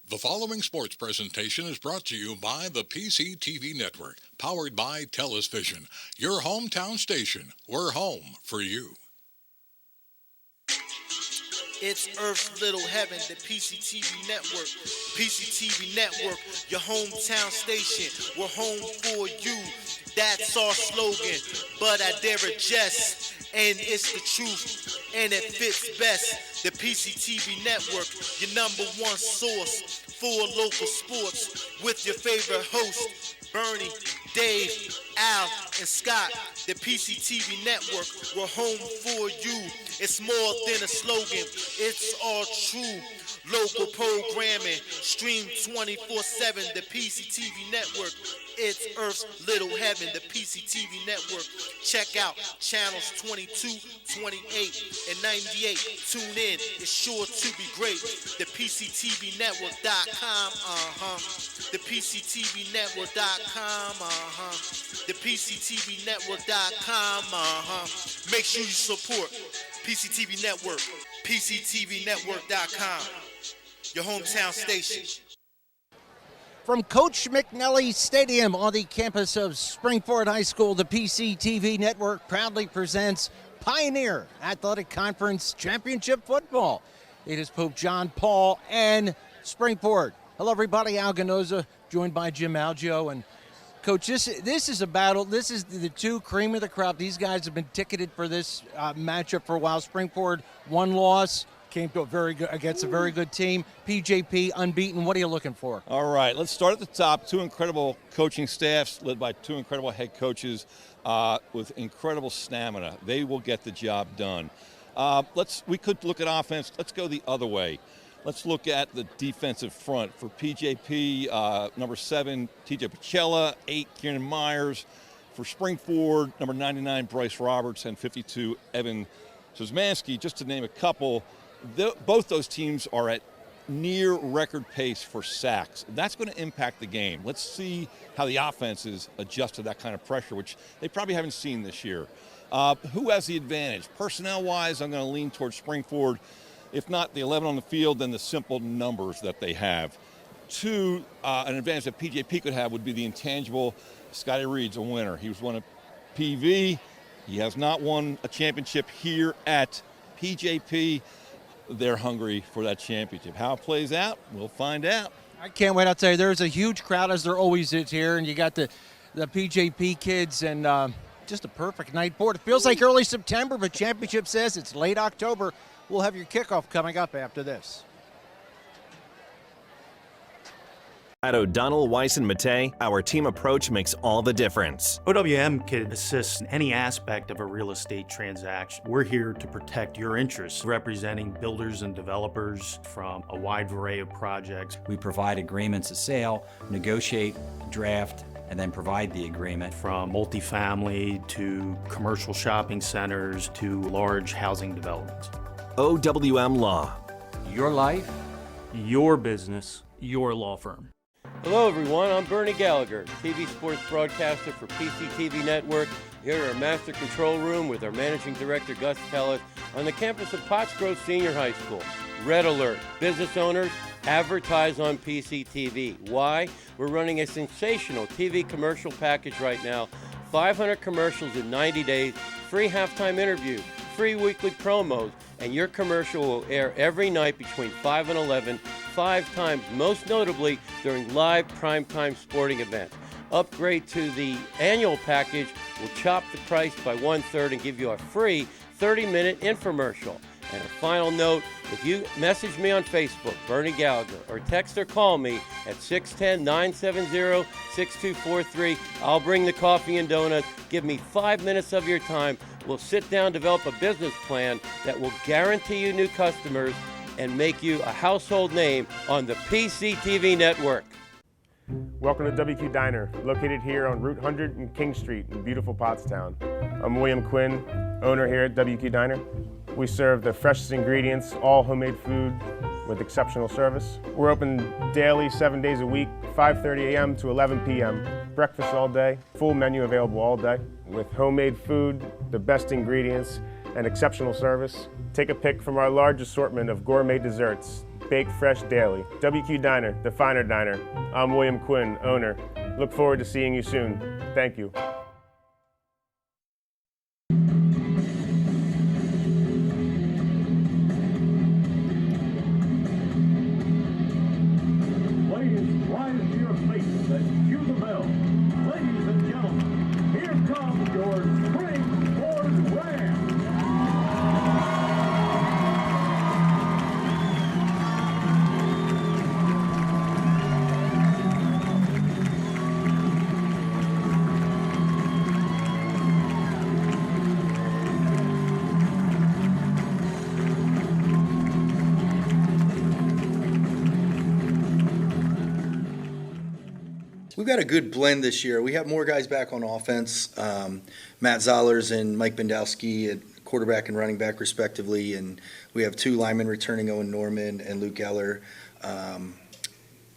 The following sports presentation is brought to you by the PCTV Network, powered by TELUS Vision, your hometown station. We're home for you. It's Earth's Little Heaven, the PCTV Network. PCTV Network, your hometown station. We're home for you. That's our slogan, but I dare adjust. And it's the truth, and it fits best. The PCTV Network, your number one source for local sports, with your favorite hosts, Bernie, Dave, Al, and Scott. The PCTV Network, we're home for you. It's more than a slogan, it's all true. Local programming, stream 24/7, the PCTV Network. It's Earth's Little Heaven, the PCTV Network. Check out channels 22, 28, and 98. Tune in, it's sure to be great. The PCTVnetwork.com, The PCTVnetwork.com, The PCTVnetwork.com, Make sure you support PCTV Network, PCTVnetwork.com, your hometown station. From Coach McNally Stadium on the campus of Springford High School, the PCTV Network proudly presents Pioneer Athletic Conference Championship Football. It is Pope John Paul and Springford. Hello, everybody. Al Ganoza, joined by Jim Algio. And, Coach, this is a battle. This is the two cream of the crop. These guys have been ticketed for this matchup for a while. Springford, one loss. Came to against a very good team. PJP unbeaten. What are you looking for? All right, let's start at the top. Two incredible coaching staffs led by two incredible head coaches with incredible stamina. They will get the job done. We could look at offense. Let's go the other way. Let's look at the defensive front. For PJP, number 7, TJ Pacella, 8, Kieran Myers. For Springford, number 99, Bryce Roberts, and 52, Evan Szymanski, just to name a couple. Both those teams are at near record pace for sacks. That's going to impact the game. Let's see how the offenses adjust to that kind of pressure, which they probably haven't seen this year. Who has the advantage? Personnel-wise, I'm going to lean towards Springford. If not the 11 on the field, then the simple numbers that they have. Two, an advantage that PJP could have would be the intangible. Scotty Reed's a winner. He was one of PV. He has not won a championship here at PJP. They're hungry for that championship. How it plays out, we'll find out. I can't wait. I'll tell you, there's a huge crowd, as there always is here, and you got the PJP kids, and just a perfect night for it. It feels like early September, but championship says it's late October. We'll have your kickoff coming up after this. At O'Donnell, Weiss & Mattei, our team approach makes all the difference. OWM can assist in any aspect of a real estate transaction. We're here to protect your interests, representing builders and developers from a wide array of projects. We provide agreements of sale, negotiate, draft, and then provide the agreement. From multifamily to commercial shopping centers to large housing developments. OWM Law. Your life, Your business, your law firm. Hello everyone, I'm Bernie Gallagher, TV sports broadcaster for PCTV Network, here in our master control room with our managing director Gus Tellis on the campus of Pottsgrove Senior High School. Red alert, business owners, advertise on PCTV. Why? We're running a sensational TV commercial package right now, 500 commercials in 90 days, free halftime interviews, free weekly promos, and your commercial will air every night between 5 and 11, 5 times, most notably during live primetime sporting events. Upgrade to the annual package will chop the price by 1/3 and give you a free 30-minute infomercial. And a final note, if you message me on Facebook, Bernie Gallagher, or text or call me at 610-970-6243, I'll bring the coffee and donuts. Give me 5 minutes of your time. We'll sit down, develop a business plan that will guarantee you new customers and make you a household name on the PCTV Network. Welcome to WQ Diner, located here on Route 100 and King Street in beautiful Pottstown. I'm William Quinn, owner here at WQ Diner. We serve the freshest ingredients, all homemade food with exceptional service. We're open daily, 7 days a week, 5:30 a.m. to 11 p.m. Breakfast all day, full menu available all day. With homemade food, the best ingredients, and exceptional service. Take a pick from our large assortment of gourmet desserts. baked fresh daily. WQ Diner, the finer diner. I'm William Quinn, owner. Look forward to seeing you soon. Thank you. Ladies, rise to your feet and cue the bell. Ladies and gentlemen, here comes your springboard ram. We've got a good blend this year. We have more guys back on offense. Matt Zollers and Mike Bendowski at quarterback and running back respectively, and we have 2 linemen returning, Owen Norman and Luke Eller. I'm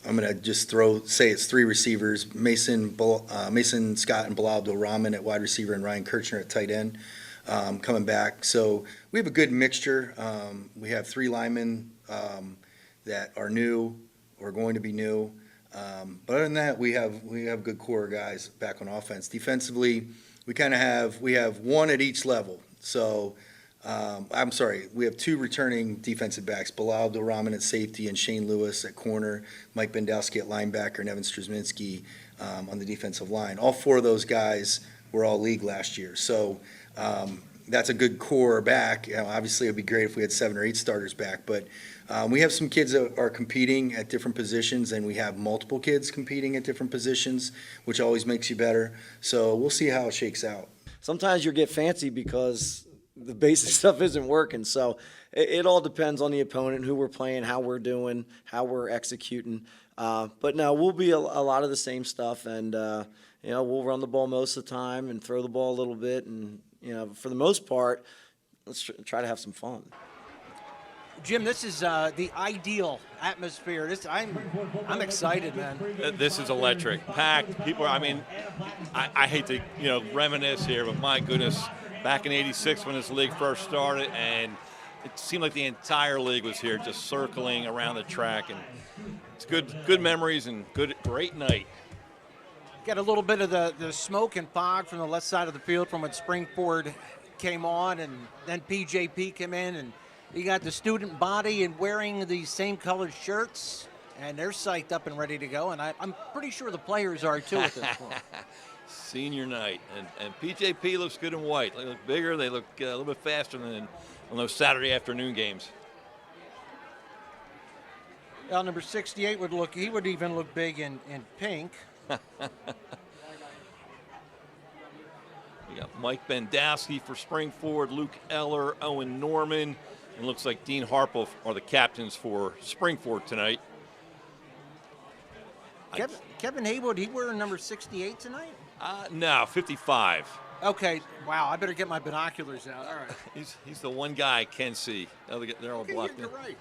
going to just say it's 3 receivers, Mason Scott and Bilal Abdul-Rahman at wide receiver and Ryan Kirchner at tight end coming back. So we have a good mixture. We have 3 linemen that are new or going to be new. But other than that, we have a good core of guys back on offense. Defensively, we have 1 at each level. So we have 2 returning defensive backs: Bilal Abdul-Rahman at safety and Shane Lewis at corner, Mike Bendowski at linebacker, and Evan Strzeminski on the defensive line. All 4 of those guys were all league last year. So that's a good core back. Obviously, it would be great if we had 7 or 8 starters back, but we have some kids that are competing at different positions, and we have multiple kids competing at different positions, which always makes you better. So we'll see how it shakes out. Sometimes you get fancy because the basic stuff isn't working. So it all depends on the opponent, who we're playing, how we're doing, how we're executing. But no, we'll be a lot of the same stuff, and we'll run the ball most of the time and throw the ball a little bit, and for the most part, let's try to have some fun. Jim, this is the ideal atmosphere. I'm excited, man. This is electric, packed. People are, I hate to reminisce here, but my goodness, back in '86 when this league first started, and it seemed like the entire league was here, just circling around the track, and it's good memories and great night. Got a little bit of the smoke and fog from the left side of the field from when Springford came on, and then PJP came in, and you got the student body and wearing the same colored shirts, and they're psyched up and ready to go, and I'm pretty sure the players are too at this point. Senior night, and PJP looks good in white. They look bigger, they look a little bit faster than on those Saturday afternoon games. Well, number 68 would even look big in pink. We got Mike Bendowski for Springford, Luke Eller, Owen Norman, and looks like Dean Harple are the captains for Springford tonight. Kevin Haywood, he wearing number 68 tonight? No, 55. Okay, wow, I better get my binoculars out. All right. He's the one guy I can see. They're all blocked in. You're right.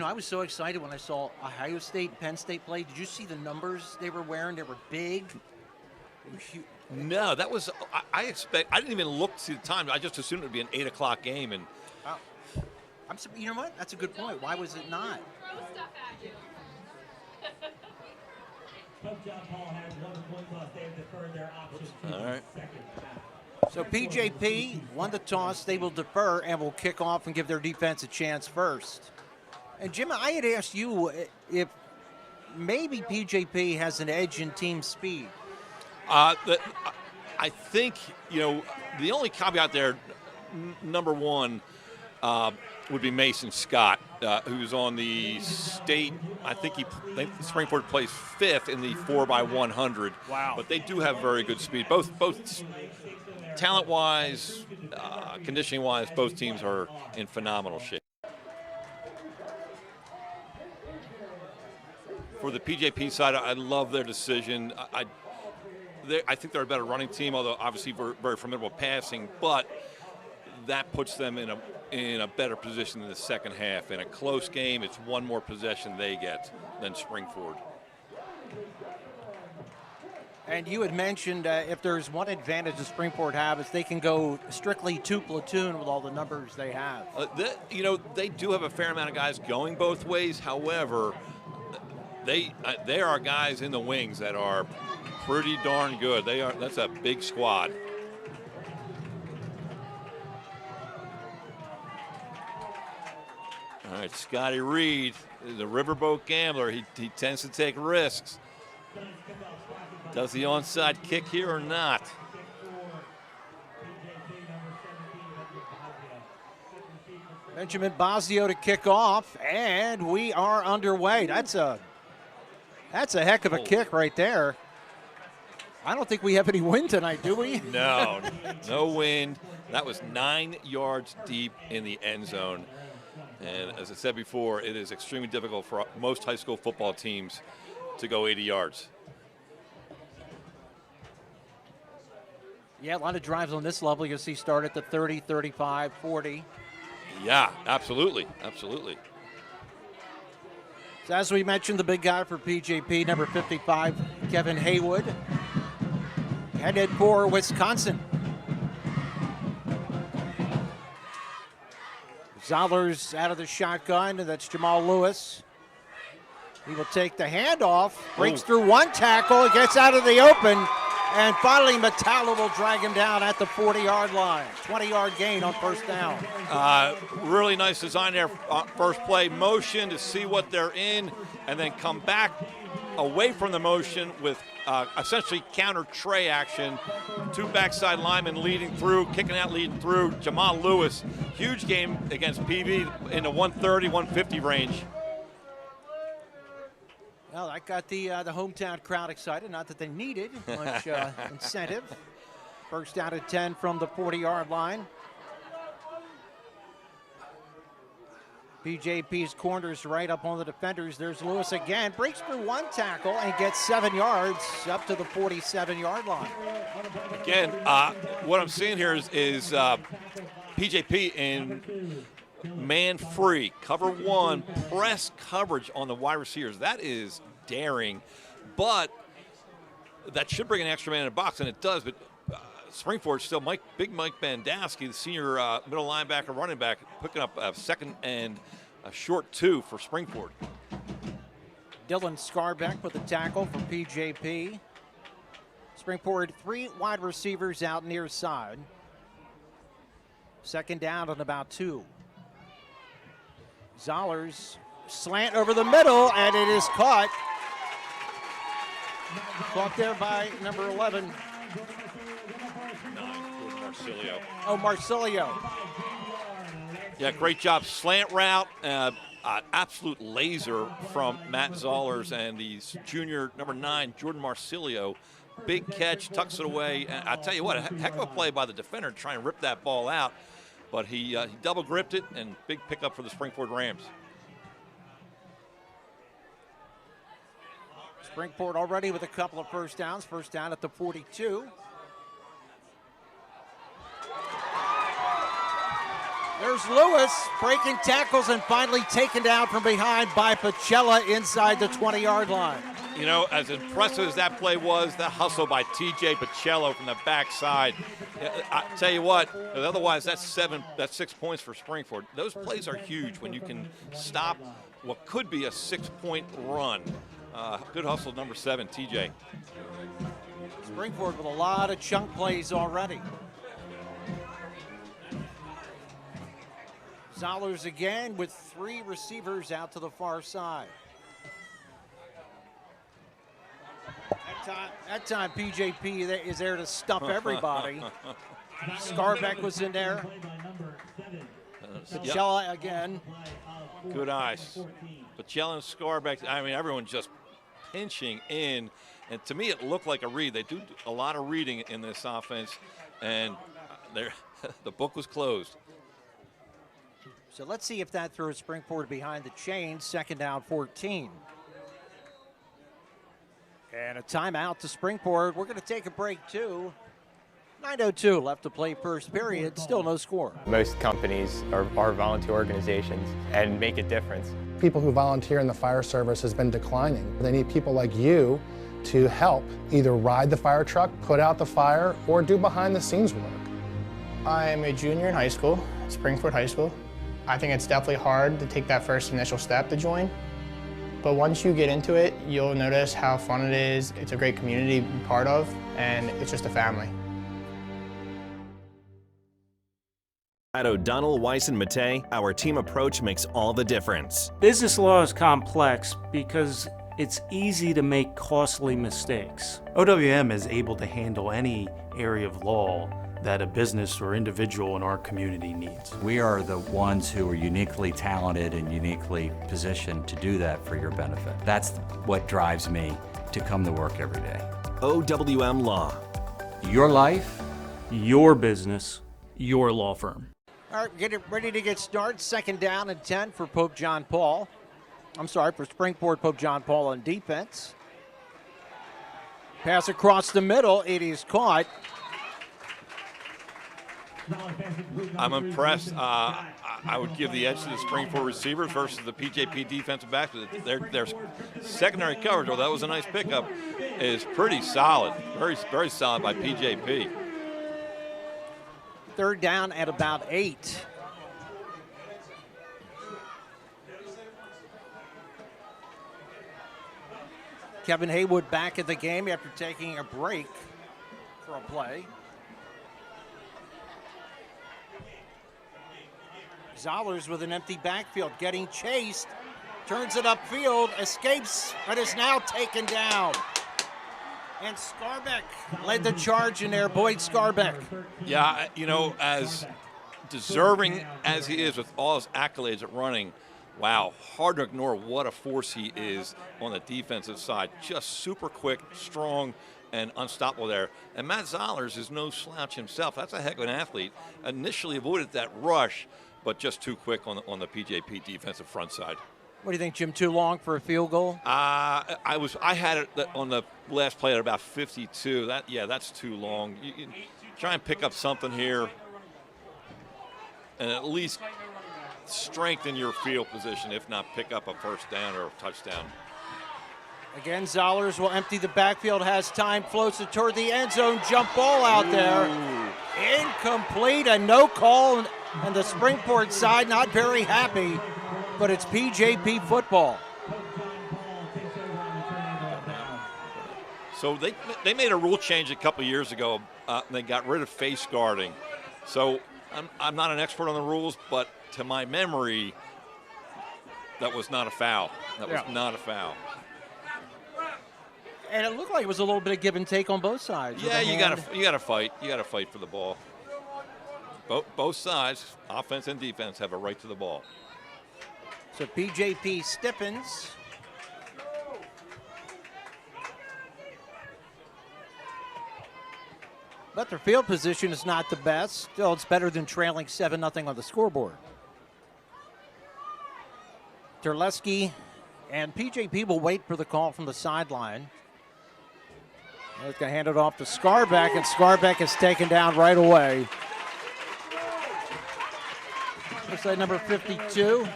I was so excited when I saw Ohio State and Penn State play. Did you see the numbers they were wearing? They were big. They were huge. No, that was, I didn't even look to the time. I just assumed it would be an 8 o'clock game. And you know what? That's a good point. Why was it not? All right. So PJP won the toss. They will defer and will kick off and give their defense a chance first. And Jim, I had asked you if maybe PJP has an edge in team speed. I think, the only caveat there, number one, would be Mason Scott, who's on the state. I think Springford plays 5th in the 4x100. Wow! But they do have very good speed. Both talent-wise, conditioning-wise, both teams are in phenomenal shape. For the PJP side, I love their decision. I think they're a better running team, although obviously very formidable passing, but that puts them in a better position in the second half. In a close game, it's one more possession they get than Springford. And you had mentioned if there's one advantage the Springport have is they can go strictly two platoon with all the numbers they have. They do have a fair amount of guys going both ways. However, they are guys in the wings that are pretty darn good. That's a big squad. All right, Scotty Reed, the riverboat gambler. He tends to take risks. Does the onside kick here or not? Benjamin Bosio to kick off, and we are underway. That's a heck of a kick right there. I don't think we have any wind tonight, do we? No, no wind. That was 9 yards deep in the end zone. And as I said before, it is extremely difficult for most high school football teams to go 80 yards. Yeah, a lot of drives on this level. You'll see start at the 30, 35, 40. Yeah, absolutely, absolutely. So as we mentioned, the big guy for PJP, number 55, Kevin Haywood, headed for Wisconsin. Zollers out of the shotgun, and that's Jamal Lewis. He will take the handoff, breaks through one tackle, gets out of the open, and finally Metallo will drag him down at the 40-yard line. 20-yard gain on first down. Really nice design there. First play, motion to see what they're in, and then come back away from the motion with essentially counter tray action. Two backside linemen leading through, kicking out, leading through. Jamal Lewis, huge game against PV in the 130, 150 range. Well, that got the hometown crowd excited. Not that they needed much incentive. First down at 10 from the 40-yard line. BJP's corners right up on the defenders. There's Lewis again. Breaks through one tackle and gets 7 yards up to the 47-yard line. Again, what I'm seeing here is PJP in man free, cover one, press coverage on the wide receivers. That is daring, but that should bring an extra man in the box, and it does. But Springford still Big Mike Bandowski, the senior middle linebacker, running back, picking up a second and a short 2 for Springford. Dylan Scarbeck with the tackle for PJP. Springford 3 wide receivers out near side. Second down and about 2. Zollers slant over the middle, and it is caught. Caught there by number 11. Marsilio. Oh, Marsilio. Yeah, great job. Slant route, absolute laser from Matt Zollers and the junior number 9, Jordan Marsilio. Big catch, tucks it away. And I tell you what, a heck of a play by the defender to try and rip that ball out. But he double gripped it, and big pickup for the Springford Rams. Springport already with a couple of first downs. First down at the 42. There's Lewis breaking tackles and finally taken down from behind by Pacella inside the 20-yard line. You know, as impressive as that play was, that hustle by T.J. Pacello from the backside. I tell you what, otherwise that's 6 points for Springford. Those plays are huge when you can stop what could be a 6-point run. Good hustle, number 7, T.J. Springford with a lot of chunk plays already. Zollers again with 3 receivers out to the far side. That time PJP is there to stuff everybody. Scarbeck was in there. Pacella again. Good eyes. Pacella and Scarbeck, I mean, everyone just pinching in. And to me, it looked like a read. They do a lot of reading in this offense, and the book was closed. So let's see if that throws Springford behind the chains. Second down, 14. And a timeout to Springford. We're going to take a break, too. 9:02 left to play first period. Still no score. Most companies are volunteer organizations and make a difference. people who volunteer in the fire service has been declining. They need people like you to help either ride the fire truck, put out the fire, or do behind the scenes work. I'm a junior in high school, Springford High School. I think it's definitely hard to take that first initial step to join. But once you get into it, you'll notice how fun it is. It's a great community to be part of, and it's just a family. At O'Donnell, Weiss, and Mattei, our team approach makes all the difference. Business law is complex because it's easy to make costly mistakes. OWM is able to handle any area of law that a business or individual in our community needs. We are the ones who are uniquely talented and uniquely positioned to do that for your benefit. That's what drives me to come to work every day. OWM Law. Your life, your business, your law firm. All right, get it ready to get started. 2nd down and 10 for Pope John Paul. I'm sorry, for Springport Pope John Paul on defense. Pass across the middle. It is caught. I'm impressed. I would give the edge to the Springport receivers versus the PJP defensive backs. Their secondary coverage, although that was a nice pickup, is pretty solid. Very, very solid by PJP. 3rd down at about 8. Kevin Haywood back at the game after taking a break for a play. Zollers with an empty backfield, getting chased, turns it upfield, escapes, but is now taken down. And Scarbeck led the charge in there, Boyd Scarbeck. Yeah, you know, as deserving as he is with all his accolades at running, wow, hard to ignore what a force he is on the defensive side. Just super quick, strong, and unstoppable there. And Matt Zollers is no slouch himself. That's a heck of an athlete. Initially avoided that rush, but just too quick on the PJP defensive front side. What do you think, Jim? Too long for a field goal? I had it on the last play at about 52. That's too long. You try and pick up something here, and at least strengthen your field position, if not pick up a first down or a touchdown. Again, Zollers will empty the backfield, has time, floats it toward the end zone, jump ball out there. Ooh. Incomplete, and no call, and the Springport side not very happy, but it's PJP football. So they made a rule change a couple years ago. They got rid of face guarding. So I'm not an expert on the rules, but to my memory, that was not a foul. That was not a foul. And it looked like it was a little bit of give and take on both sides. Yeah, you gotta fight. You gotta fight for the ball. Both sides, offense and defense, have a right to the ball. So PJP stiffens. But their field position is not the best. Still, it's better than trailing 7-0 on the scoreboard. Terleski and PJP will wait for the call from the sideline. They're going to hand it off to Scarbeck, and Scarbeck is taken down right away. Looks like number 52.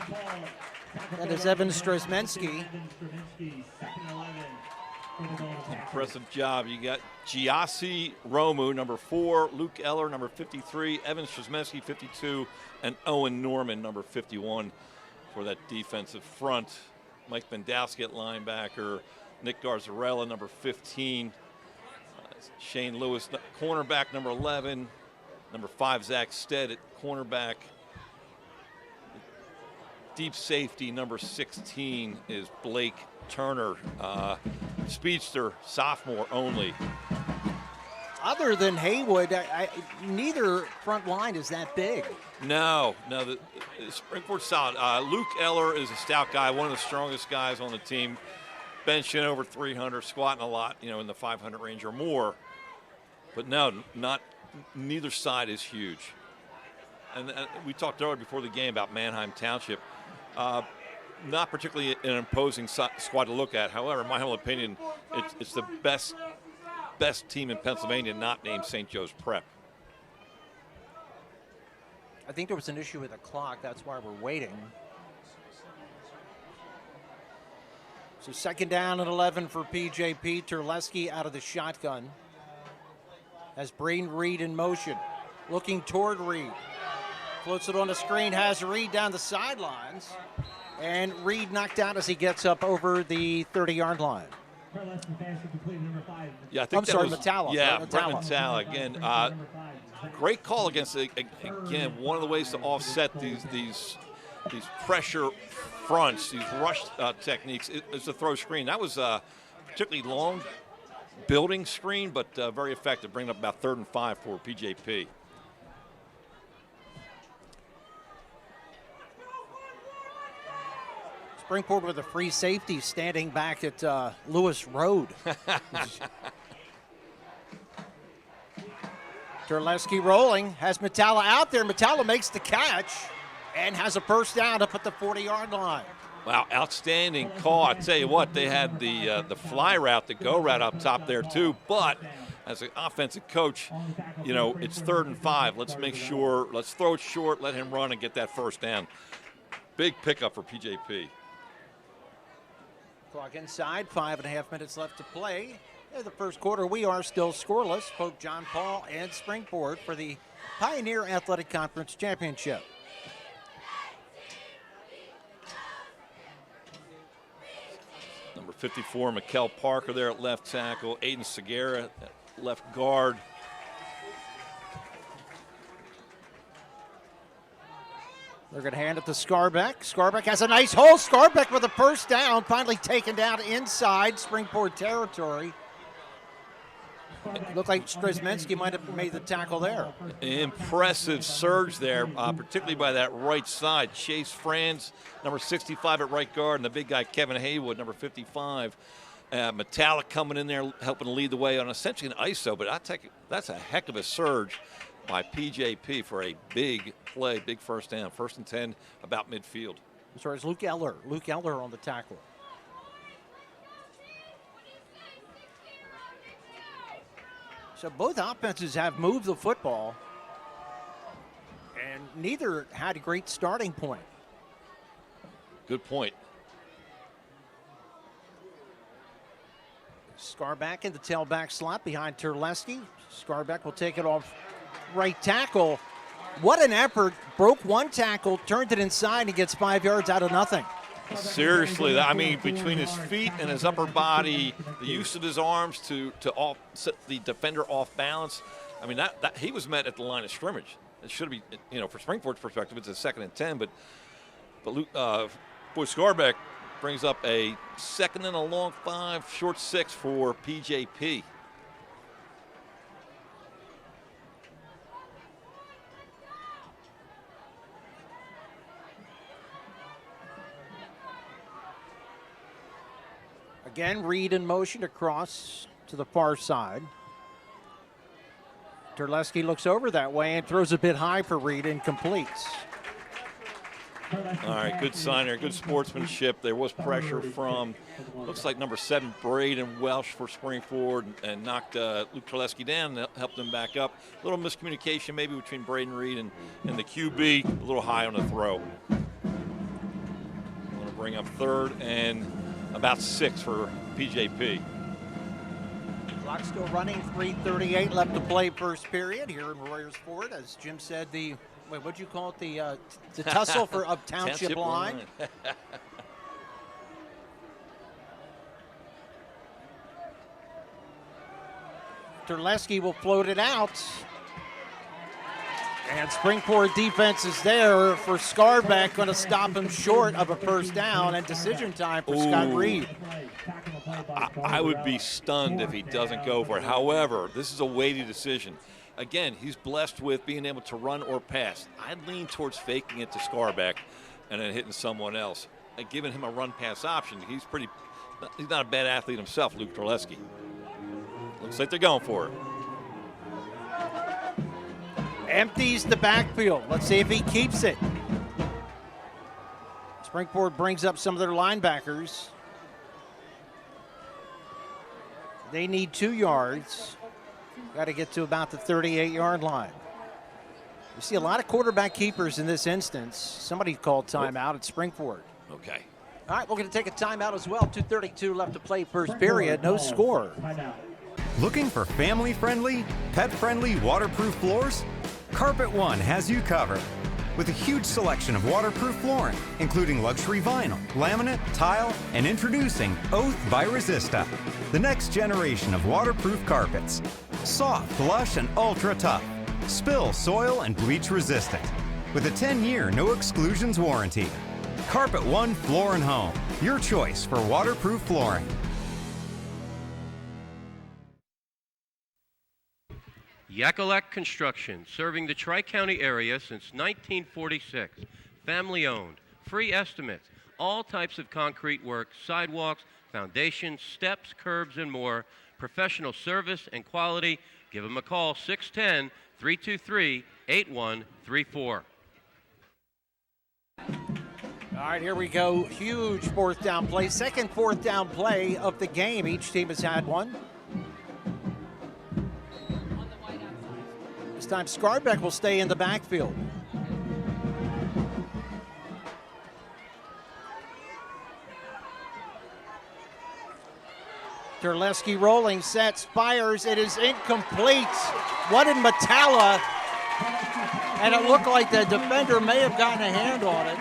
That is Evan Strozmensky. Impressive job. You got Giassi Romu, number 4, Luke Eller, number 53, Evan Strozmensky, 52, and Owen Norman, number 51, for that defensive front. Mike Bendowski at linebacker, Nick Garzarella, number 15, Shane Lewis, cornerback, number 11, number 5, Zach Stead at cornerback. Deep safety, number 16, is Blake Turner, speedster, sophomore only. Other than Haywood, neither front line is that big. No, the Springport's solid. Luke Eller is a stout guy, one of the strongest guys on the team, benching over 300, squatting a lot, in the 500 range or more. But no, neither side is huge. And we talked earlier before the game about Manheim Township. Not particularly an imposing squad to look at. However, in my humble opinion, it's the best team in Pennsylvania not named St. Joe's Prep. I think there was an issue with the clock. That's why we're waiting. So second down and 11 for PJP. Terleski out of the shotgun. Has Braden Reed in motion. Looking toward Reed. Floats it on the screen, has Reed down the sidelines. And Reed knocked out as he gets up over the 30-yard line. Yeah, I think Metalla. Yeah, Brett Brett Metalla again. Great call against again. One of the ways to offset these pressure fronts, these rush techniques, is the throw screen. That was a particularly long building screen, but very effective, bringing up about 3rd and 5 for PJP. Springport with a free safety standing back at Lewis Road. Terleski rolling, has Metalla out there. Metalla makes the catch and has a first down up at the 40-yard line. Wow, outstanding call. I tell you what, they had the fly route, the go route up top there too, but as an offensive coach, you know, it's 3rd and 5. Let's make sure, let's throw it short, let him run and get that first down. Big pickup for PJP. Clock inside, 5.5 minutes left to play. In the first quarter, we are still scoreless. Both John Paul and Springport for the Pioneer Athletic Conference Championship. Number 54, Mikkel Parker there at left tackle. Aiden Segura at left guard. They're going to hand it to Scarbeck. Scarbeck has a nice hole. Scarbeck with a first down, finally taken down inside Springport territory. It looked like Strezmensky might have made the tackle there. Impressive surge there, particularly by that right side. Chase Franz, number 65 at right guard, and the big guy Kevin Haywood, number 55. Metallic coming in there helping lead the way on essentially an ISO, but that's a heck of a surge by PJP for a big play, big first down. 1st and 10, about midfield. As far as Luke Eller. Luke Eller on the tackle. So both offenses have moved the football, and neither had a great starting point. Good point. Scarbeck in the tailback slot behind Terleski. Scarbeck will take it off right tackle. What an effort. Broke one tackle, turned it inside, and gets 5 yards out of nothing. Seriously, I mean, between his feet and his upper body, the use of his arms to set the defender off balance, I mean, that he was met at the line of scrimmage. It should be, you know, for Springport's perspective, it's a 2nd and 10, but Luke, boy, Scarbeck brings up a 2nd and a long 5, short 6 for PJP. Again, Reed in motion across to the far side. Terleski looks over that way and throws a bit high for Reed and completes. All right, good sign there, good sportsmanship. There was pressure from, looks like number 7, Braden Welsh for Springford, and knocked Luke Terleski down and helped him back up. A little miscommunication maybe between Braden Reed and the QB, a little high on the throw. Want to bring up 3rd and about 6 for PJP. Clock still running, 3:38 left to play first period here in Royersford. As Jim said, what'd you call it? The tussle for up Township line. Terleski will float it out. And Springport defense is there for Scarbeck, going to stop him short of a first down, and decision time for Scott Reed. I would be stunned if he doesn't go for it. However, this is a weighty decision. Again, he's blessed with being able to run or pass. I'd lean towards faking it to Scarbeck and then hitting someone else. And giving him a run-pass option, he's not a bad athlete himself, Luke Terleski. Looks like they're going for it. Empties the backfield. Let's see if he keeps it. Springport brings up some of their linebackers. They need 2 yards. Got to get to about the 38-yard line. We see a lot of quarterback keepers in this instance. Somebody called timeout at Springport. Okay. All right, we're going to take a timeout as well. 2:32 left to play first period. No score. Looking for family-friendly, pet-friendly, waterproof floors? Carpet One has you covered. With a huge selection of waterproof flooring, including luxury vinyl, laminate, tile, and introducing Oath by Resista, the next generation of waterproof carpets. Soft, lush, and ultra tough. Spill, soil, and bleach resistant. With a 10-year no exclusions warranty. Carpet One Floor and Home, your choice for waterproof flooring. Yakalak Construction, serving the Tri-County area since 1946. Family owned, free estimates, all types of concrete work, sidewalks, foundations, steps, curbs, and more. Professional service and quality. Give them a call, 610-323-8134. All right, here we go. Huge fourth down play. Second fourth down play of the game. Each team has had one. This time Scarbeck will stay in the backfield. Terleski rolling, sets, fires. It is incomplete. What in Metalla? And it looked like the defender may have gotten a hand on it.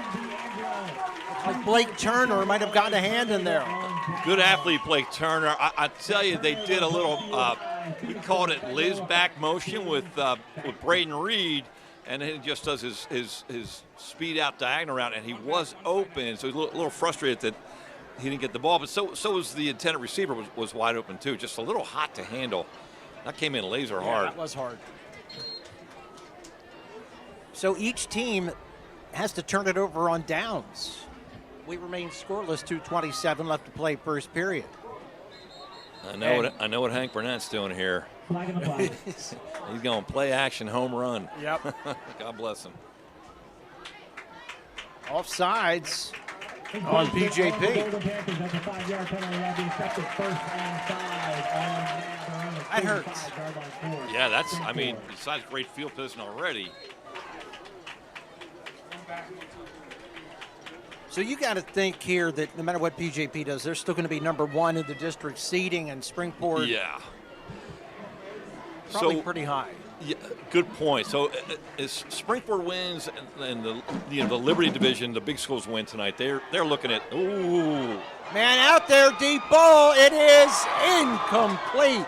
Like Blake Turner might have gotten a hand in there. Good athlete, Blake Turner. I tell you, they did a little, we called it Liz back motion with Braden Reed, and then he just does his speed out diagonal route, and he was open, so he's a little frustrated that he didn't get the ball, but so was the intended receiver was wide open too, just a little hot to handle. That came in laser hard. That was hard. So each team has to turn it over on downs. We remain scoreless, 2:27 left to play first period. I know what Hank Burnett's doing here. He's going play action home run. Yep. God bless him. Offsides on PJP. That hurts. Yeah, that's, I mean, besides great field position already. So you got to think here that no matter what PJP does, they're still going to be number one in the district seeding, and Springport. Yeah. Probably pretty high. Yeah, good point. So as Springport wins and the Liberty division, the big schools win tonight, they're looking at, ooh. Man out there, deep ball. It is incomplete.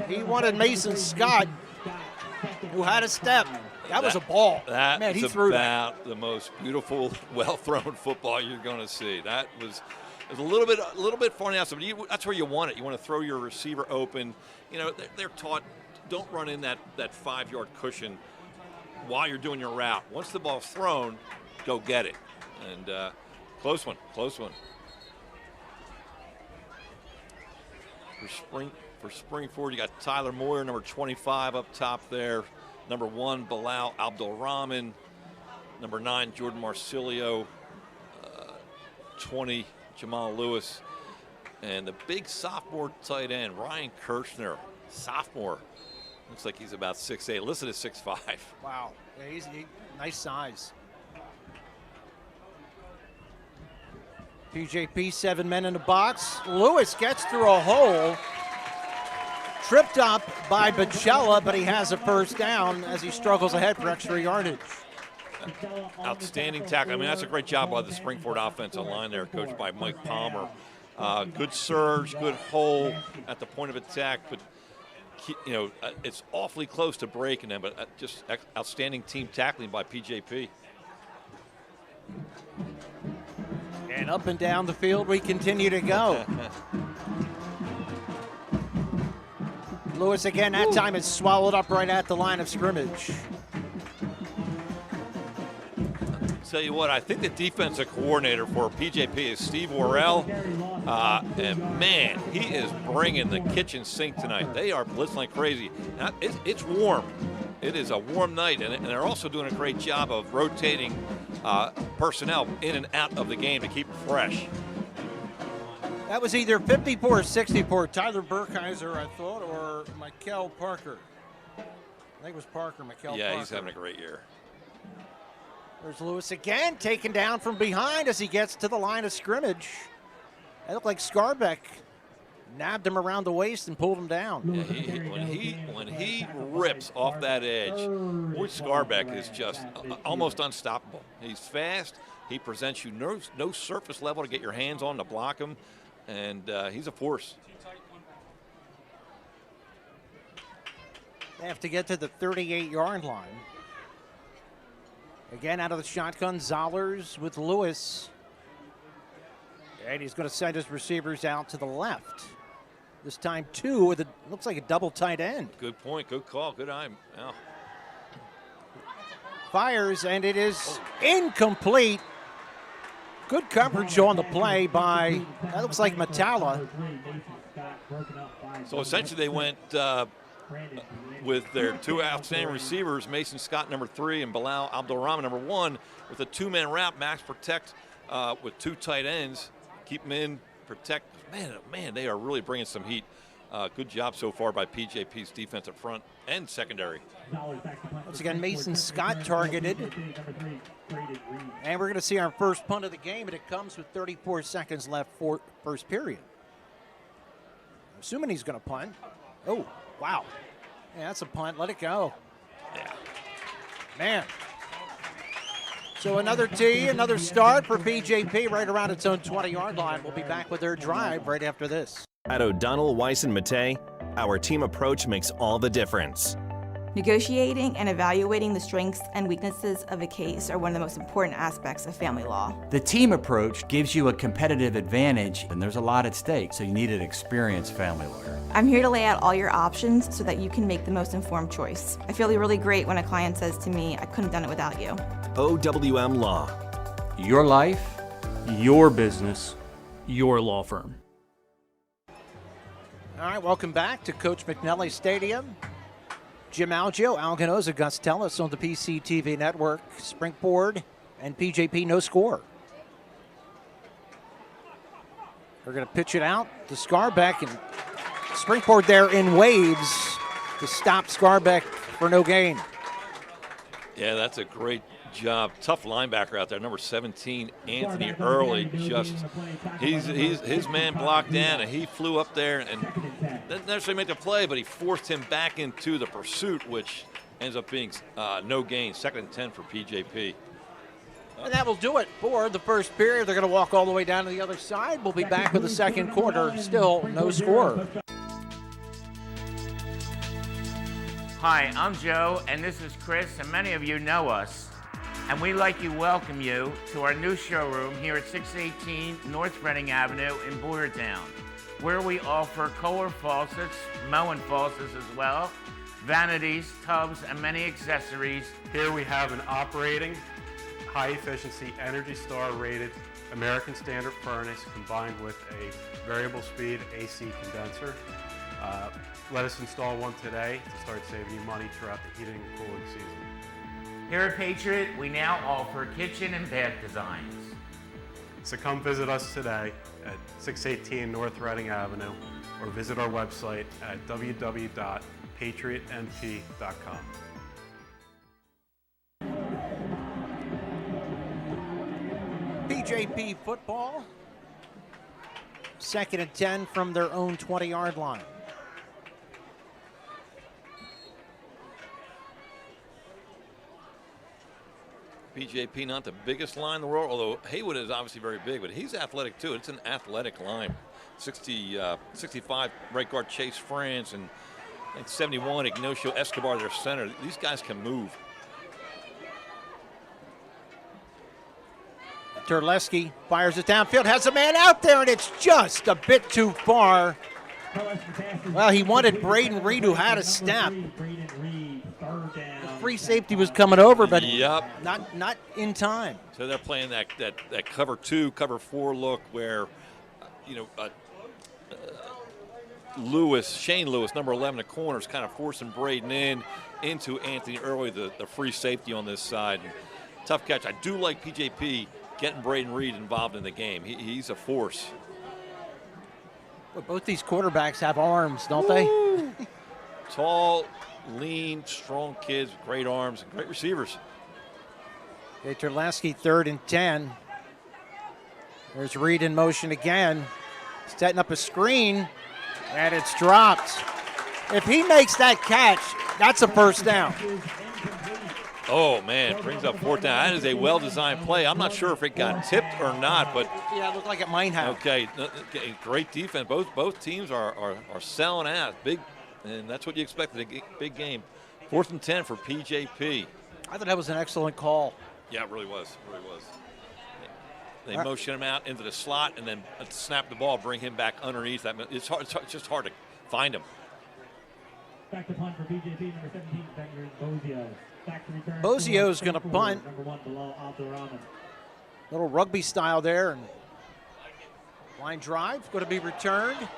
He wanted Mason Scott, who had a step. That was a ball. That he is threw about the most beautiful, well-thrown football you're going to see. That was a little bit far out, but that's where you want it. You want to throw your receiver open. You know, they're taught, don't run in that 5-yard cushion while you're doing your route. Once the ball's thrown, go get it. And close one. For Springford, you got Tyler Moyer, number 25 up top there. Number 1, Bilal Abdulrahman. Number 9, Jordan Marsilio. 20, Jamal Lewis. And the big sophomore tight end, Ryan Kirshner, sophomore. Looks like he's about 6'8", listed as 6'5". Wow, yeah, he's nice size. PJP, 7 men in the box. Lewis gets through a hole. Tripped up by Bacella, but he has a first down as he struggles ahead for extra yardage. Outstanding tackle. I mean, that's a great job by the Springford offensive line there, coached by Mike Palmer. Good surge, good hole at the point of attack, but you know, it's awfully close to breaking them, but just outstanding team tackling by PJP. And up and down the field we continue to go. Lewis again, that time is swallowed up right at the line of scrimmage. Tell you what, I think the defensive coordinator for PJP is Steve Worrell, and man, he is bringing the kitchen sink tonight. They are blitzing like crazy. Now, it's warm. It is a warm night, and they're also doing a great job of rotating personnel in and out of the game to keep it fresh. That was either 54 or 64. Tyler Burkheiser, I thought, or Mikel Parker. I think it was Parker, Mikel Parker. Yeah, he's having a great year. There's Lewis again, taken down from behind as he gets to the line of scrimmage. It looked like Scarbeck nabbed him around the waist and pulled him down. Yeah, when he rips off that edge, boy, Scarbeck is just almost unstoppable. He's fast. He presents you no surface level to get your hands on to block him, and he's a force. They have to get to the 38-yard line. Again, out of the shotgun, Zollers with Lewis. And he's going to send his receivers out to the left. This time, two with looks like a double tight end. Good point, good call, good eye. Oh. Fires, and it is incomplete. Good coverage on the play by, that looks like Matala. So essentially they went with their two outstanding receivers, Mason Scott, number 3, and Bilal Abdulrahman, number 1, with a two-man wrap, max protect with two tight ends. Keep them in, protect. Man, oh man, they are really bringing some heat. Good job so far by PJP's defense up front and secondary. Once again, Mason Scott targeted. And we're going to see our first punt of the game, and it comes with 34 seconds left for first period. I'm assuming he's going to punt. Oh, wow. Yeah, that's a punt. Let it go. Yeah. Man. So another tee, another start for PJP right around its own 20-yard line. We'll be back with their drive right after this. At O'Donnell, Weiss, and Matei, our team approach makes all the difference. Negotiating and evaluating the strengths and weaknesses of a case are one of the most important aspects of family law. The team approach gives you a competitive advantage, and there's a lot at stake, so you need an experienced family lawyer. I'm here to lay out all your options so that you can make the most informed choice. I feel really great when a client says to me, I couldn't have done it without you. OWM Law. Your life, Your business, your law firm. All right, welcome back to Coach McNally Stadium. Jim Algio, Al Ganoza, Gus Tellis on the PCTV Network, Springboard, and PJP no score. They're going to pitch it out to Scarbeck, and Springboard there in waves to stop Scarbeck for no gain. Yeah, that's a great job. Tough linebacker out there, number 17, Anthony Early. Just his man blocked down, and he flew up there and didn't necessarily make the play, but he forced him back into the pursuit, which ends up being no gain. 2nd and 10 for PJP. And that will do it for the first period. They're going to walk all the way down to the other side. We'll be back with the second quarter. Still no score. Hi, I'm Joe, and this is Chris, and many of you know us. And we'd like to welcome you to our new showroom here at 618 North Reading Avenue in Boyertown, where we offer Kohler faucets, Moen faucets as well, vanities, tubs, and many accessories. Here we have an operating, high-efficiency, Energy Star rated American Standard furnace combined with a variable speed AC condenser. Let us install one today to start saving you money throughout the heating and cooling season. Here at Patriot, we now offer kitchen and bath designs. So come visit us today at 618 North Reading Avenue or visit our website at www.patriotnp.com. PJP football. 2nd and 10 from their own 20-yard line. PJP, not the biggest line in the world, although Haywood is obviously very big, but he's athletic too. It's an athletic line. 65 right guard Chase France, and I think 71 Ignacio Escobar, their center. These guys can move. Terleski fires it downfield, has a man out there, and it's just a bit too far. Well, he wanted Braden Reed, who had a step. The free safety was coming over, but not in time. So they're playing that cover 2, cover 4 look where, Shane Lewis, number 11, the corner, is kind of forcing Braden into Anthony Early, the free safety on this side. And tough catch. I do like PJP getting Braden Reed involved in the game. He's a force. But both these quarterbacks have arms, don't they? Tall, lean, strong kids with great arms and great receivers. Okay, Terlaski 3rd and 10. There's Reed in motion again. Setting up a screen, and it's dropped. If he makes that catch, that's a first down. Oh, man, brings up 4th down. That is a well-designed play. I'm not sure if it got tipped or not, but yeah, it looked like it might have. Okay, great defense. Both teams are selling out big, and that's what you expect in a big game. 4th and 10 for PJP. I thought that was an excellent call. Yeah, it really was. They motion him out into the slot and then snap the ball, bring him back underneath. It's just hard to find him. Back to punt for PJP, number 17, Bozio. Back to return. Bozio's going to punt. Number 1, below Abdulrahman. Little rugby style there. And line drive going to be returned.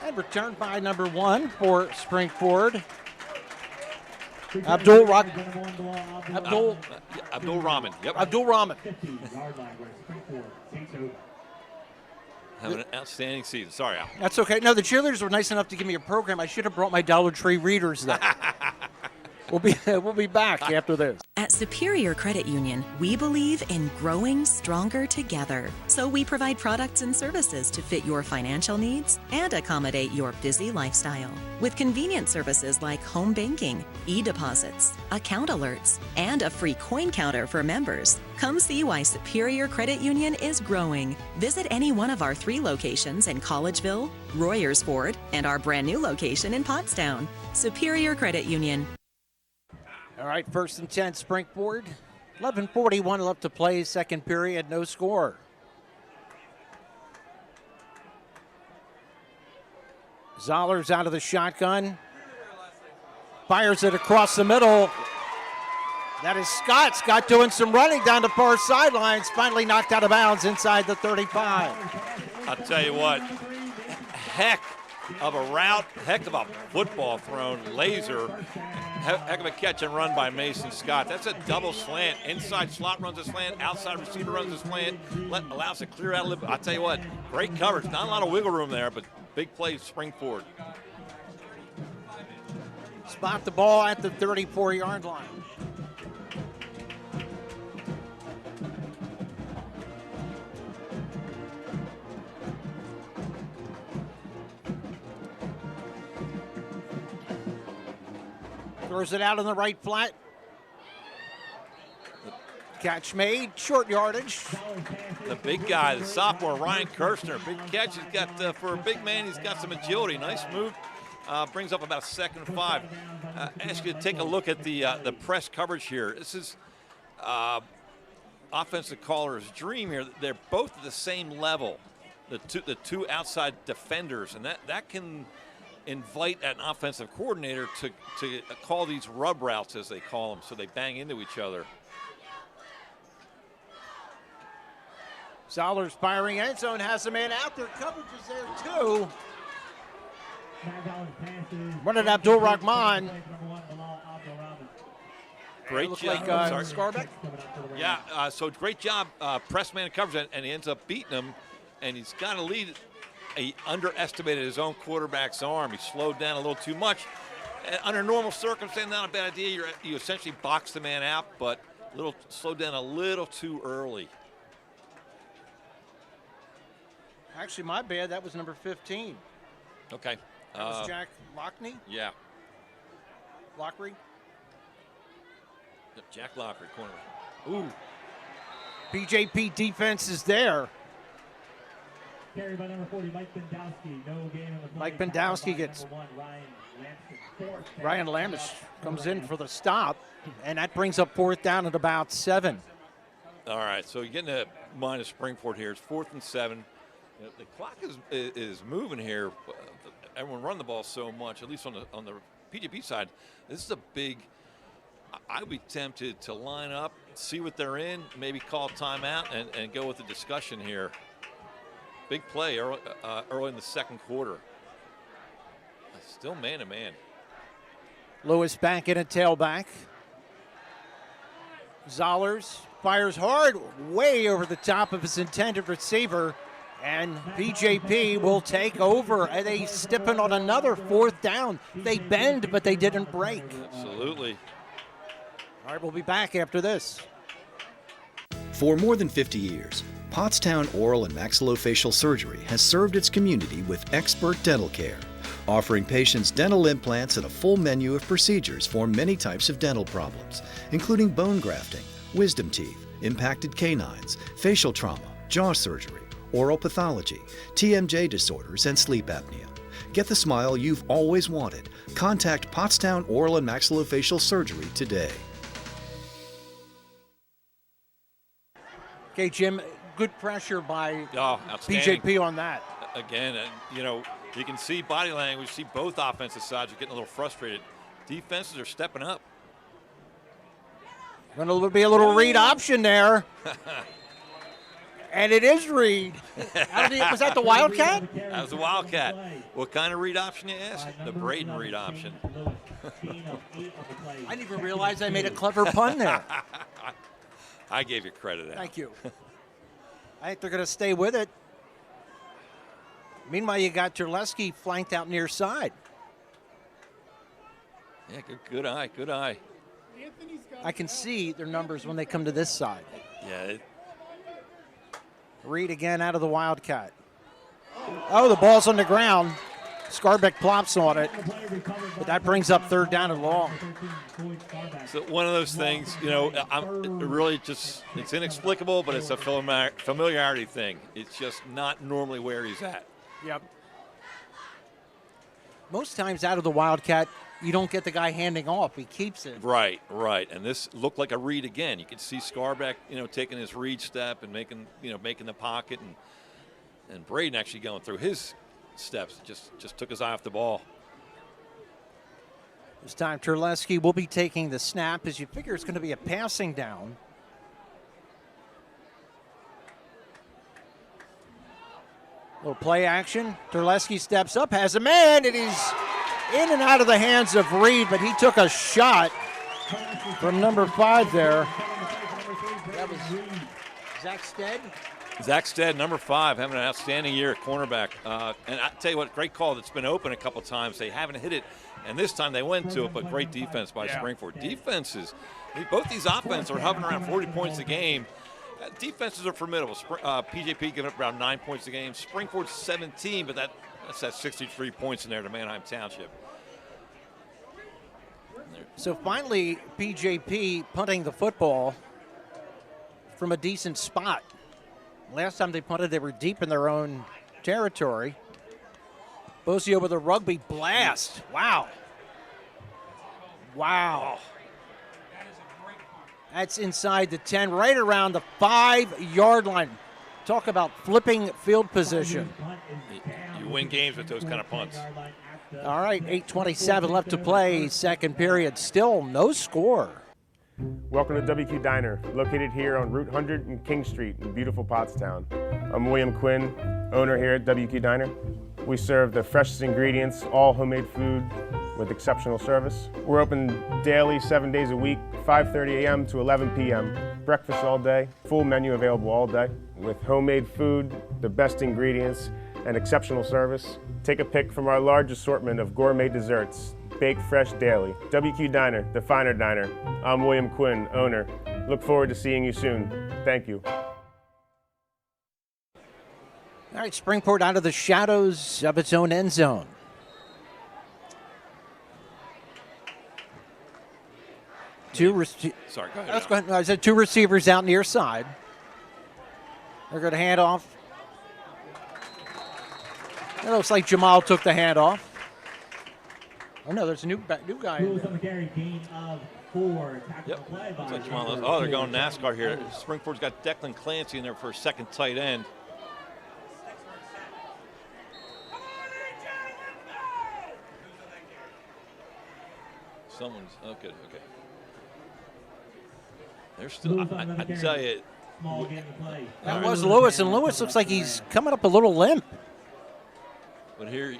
And returned by number 1 for Springford. Abdul Rahman. Yep. Abdul Rahman. Having an outstanding season. Sorry, Al. That's okay. No, the cheerleaders were nice enough to give me a program. I should have brought my Dollar Tree readers then. We'll be back after this. At Superior Credit Union, we believe in growing stronger together. So we provide products and services to fit your financial needs and accommodate your busy lifestyle. With convenient services like home banking, e-deposits, account alerts, and a free coin counter for members. Come see why Superior Credit Union is growing. Visit any one of our 3 locations in Collegeville, Royersford, and our brand new location in Pottstown. Superior Credit Union. All right, 1st and 10, Springford. 11:41 left to play, second period, no score. Zollers out of the shotgun. Fires it across the middle. That is Scott. Scott doing some running down the far sidelines. Finally knocked out of bounds inside the 35. I'll tell you what, heck of a route, heck of a football thrown, laser. Heck of a catch and run by Mason Scott. That's a double slant. Inside slot runs a slant. Outside receiver runs a slant. Allows to clear out a little bit. I'll tell you what, great coverage. Not a lot of wiggle room there, but big play Springford. Spot the ball at the 34-yard line. Throws it out on the right flat. Catch made, short yardage. The big guy, the sophomore, Ryan Kirshner. Big catch. He's got, for a big man, he's got some agility. Nice move. Brings up about 2nd and 5. Ask you to take a look at the press coverage here. This is offensive caller's dream here. They're both at the same level, the two outside defenders, and that can invite an offensive coordinator to call these rub routes, as they call them, so they bang into each other. Zollers firing end zone, has a man out there. Coverage is there too. Running Abdul Rahman. Great job. Like, Scarbeck? Yeah, so great job, press man coverage, and he ends up beating him, and he's got to lead. He underestimated his own quarterback's arm. He slowed down a little too much. Under normal circumstances, not a bad idea. You essentially box the man out, but slowed down a little too early. Actually, my bad. That was number 15. Okay. That was Jack Lockney? Yeah. Lockery? Yep, Jack Lockery, corner. Ooh. PJP defense is there. Carried by number 40, Mike Bendowski. No gain on the play. Mike Bendowski gets. Ryan Lamish comes in for the stop, and that brings up 4th down at about 7. All right, so you're getting a minus Springford here. It's 4th and 7. The clock is moving here. Everyone run the ball so much, at least on the PJP side. This is a big. I would be tempted to line up, see what they're in, maybe call timeout, and go with the discussion here. Big play early in the 2nd quarter. Still man-to-man. Lewis back in a tailback. Zollers fires hard, way over the top of his intended receiver, and PJP will take over. And they stiffen on another 4th down. They bend, but they didn't break. Absolutely. All right, we'll be back after this. For more than 50 years, Pottstown Oral and Maxillofacial Surgery has served its community with expert dental care, offering patients dental implants and a full menu of procedures for many types of dental problems, including bone grafting, wisdom teeth, impacted canines, facial trauma, jaw surgery, oral pathology, TMJ disorders, and sleep apnea. Get the smile you've always wanted. Contact Pottstown Oral and Maxillofacial Surgery today. Okay, Jim, good pressure by outstanding. PJP on that. Again, you can see body language, see both offensive sides are getting a little frustrated. Defenses are stepping up. Going to be a little read option there. And it is read. Was that the Wildcat? That was the Wildcat. What kind of read option you ask? The Braden read option. I didn't even realize I made a clever pun there. I gave you credit, Al. Thank you. I think they're going to stay with it. Meanwhile, you got Terleski flanked out near side. Yeah, good eye, good eye. I can see their numbers when they come to this side. Yeah. Reed again out of the Wildcat. Oh, the ball's on the ground. Scarbeck plops on it, but that brings up third down and long. So one of those things, it's inexplicable, but it's a familiarity thing. It's just not normally where he's at. Yep. Most times out of the Wildcat, you don't get the guy handing off. He keeps it. Right. And this looked like a read again. You could see Scarbeck, taking his read step and making the pocket, and Braden actually going through his steps. Just took his eye off the ball. This time Terleski will be taking the snap, as you figure it's going to be a passing down. Little play action. Terleski steps up, has a man, and he's in and out of the hands of Reed, but he took a shot from number 5 there. That was Zach Stead. Zach Stead, number 5, having an outstanding year at cornerback. And I tell you what, great call. That's been open a couple times. They haven't hit it, and this time they went to it, but great defense by Springford. Defenses, both these offenses are hovering around 40 points a game. Defenses are formidable. PJP giving up around 9 points a game. Springford 17, but that's 63 points in there to Manheim Township. So finally, PJP punting the football from a decent spot. Last time they punted, they were deep in their own territory. Bosio with a rugby blast. Wow. That's inside the 10, right around the 5-yard line. Talk about flipping field position. You win games with those kind of punts. All right, 8:27 left to play, second period. Still no score. Welcome to WQ Diner, located here on Route 100 and King Street in beautiful Pottstown. I'm William Quinn, owner here at WQ Diner. We serve the freshest ingredients, all homemade food with exceptional service. We're open daily, 7 days a week, 5:30 a.m. to 11 p.m. Breakfast all day, full menu available all day with homemade food, the best ingredients, and exceptional service. Take a pick from our large assortment of gourmet desserts, baked fresh daily. WQ Diner, the finer diner. I'm William Quinn, owner. Look forward to seeing you soon. Thank you. All right, Springport out of the shadows of its own end zone. Sorry, go ahead. Let's go ahead. I said 2 receivers out near side. They're going to hand off. It looks like Jamal took the handoff. Oh no, there's a new guy in there. Yep. Like Jamal, they're going NASCAR here. Springford's got Declan Clancy in there for a second tight end. Someone's okay. They're still. I tell you, that was Lewis, and Lewis looks like he's coming up a little limp. But here,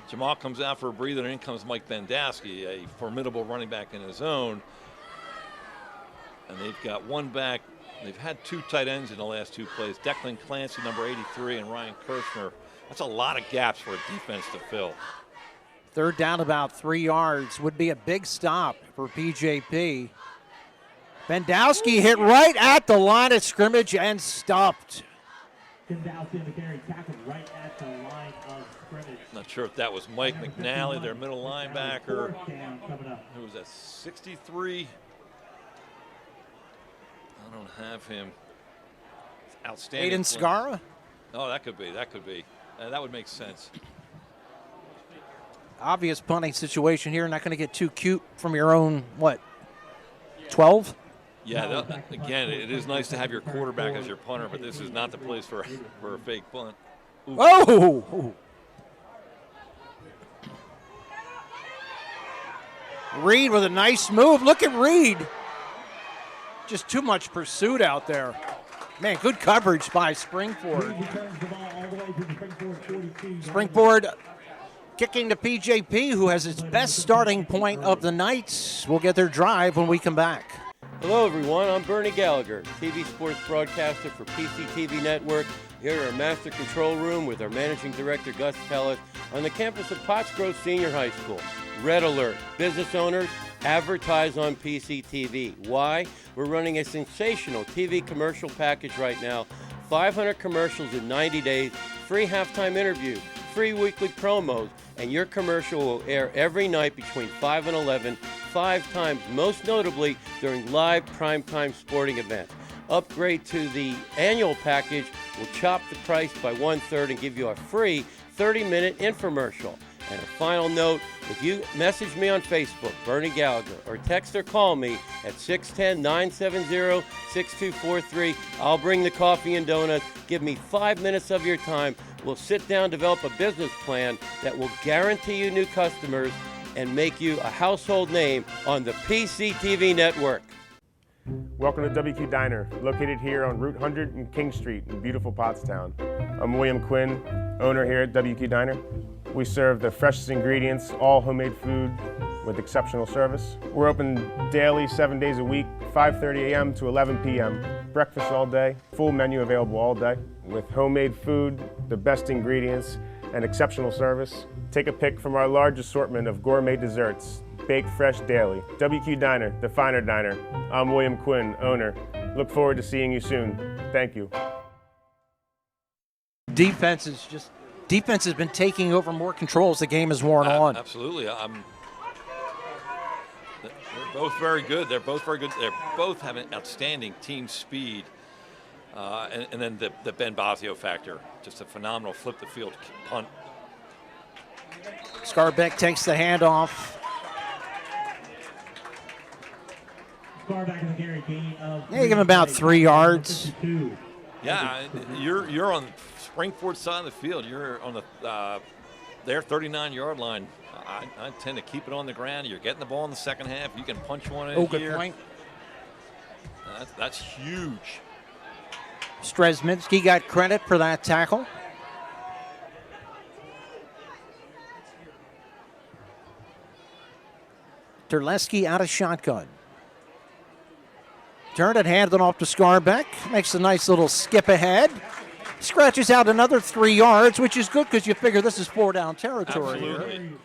Jamal comes out for a breather, and in comes Mike Bandowski, a formidable running back in his own. And they've got one back. They've had 2 tight ends in the last 2 plays. Declan Clancy, number 83, and Ryan Kirshner. That's a lot of gaps for a defense to fill. Third down about 3 yards. Would be a big stop for PJP. Bendowski hit right at the line of scrimmage and stopped. Not sure if that was Mike McNally, their middle linebacker. Who was that, 63? I don't have him. Outstanding. Aiden Scarra? Oh, that could be. That would make sense. Obvious punting situation here. Not going to get too cute from your own, 12? Yeah, again, it is nice to have your quarterback as your punter, but this is not the place for a fake punt. Ooh. Oh! Reed with a nice move. Look at Reed. Just too much pursuit out there. Man, good coverage by Springford. Springford kicking to PJP, who has its best starting point of the night. We'll get their drive when we come back. Hello, everyone. I'm Bernie Gallagher, TV sports broadcaster for PCTV Network, here in our master control room with our managing director, Gus Tellis, on the campus of Potts Grove Senior High School. Red alert, business owners, advertise on PCTV. Why? We're running a sensational TV commercial package right now. 500 commercials in 90 days, free halftime interview, free weekly promos, and your commercial will air every night between 5 and 11, 5 times, most notably during live primetime sporting events. Upgrade to the annual package will chop the price by 1/3 and give you a free 30-minute infomercial. And a final note, if you message me on Facebook, Bernie Gallagher, or text or call me at 610-970-6243, I'll bring the coffee and donuts. Give me 5 minutes of your time. We'll sit down, develop a business plan that will guarantee you new customers and make you a household name on the PCTV network. Welcome to WQ Diner, located here on Route 100 and King Street in beautiful Pottstown. I'm William Quinn, owner here at WQ Diner. We serve the freshest ingredients, all homemade food with exceptional service. We're open daily, 7 days a week, 5:30 a.m. to 11 p.m. Breakfast all day, full menu available all day. With homemade food, the best ingredients, and exceptional service. Take a pick from our large assortment of gourmet desserts, baked fresh daily. WQ Diner, the finer diner. I'm William Quinn, owner. Look forward to seeing you soon. Thank you. Defense has been taking over more control as the game has worn on. Absolutely. They're both very good. They're both have an outstanding team speed. And then the Ben Bosio factor, just a phenomenal flip the field punt. Scarbeck takes the handoff. Yeah, you give him about 3 yards. Yeah, you're on Springford side of the field. You're on their 39-yard line. I tend to keep it on the ground. You're getting the ball in the second half. You can punch one in here. Good point. That's huge. Stresminski got credit for that tackle. Terleski out of shotgun. Turned it, handed off to Scarbeck. Makes a nice little skip ahead. Scratches out another 3 yards, which is good because you figure this is 4-down territory. Absolutely.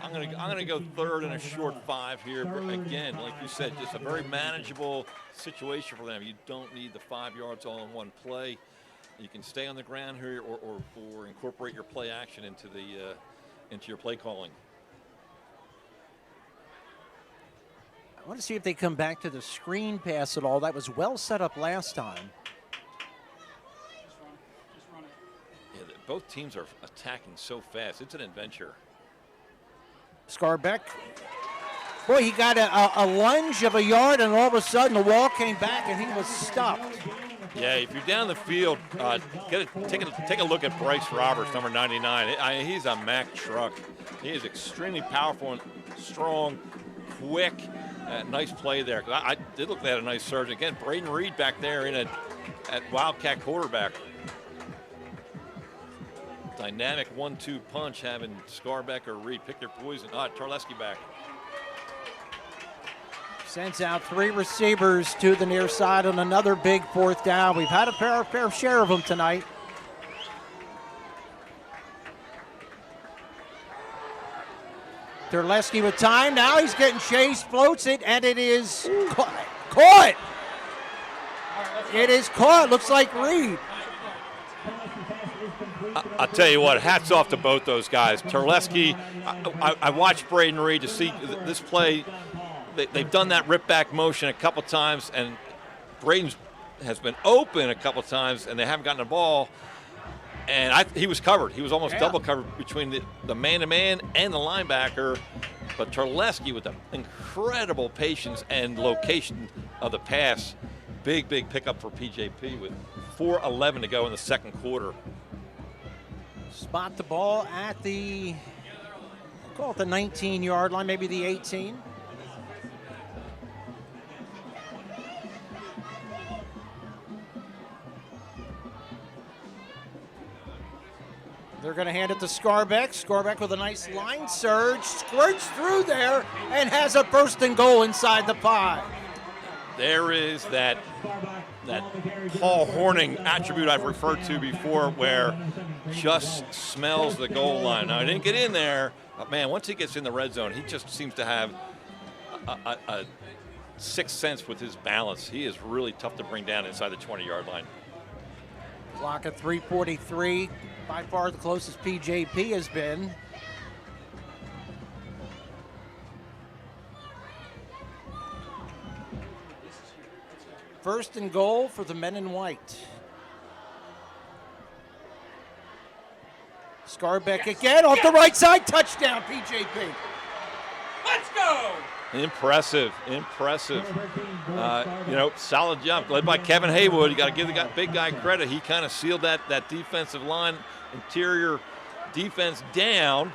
I'm gonna go third and a short 5 here. But again, like you said, just a very manageable situation for them. You don't need the 5 yards all in one play. You can stay on the ground here or incorporate your play action into your play calling. I want to see if they come back to the screen pass at all. That was well set up last time. Yeah, both teams are attacking so fast. It's an adventure. Scarbeck. Boy, he got a lunge of a yard, and all of a sudden the wall came back, and he was stopped. Yeah, if you're down the field, take a look at Bryce Roberts, number 99. He's a Mack truck. He is extremely powerful and strong, quick. Nice play there. I did look at a nice surge. Again, Braden Reed back there at Wildcat quarterback. Dynamic 1-2 punch having Scarbeck or Reed. Pick your poison. Terleski back. Sends out 3 receivers to the near side on another big 4th down. We've had a fair share of them tonight. Terleski with time. Now he's getting chased, floats it, and it is caught. It is caught. Looks like Reed. I'll tell you what, hats off to both those guys. Terleski, I watched Braden Reed to see this play. They've done that rip back motion a couple times, and Braden has been open a couple times, and they haven't gotten the ball. And he was covered. He was almost double covered between the man-to-man and the linebacker. But Terleski, with the incredible patience and location of the pass, big pickup for PJP with 4:11 to go in the second quarter. Spot the ball at the, call it the 19-yard line, maybe the 18. They're going to hand it to Scarbeck. Scarbeck with a nice line surge, squirts through there, and has a first and goal inside the 5. There is that Paul Horning attribute I've referred to before, where just smells the goal line. Now, he didn't get in there, but man, once he gets in the red zone, he just seems to have a sixth sense with his balance. He is really tough to bring down inside the 20-yard line. Clock at 3:43. By far the closest PJP has been. First and goal for the men in white. Scarbeck again off the right side. Touchdown, PJP. Let's go! Impressive. Solid jump led by Kevin Haywood. You got to give the big guy credit. He kind of sealed that defensive line, interior defense down,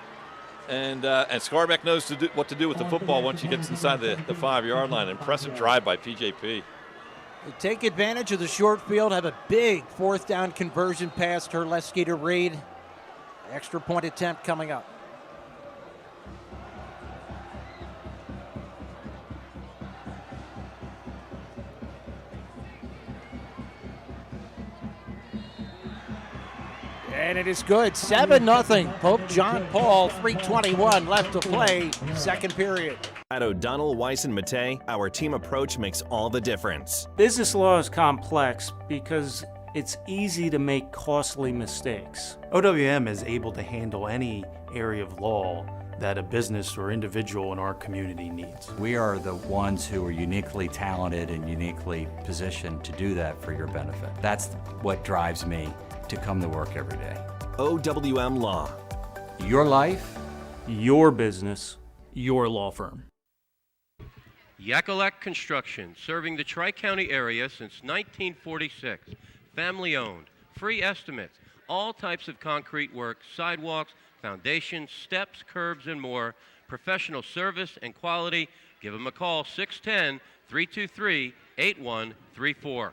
and Scarbeck knows what to do with the football once he gets inside the 5-yard line. Impressive drive by PJP. They take advantage of the short field, have a big fourth down conversion pass, Terleski to Reed. Extra point attempt coming up. And it is good. 7-0. Pope John Paul, 3:21 left to play, second period. At O'Donnell, Weiss, and Mattei, our team approach makes all the difference. Business law is complex because it's easy to make costly mistakes. OWM is able to handle any area of law that a business or individual in our community needs. We are the ones who are uniquely talented and uniquely positioned to do that for your benefit. That's what drives me to come to work every day. OWM Law. Your life, your business, your law firm. Yakalak Construction, serving the Tri-County area since 1946. Family owned, free estimates, all types of concrete work, sidewalks, foundations, steps, curbs, and more. Professional service and quality. Give them a call, 610-323-8134.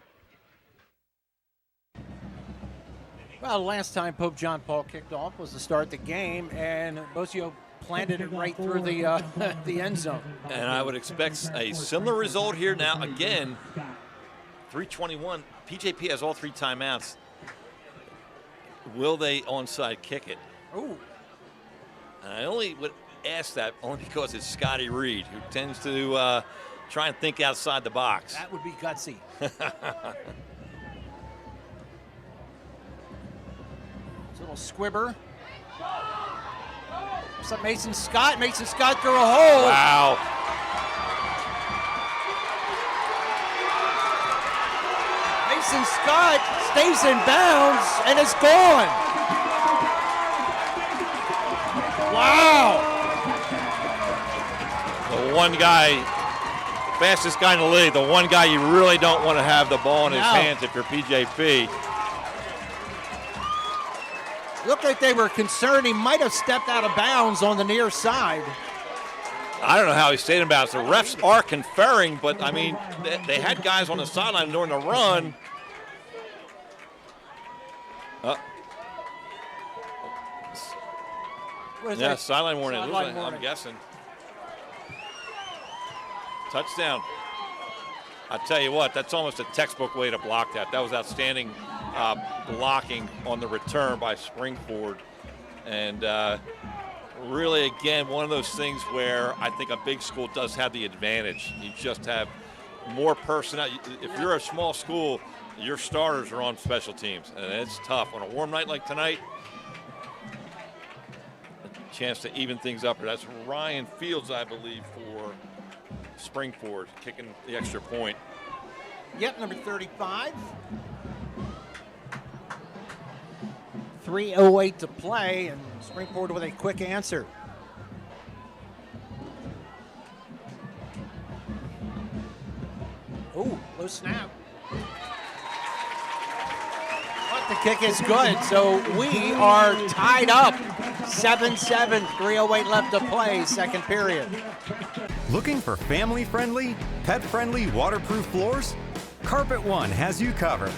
Well, last time Pope John Paul kicked off was to start the game, and Bocio planted it right through the end zone. And I would expect a similar result here. Now, again, 3:21. PJP has all 3 timeouts. Will they onside kick it? Ooh. And I only would ask that only because it's Scotty Reed, who tends to try and think outside the box. That would be gutsy. Little squibber. What's up, Mason Scott? Mason Scott through a hole. Wow. Mason Scott stays in bounds and is gone. Wow. The one guy, fastest guy in the league, the one guy you really don't want to have the ball in his hands if you're PJP. Looked like they were concerned he might have stepped out of bounds on the near side. I don't know how he stayed in bounds. The refs are conferring, but, I mean, they had guys on the sideline during the run. Yeah, sideline warning. I'm guessing. Touchdown. I tell you what, that's almost a textbook way to block that. That was outstanding blocking on the return by Springford. And really, again, one of those things where I think a big school does have the advantage. You just have more personnel. If you're a small school, your starters are on special teams, and it's tough. On a warm night like tonight, a chance to even things up. That's Ryan Fields, I believe, for Springford, kicking the extra point. Yep, number 35. 3:08 to play, and Springford with a quick answer. Oh, low snap. But the kick is good, so we are tied up. 7-7, 3:08 left to play, second period. Looking for family-friendly, pet-friendly waterproof floors? Carpet One has you covered.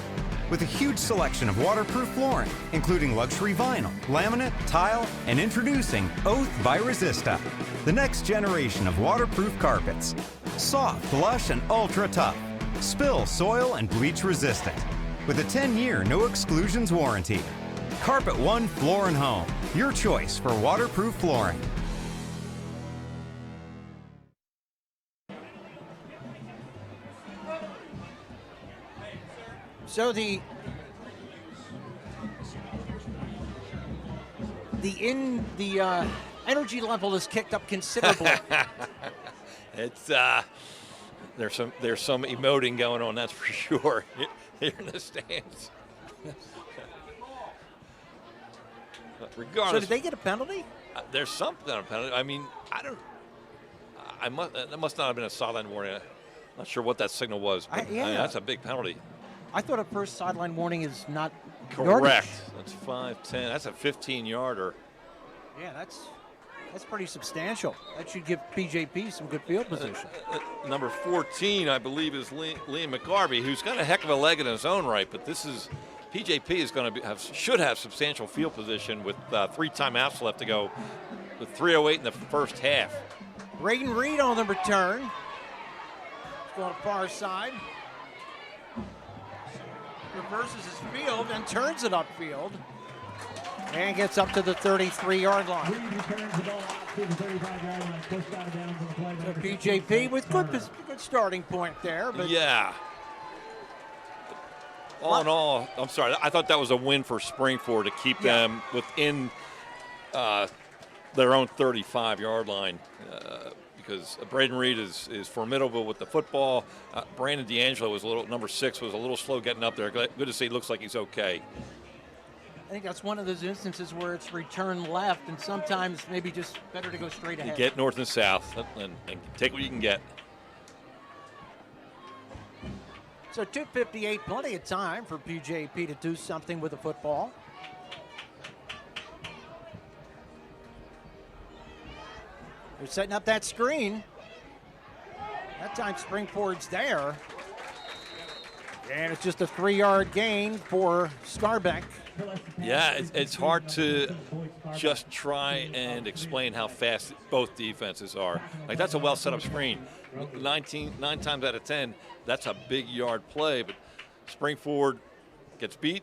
With a huge selection of waterproof flooring, including luxury vinyl, laminate, tile, and introducing Oath by Resista, the next generation of waterproof carpets. Soft, lush, and ultra tough. Spill, soil, and bleach resistant. With a 10-year no exclusions warranty. Carpet One Floor and Home, your choice for waterproof flooring. So the energy level is kicked up considerably. It's there's some emoting going on, that's for sure. Here in the stands. But regardless, So did they get a penalty? There's something on a penalty. I mean, that must not have been a sideline warning. I'm not sure what that signal was. But, I mean, that's a big penalty. I thought a first sideline warning is not Correct. yardage. That's 5-10. That's a 15-yarder. Yeah, that's pretty substantial. That should give PJP some good field position. Number 14, I believe, is Liam McGarvey, who's got a heck of a leg in his own right. But this is PJP is going to should have substantial field position with 3 timeouts left to go, with 3:08 in the first half. Braden Reed on the return. He's going to far side. Reverses his field and turns it upfield. And gets up to the 33-yard line. So PJP with good starting point there. But Yeah. All in all, I'm sorry, I thought that was a win for Springford to keep them within their own 35-yard line. Because Braden Reed is formidable with the football. Brandon D'Angelo was number 6, was a little slow getting up there. Good to see. Looks like he's okay. I think that's one of those instances where it's return left, and sometimes maybe just better to go straight ahead. You get north and south and take what you can get. So 2:58, plenty of time for PJP to do something with the football. They're setting up that screen. That time Springford's there. And it's just a 3-yard gain for Scarbeck. Yeah, it's hard to just try and explain how fast both defenses are. Like, that's a well set up screen. 9 times out of 10, that's a big yard play, but Springford gets beat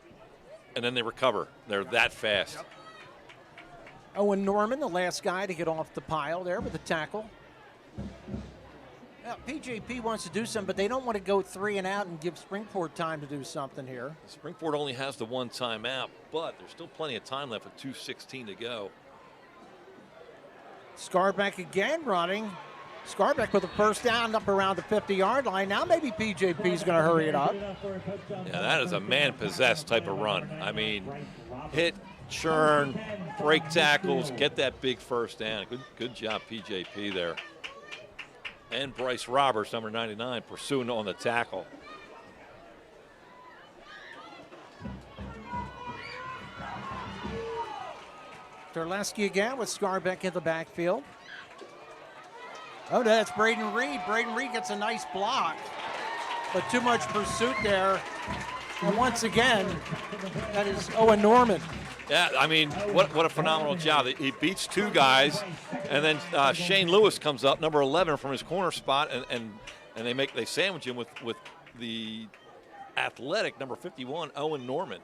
and then they recover. They're that fast. Owen Norman, the last guy to get off the pile there with the tackle. Now, PJP wants to do something, but they don't want to go 3 and out and give Springford time to do something here. Springford only has the 1 timeout, but there's still plenty of time left with 2:16 to go. Scarbeck again running. Scarbeck with a first down up around the 50-yard line. Now maybe PJP's going to hurry it up. Yeah, that is a man-possessed type of run. I mean, hit, churn, break tackles, get that big first down. Good job, PJP there. And Bryce Roberts, number 99, pursuing on the tackle. Terleski again with Scarbeck in the backfield. Oh, that's Braden Reed. Braden Reed gets a nice block, but too much pursuit there. And once again, that is Owen Norman. Yeah, I mean, what a phenomenal job. He beats 2 guys, and then Shane Lewis comes up, number 11, from his corner spot, and they sandwich him with the athletic number 51, Owen Norman.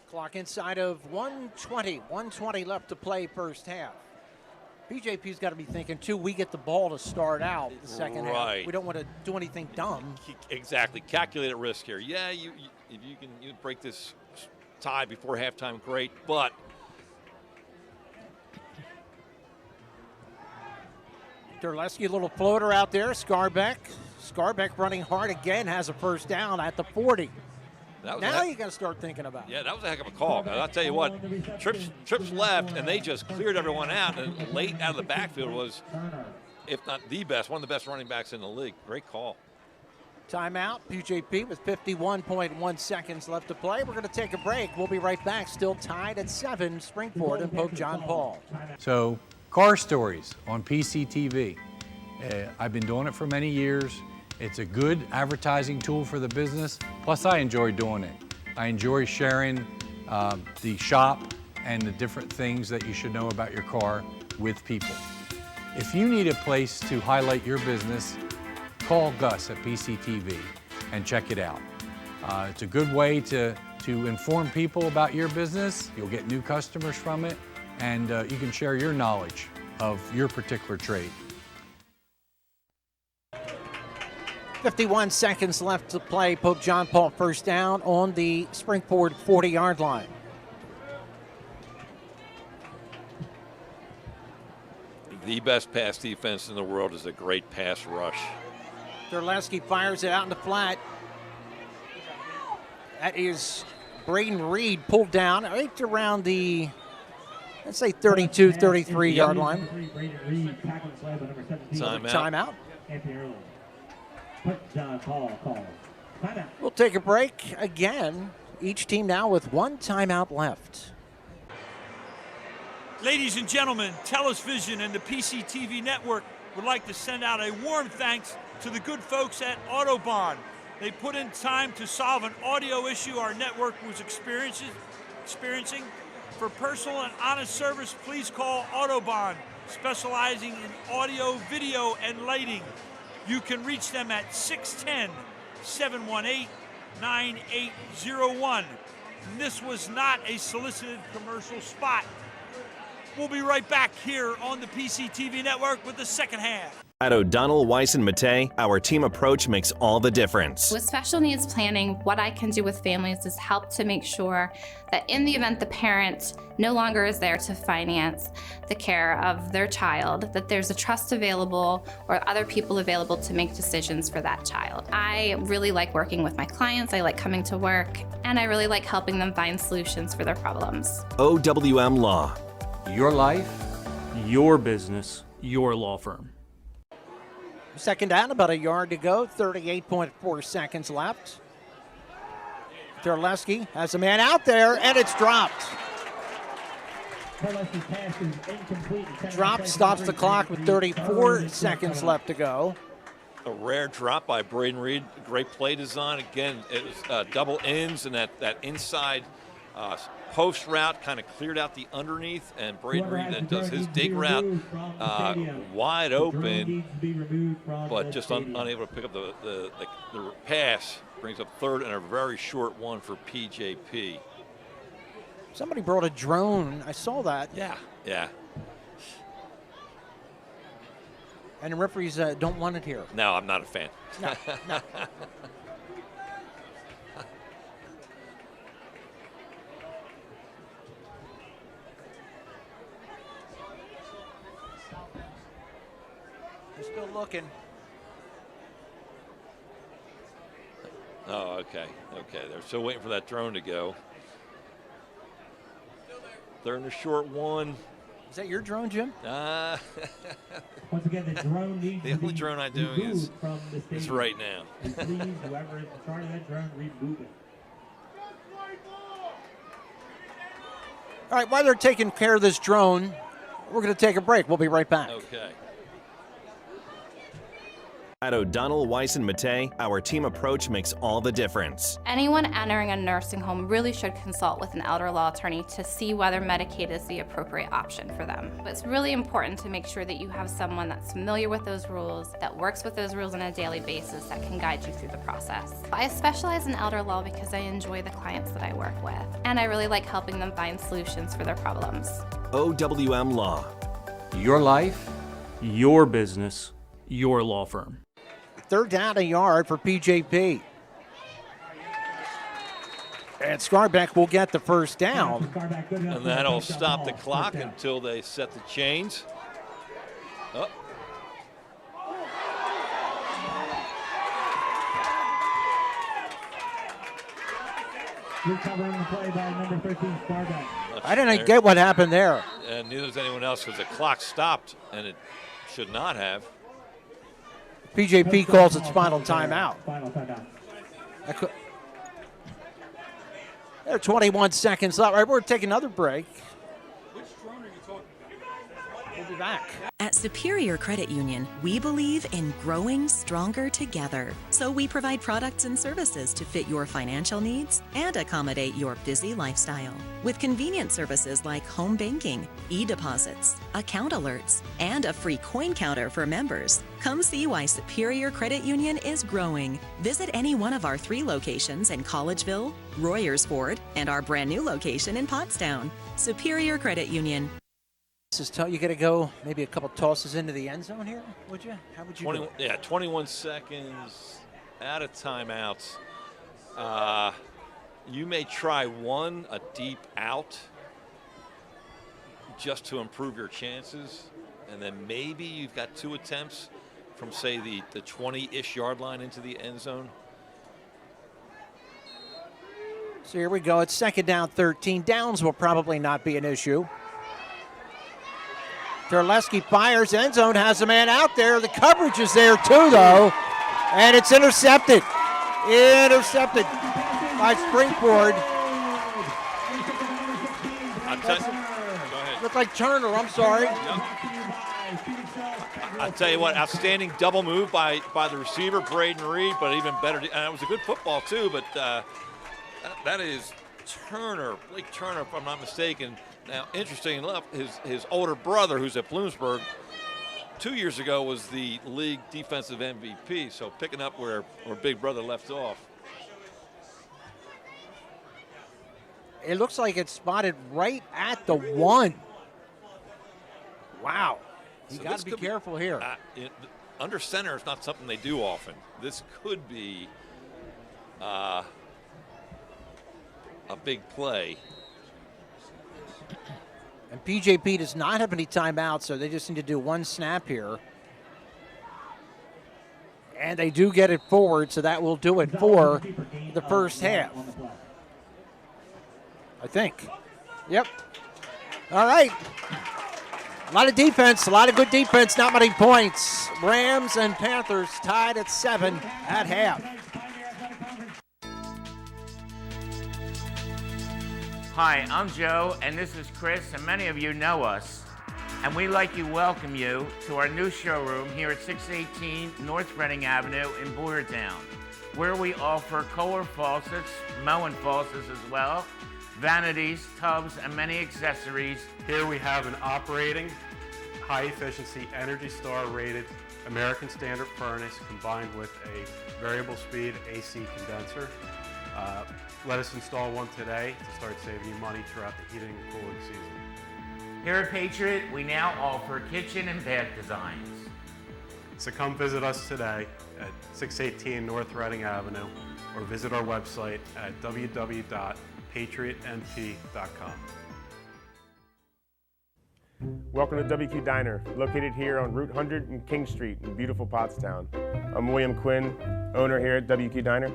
Clock inside of 120 left to play first half. PJP's got to be thinking, too, we get the ball to start out the second half. Right. We don't want to do anything dumb. Exactly. Calculated risk here. Yeah, if you can break this tie before halftime, great. But Derleski, a little floater out there. Scarbeck running hard again, has a first down at the 40. Now you got to start thinking about it. Yeah, that was a heck of a call. I'll tell you what, Trips left, and they just cleared everyone out. And late out of the backfield was, if not the best, one of the best running backs in the league. Great call. Timeout, PJP with 51.1 seconds left to play. We're going to take a break. We'll be right back. Still tied at 7, Springford and Pope John Paul. So, car stories on PCTV. I've been doing it for many years. It's a good advertising tool for the business. Plus, I enjoy doing it. I enjoy sharing the shop and the different things that you should know about your car with people. If you need a place to highlight your business, call Gus at PCTV and check it out. It's a good way to inform people about your business. You'll get new customers from it, and you can share your knowledge of your particular trade. 51 seconds left to play. Pope John Paul first down on the Springford 40-yard line. The best pass defense in the world is a great pass rush. Derleski fires it out in the flat. That is Braden Reed pulled down right around the, let's say, 32, 33-yard line. Timeout. We'll take a break again. Each team now with one timeout left. Ladies and gentlemen, TELUS Vision and the PCTV Network would like to send out a warm thanks to the good folks at Autobahn. They put in time to solve an audio issue our network was experiencing. For personal and honest service, please call Autobahn, specializing in audio, video, and lighting. You can reach them at 610-718-9801. And this was not a solicited commercial spot. We'll be right back here on the PCTV Network with the second half. At O'Donnell, Weiss, and Mattei, our team approach makes all the difference. With special needs planning, what I can do with families is help to make sure that in the event the parent no longer is there to finance the care of their child, that there's a trust available or other people available to make decisions for that child. I really like working with my clients, I like coming to work, and I really like helping them find solutions for their problems. OWM Law. Your life, your business, your law firm. Second down, about a yard to go, 38.4 seconds left. Derleski has a man out there, and it's dropped. Drop stops the clock with 34 seconds left to go. A rare drop by Braden Reed. Great play design. Again, it was double ends, and that inside post route kind of cleared out the underneath, and Braden Reed then does his dig route wide open, but just unable to pick up the pass. Brings up third and a very short one for PJP. Somebody brought a drone. I saw that. Yeah. And the referees don't want it here. No, I'm not a fan. No. They're still looking. Oh, okay. They're still waiting for that drone to go. They're in the short one. Is that your drone, Jim? Once again, the drone needs the only drone I'm doing is right now. And please, whoever is in charge of that drone, reboot it. All right, while they're taking care of this drone, we're going to take a break. We'll be right back. Okay. At O'Donnell, Weiss, and Mattei, our team approach makes all the difference. Anyone entering a nursing home really should consult with an elder law attorney to see whether Medicaid is the appropriate option for them. But it's really important to make sure that you have someone that's familiar with those rules, that works with those rules on a daily basis, that can guide you through the process. I specialize in elder law because I enjoy the clients that I work with, and I really like helping them find solutions for their problems. OWM Law. Your life, Your business, your law firm. Third down a yard for PJP. And Scarbeck will get the first down. And that'll stop the clock until they set the chains. Oh. Recovering the play by number 13, Scarbeck. I didn't get what happened there. And neither does anyone else because the clock stopped, and it should not have. PJP calls its final timeout. Final timeout. There are 21 seconds left. All right, we're taking another break. We'll be back. At Superior Credit Union, we believe in growing stronger together. So we provide products and services to fit your financial needs and accommodate your busy lifestyle. With convenient services like home banking, e-deposits, account alerts, and a free coin counter for members. Come see why Superior Credit Union is growing. Visit any one of our 3 locations in Collegeville, Royersford, and our brand new location in Pottstown. Superior Credit Union. This is you got to go maybe a couple tosses into the end zone here, would you? How would you do it? Yeah, 21 seconds out of timeouts. You may try a deep out just to improve your chances, and then maybe you've got 2 attempts from, say, the 20-ish yard line into the end zone. So here we go. It's second down, 13. Downs will probably not be an issue. Terleski fires, end zone, has a man out there. The coverage is there too, though, and it's intercepted. Intercepted by Springford. Go ahead. Looked like Turner, I'm sorry. I'll tell you what, outstanding double move by the receiver, Braden Reed, but even better, and it was a good football too, but that is Turner, Blake Turner, if I'm not mistaken. Now, interesting enough, his older brother, who's at Bloomsburg, 2 years ago was the league defensive MVP, so picking up where Big Brother left off. It looks like it's spotted right at the 1. Wow. You got to be careful here. Under center is not something they do often. This could be a big play. And PJP does not have any timeouts, so they just need to do 1 snap here. And they do get it forward, so that will do it for the first half. I think. Yep. All right. A lot of defense, a lot of good defense, not many points. Rams and Panthers tied at 7 at half. Hi, I'm Joe, and this is Chris, and many of you know us. And we'd like to welcome you to our new showroom here at 618 North Reading Avenue in Boyertown, where we offer Kohler faucets, Moen faucets as well, vanities, tubs, and many accessories. Here we have an operating, high-efficiency, Energy Star rated American Standard furnace combined with a variable speed AC condenser. Let us install one today to start saving you money throughout the heating and cooling season. Here at Patriot, we now offer kitchen and bath designs. So come visit us today at 618 North Reading Avenue or visit our website at www.patriotnp.com. Welcome to WQ Diner, located here on Route 100 and King Street in beautiful Pottstown. I'm William Quinn, owner here at WQ Diner.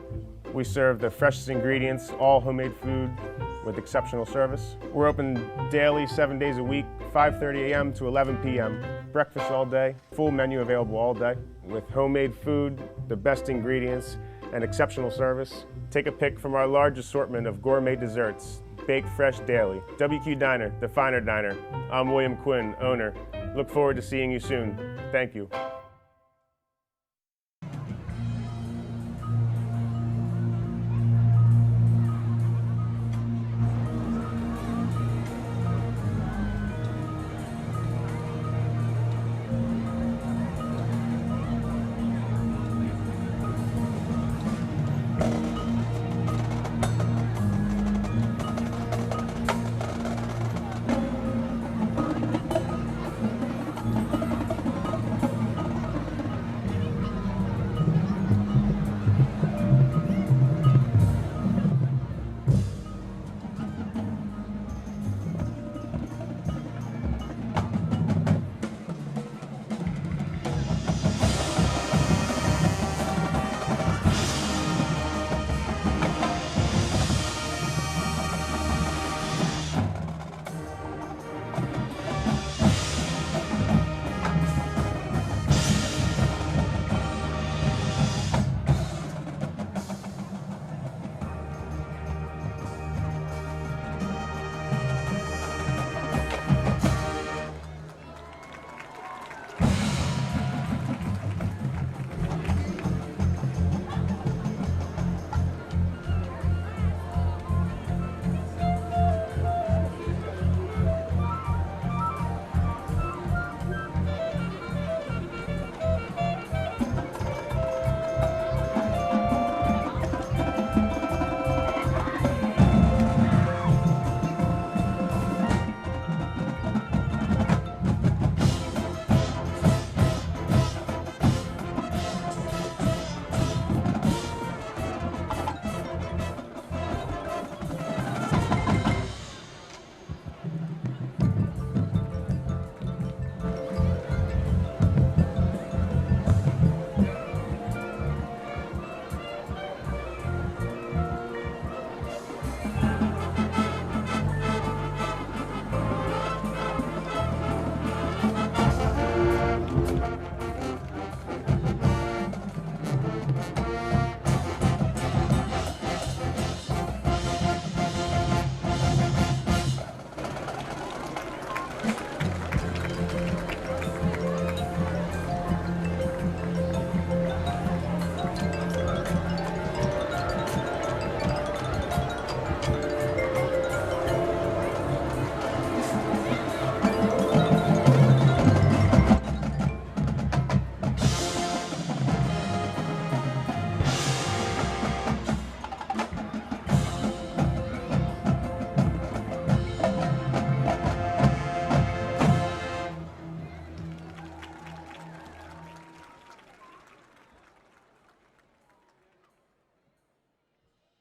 We serve the freshest ingredients, all homemade food with exceptional service. We're open daily, 7 days a week, 5:30 a.m. to 11 p.m. Breakfast all day, full menu available all day. With homemade food, the best ingredients, and exceptional service. Take a pick from our large assortment of gourmet desserts, baked fresh daily. WQ Diner, the finer diner. I'm William Quinn, owner. Look forward to seeing you soon. Thank you.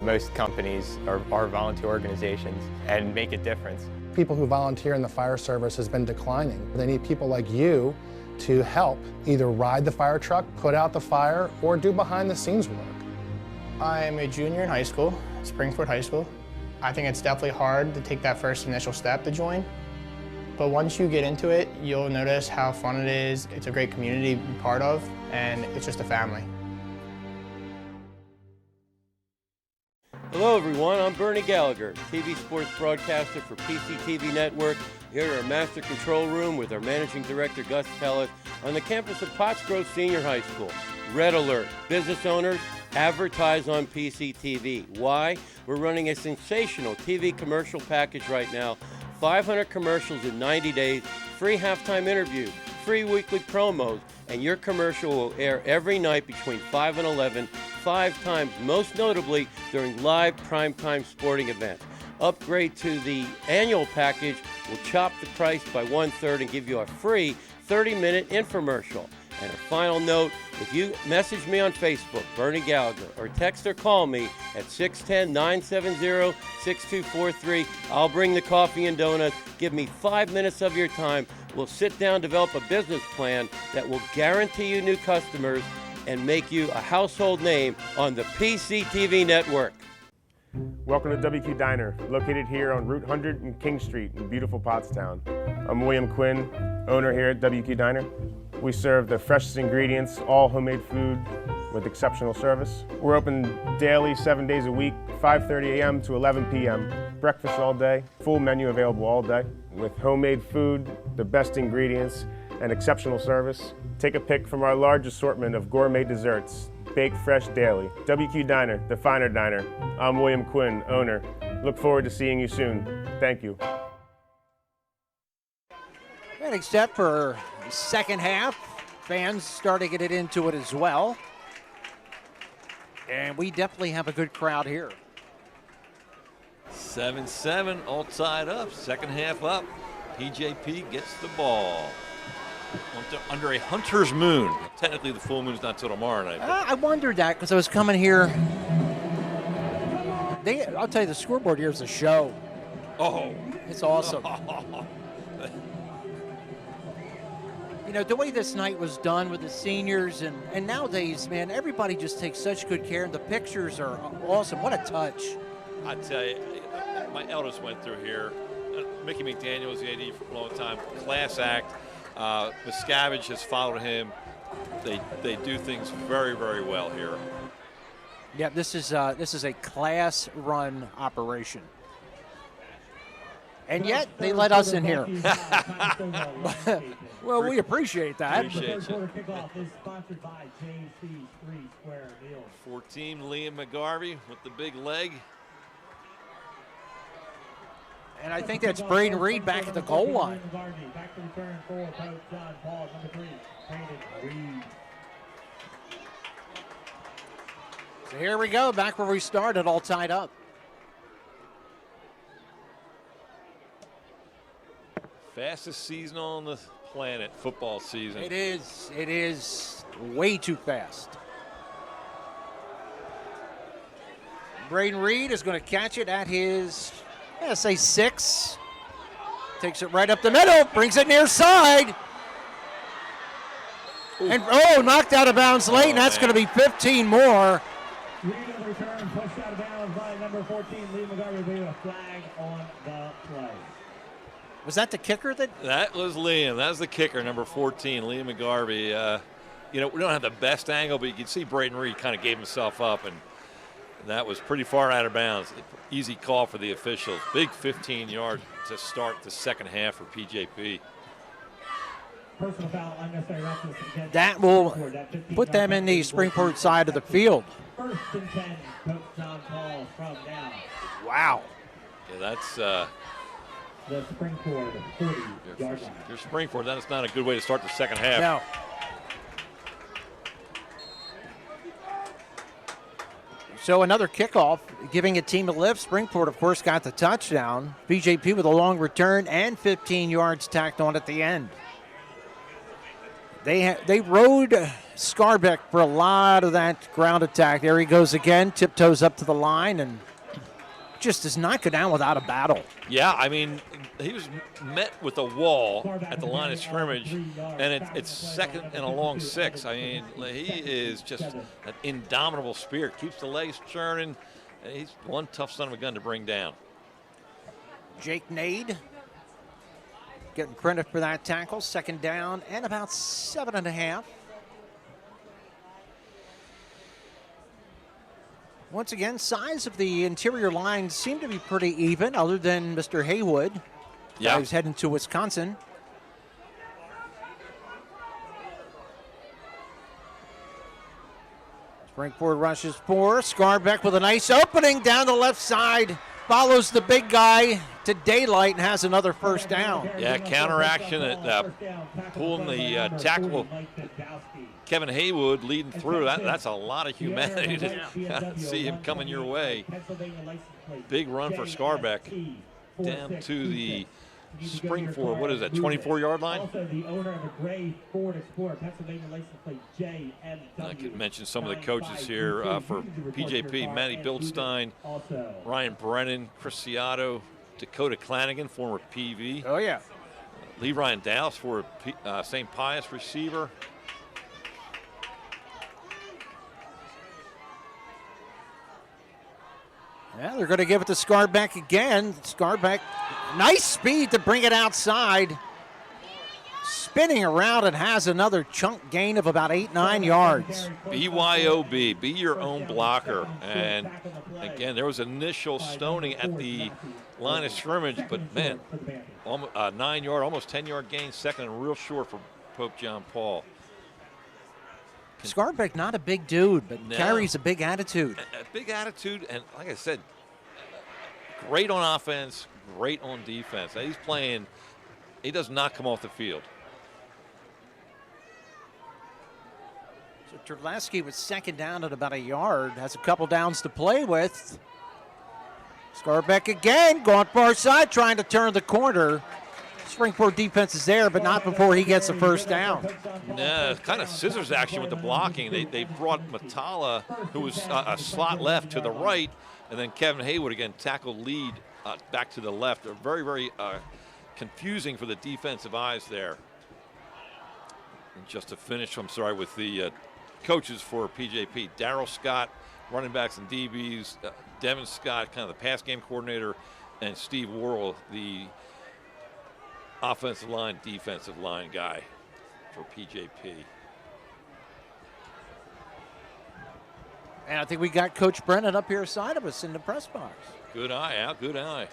most companies are volunteer organizations and make a difference. People who volunteer in the fire service has been declining. They need people like you to help either ride the fire truck, put out the fire, or do behind the scenes work. I'm a junior in high school, Springford High School. I think it's definitely hard to take that first initial step to join. But once you get into it, you'll notice how fun it is. It's a great community to be part of, and it's just a family. Hello everyone, I'm Bernie Gallagher, TV sports broadcaster for PCTV Network, here at our Master Control Room with our Managing Director Gus Tellez on the campus of Potts Grove Senior High School. Red alert, business owners, advertise on PCTV. Why? We're running a sensational TV commercial package right now. 500 commercials in 90 days, free halftime interview, free weekly promos, and your commercial will air every night between 5 and 11, 5 times, most notably during live primetime sporting events. Upgrade to the annual package will chop the price by 1/3 and give you a free 30-minute infomercial. And a final note, if you message me on Facebook, Bernie Gallagher, or text or call me at 610-970-6243, I'll bring the coffee and donuts. Give me 5 minutes of your time. We'll sit down, develop a business plan that will guarantee you new customers and make you a household name on the PCTV network. Welcome to WQ Diner, located here on Route 100 and King Street in beautiful Pottstown. I'm William Quinn, owner here at WQ Diner. We serve the freshest ingredients, all homemade food with exceptional service. We're open daily, 7 days a week, 5:30 a.m. to 11 p.m. Breakfast all day, full menu available all day. With homemade food, the best ingredients, and exceptional service. Take a pick from our large assortment of gourmet desserts, baked fresh daily. WQ Diner, the finer diner. I'm William Quinn, owner. Look forward to seeing you soon. Thank you. And except for the second half, fans starting to get into it as well. And we definitely have a good crowd here. 7-7, all tied up. Second half up. PJP gets the ball. Under a hunter's moon. Technically, the full moon's not till tomorrow night. I wondered that because I was coming here. I'll tell you, the scoreboard here is a show. Oh. It's awesome. You know, the way this night was done with the seniors, and nowadays, man, everybody just takes such good care, and the pictures are awesome. What a touch. I tell you, my eldest went through here. Mickey McDaniel was the AD for a long time. Class act. Miscavige has followed him. They do things very, very well here. Yeah, this is a class-run operation. And yet, they let us in here. Well, we appreciate that. Appreciate you. 14, Liam McGarvey with the big leg. And I think that's Braden Reed back at the goal line. So here we go, back where we started, all tied up. Fastest season on the planet, football season. It is way too fast. Braden Reed is going to catch it at his, say 6. Takes it right up the middle, brings it near side. Ooh. And knocked out of bounds late, and that's going to be 15 more. Reed on the return, pushed out of bounds by number 14, Lee McGarvey, with a flag on the play. Was that the kicker? That was Liam. That was the kicker, number 14, Liam McGarvey. We don't have the best angle, but you can see Braden Reed kind of gave himself up, and that was pretty far out of bounds. Easy call for the officials. Big 15 yards to start the second half for PJP. Personal foul, unnecessary roughness against that will put them in the Springport side of the field. First and 10, Coach John Paul from down. Wow. Yeah, that's the Springport 40-yard line. Your Springport, that's not a good way to start the second half. No. So another kickoff, giving a team a lift. Springport, of course, got the touchdown. BJP with a long return and 15 yards tacked on at the end. They rode Scarbeck for a lot of that ground attack. There he goes again, tiptoes up to the line, and just does not go down without a battle. Yeah, I mean, he was met with a wall at the line of scrimmage, and it's second and a long 6. I mean, he is just an indomitable spirit. Keeps the legs churning. And he's one tough son of a gun to bring down. Jake Nade getting credit for that tackle. Second down and about 7.5. Once again, size of the interior line seemed to be pretty even, other than Mr. Haywood. Yeah. He's heading to Wisconsin. Springford rushes 4. Scarbeck with a nice opening down the left side. Follows the big guy to daylight and has another first down. Yeah, counteraction at pulling the tackle. Kevin Haywood leading through. That's a lot of humanity to see him coming your way. Big run for Scarbeck down to the Springford, what is that, 24-yard line? Also the owner of a gray Ford Explorer, Pennsylvania license plate JMW. I could mention some of the coaches here for PJP: Manny Bildstein, Ryan Brennan, Chris Ciotto, Dakota Clanigan, former PV. Oh, yeah. Lee Ryan Dallas for St. Pius receiver. Yeah, they're going to give it to Scarbeck again. Scarbeck, nice speed to bring it outside. Spinning around and has another chunk gain of about 8-9 yards. BYOB, be your own blocker. And again, there was initial stoning at the line of scrimmage, but man, 9-yard, almost 10-yard gain, second and real short for Pope John Paul. Scarbeck, not a big dude, but carries a big attitude. A big attitude, and like I said, great on offense, great on defense. He's playing, he does not come off the field. So Terleski with second down at about a yard, has a couple downs to play with. Scarbeck again, going far side, trying to turn the corner. Springford defense is there, but not before he gets a first down. Yeah, kind of scissors action with the blocking. They brought Matala, who was a slot left, to the right, and then Kevin Haywood again tackled lead back to the left. They're very, very confusing for the defensive eyes there. And just to finish, I'm sorry, with the coaches for PJP: Darryl Scott, running backs and DBs, Devin Scott, kind of the pass game coordinator, and Steve Worrell, the offensive line, defensive line guy for PJP. And I think we got Coach Brennan up here side of us in the press box. Good eye, Al, good eye.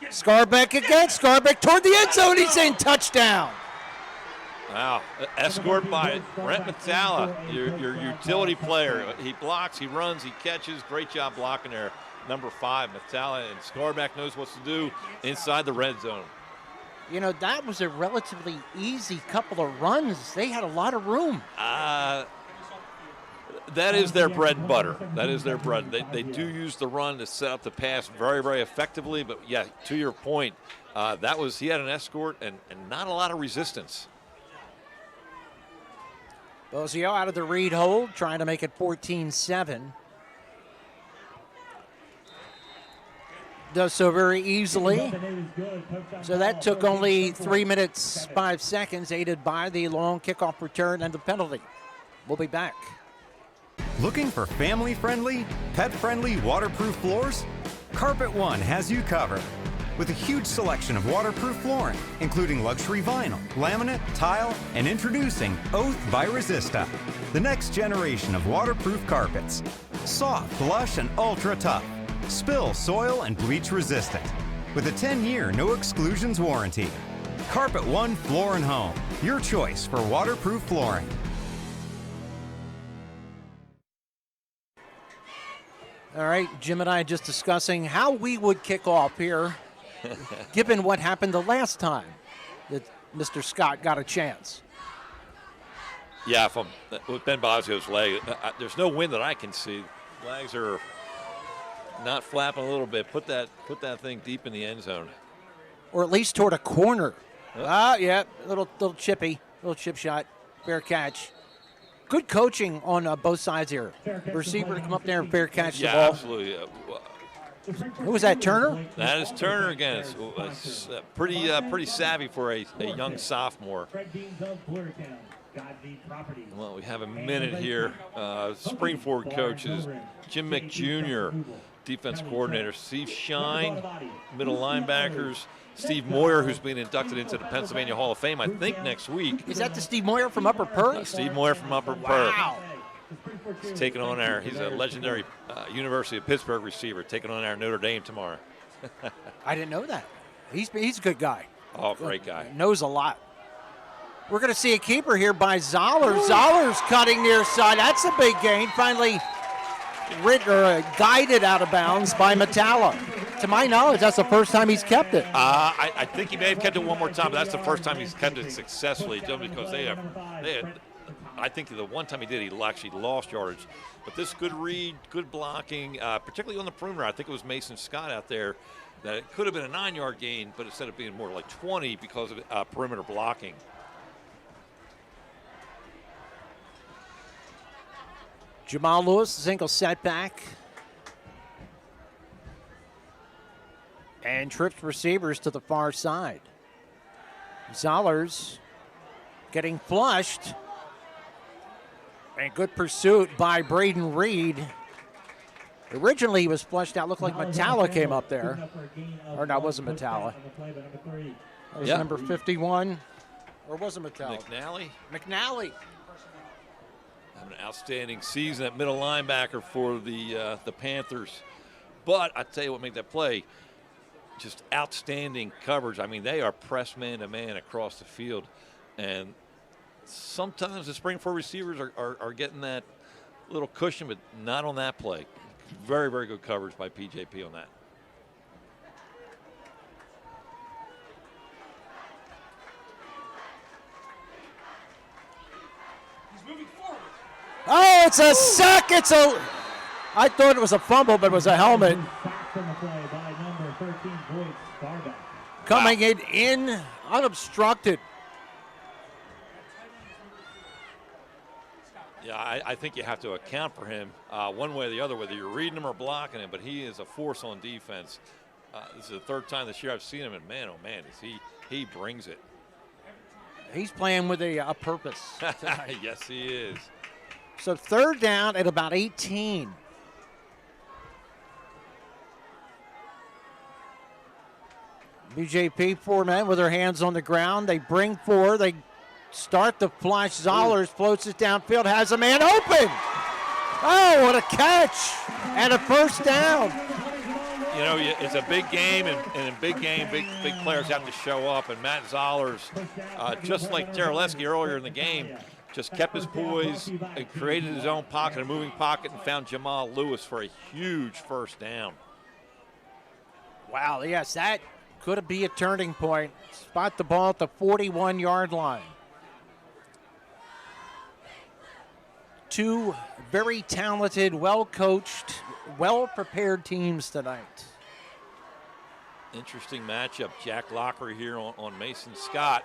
Scarbeck again, Scarbeck toward the end zone, he's in, touchdown. Wow, escort by Brent Matala, your utility player. He blocks, he runs, he catches. Great job blocking there. Number 5, Matala, and Scarbeck knows what to do inside the red zone. You know, that was a relatively easy couple of runs. They had a lot of room. That is their bread and butter. That is their bread. They do use the run to set up the pass very, very effectively. But, yeah, to your point, he had an escort and not a lot of resistance. Bozio out of the read hold, trying to make it 14-7. Does so very easily. So that took only 3 minutes, 5 seconds, aided by the long kickoff return and the penalty. We'll be back. Looking for family-friendly, pet-friendly waterproof floors? Carpet One has you covered. With a huge selection of waterproof flooring, including luxury vinyl, laminate, tile, and introducing Oath by Resista, the next generation of waterproof carpets. Soft, lush, and ultra tough. Spill, soil, and bleach resistant. With a 10-year no exclusions warranty. Carpet One Floor and Home, your choice for waterproof flooring. All right, Jim and I just discussing how we would kick off here, given what happened the last time that Mr. Scott got a chance. Yeah, with Ben Bosio's leg, there's no wind that I can see. Legs are not flapping a little bit. Put that thing deep in the end zone. Or at least toward a corner. Yeah, little chippy, little chip shot, fair catch. Good coaching on both sides here. Receiver to come up there and fair catch the ball. Yeah, absolutely. Who was that, Turner? That is Turner again. It's pretty savvy for a young sophomore. Well, we have a minute here. Springford coaches, Jim Mick Jr., defense coordinator, Steve Shine, middle linebackers, Steve Moyer, who's being inducted into the Pennsylvania Hall of Fame, I think, next week. Is that the Steve Moyer from Upper Perth? Steve Moyer from Upper Perth. Wow. He's taking on he's a legendary University of Pittsburgh receiver, taking on our Notre Dame tomorrow. I didn't know that. He's a good guy. Oh, great guy. Knows a lot. We're going to see a keeper here by Zoller. Zoller's cutting near side. That's a big gain. Finally guided out of bounds by Metalla. To my knowledge, that's the first time he's kept it. I think he may have kept it one more time, but that's the first time he's kept it successfully, just because I think the one time he did, he actually lost yardage. But this good read, good blocking, particularly on the perimeter. I think it was Mason Scott out there that it could have been a 9-yard gain, but instead of being more like 20 because of perimeter blocking. Jamal Lewis, single setback. And trips receivers to the far side. Zollers getting flushed. And good pursuit by Braden Reed. Originally he was flushed out. Looked like Metalla came up there. Or no, it wasn't Metalla. That was number 51. Or was it Metalla? McNally. Having an outstanding season at middle linebacker for the Panthers. But I tell you what made that play, just outstanding coverage. I mean, they are pressed man-to-man across the field. And sometimes the Springford receivers are getting that little cushion, but not on that play. Very, very good coverage by PJP on that. Oh, it's a sack. I thought it was a fumble, but it was a helmet. Coming in unobstructed. Yeah, I think you have to account for him one way or the other, whether you're reading him or blocking him, but he is a force on defense. This is the third time this year I've seen him, and man, oh man, he brings it. He's playing with a purpose tonight. Yes, he is. So third down at about 18. BJP, 4 men with their hands on the ground. They bring 4. They start the flush. Zollers floats it downfield, has a man open. Oh, what a catch. And a first down. You know, it's a big game, and in a big game, big players have to show up. And Matt Zollers, just like Teraleski earlier in the game, just kept his poise and created his own pocket, a moving pocket, and found Jamal Lewis for a huge first down. Wow, yes, that could be a turning point. Spot the ball at the 41-yard line. 2 very talented, well-coached, well-prepared teams tonight. Interesting matchup. Jack Lockery here on Mason Scott.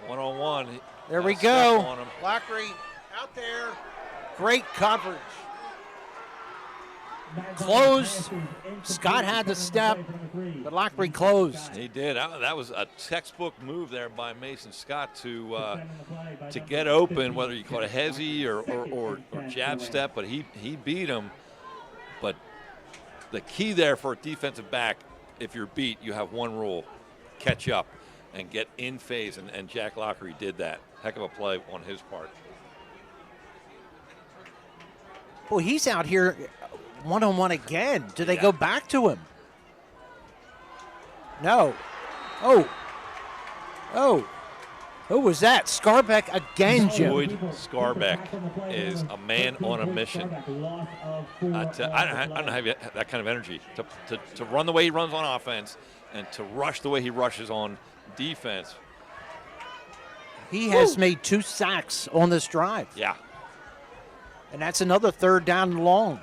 One-on-one. There we go. Lockery out there. Great coverage. Closed. Scott had the step, but Lockery closed. He did. That was a textbook move there by Mason Scott to get open, whether you call it a hezzy or jab step, but he beat him. But the key there for a defensive back, if you're beat, you have one rule: catch up and get in phase, and Jack Lockery did that. Heck of a play on his part. Well, he's out here one-on-one again. Do they go back to him? No. Oh. Who was that? Scarbeck again, Jim. Boyd Scarbeck is a man on a mission. I don't have that kind of energy to run the way he runs on offense and to rush the way he rushes on defense. He has made 2 sacks on this drive. Yeah. And that's another third down and long.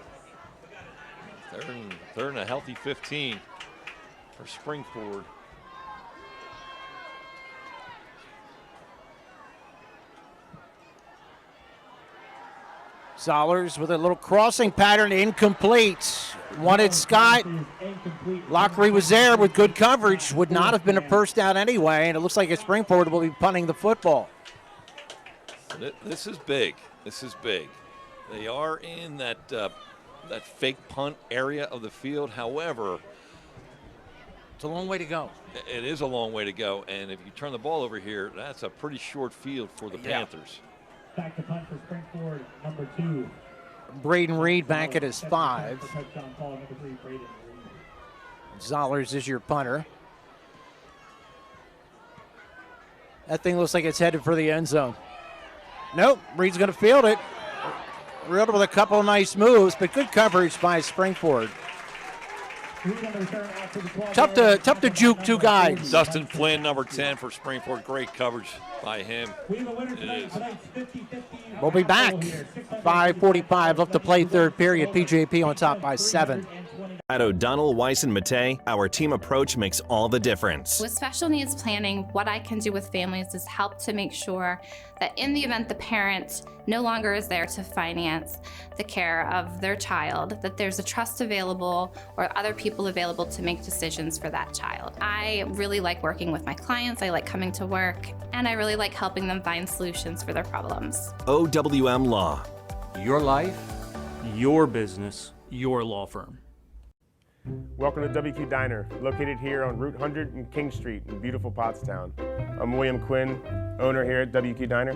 Third and a healthy 15 for Springford. Zollers with a little crossing pattern, incomplete. Wanted Scott. Lockery was there with good coverage. Would not have been a first down anyway, and it looks like a Springport will be punting the football. This is big. This is big. They are in that that fake punt area of the field. However, it's a long way to go. It is a long way to go, and if you turn the ball over here, that's a pretty short field for the Panthers. Back to punt for Springford, number 2. Braden Reed back at his 5. Touchdown call, number 3, Braden Reed. Zollers is your punter. That thing looks like it's headed for the end zone. Nope, Reed's going to field it. Reeled with a couple of nice moves, but good coverage by Springford. Tough to juke two guys. Dustin Flynn, number 10 for Springford. Great coverage by him. It is. We'll be back. 5:45 left to play third period. PJP on top by 7. At O'Donnell, Weiss, and Matei, our team approach makes all the difference. With special needs planning, what I can do with families is help to make sure that in the event the parent no longer is there to finance the care of their child, that there's a trust available or other people available to make decisions for that child. I really like working with my clients, I like coming to work, and I really like helping them find solutions for their problems. OWM Law. Your life, your business, your law firm. Welcome to WQ Diner, located here on Route 100 and King Street in beautiful Pottstown. I'm William Quinn, owner here at WQ Diner.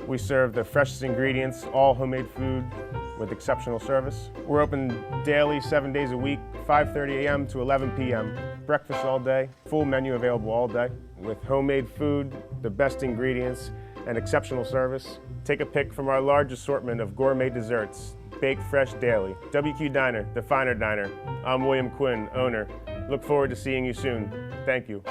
We serve the freshest ingredients, all homemade food with exceptional service. We're open daily, 7 days a week, 5:30 a.m. to 11 p.m. Breakfast all day, full menu available all day. With homemade food, the best ingredients, and exceptional service. Take a pick from our large assortment of gourmet desserts. Baked fresh daily. WQ Diner, the finer diner. I'm William Quinn, owner. Look forward to seeing you soon. Thank you.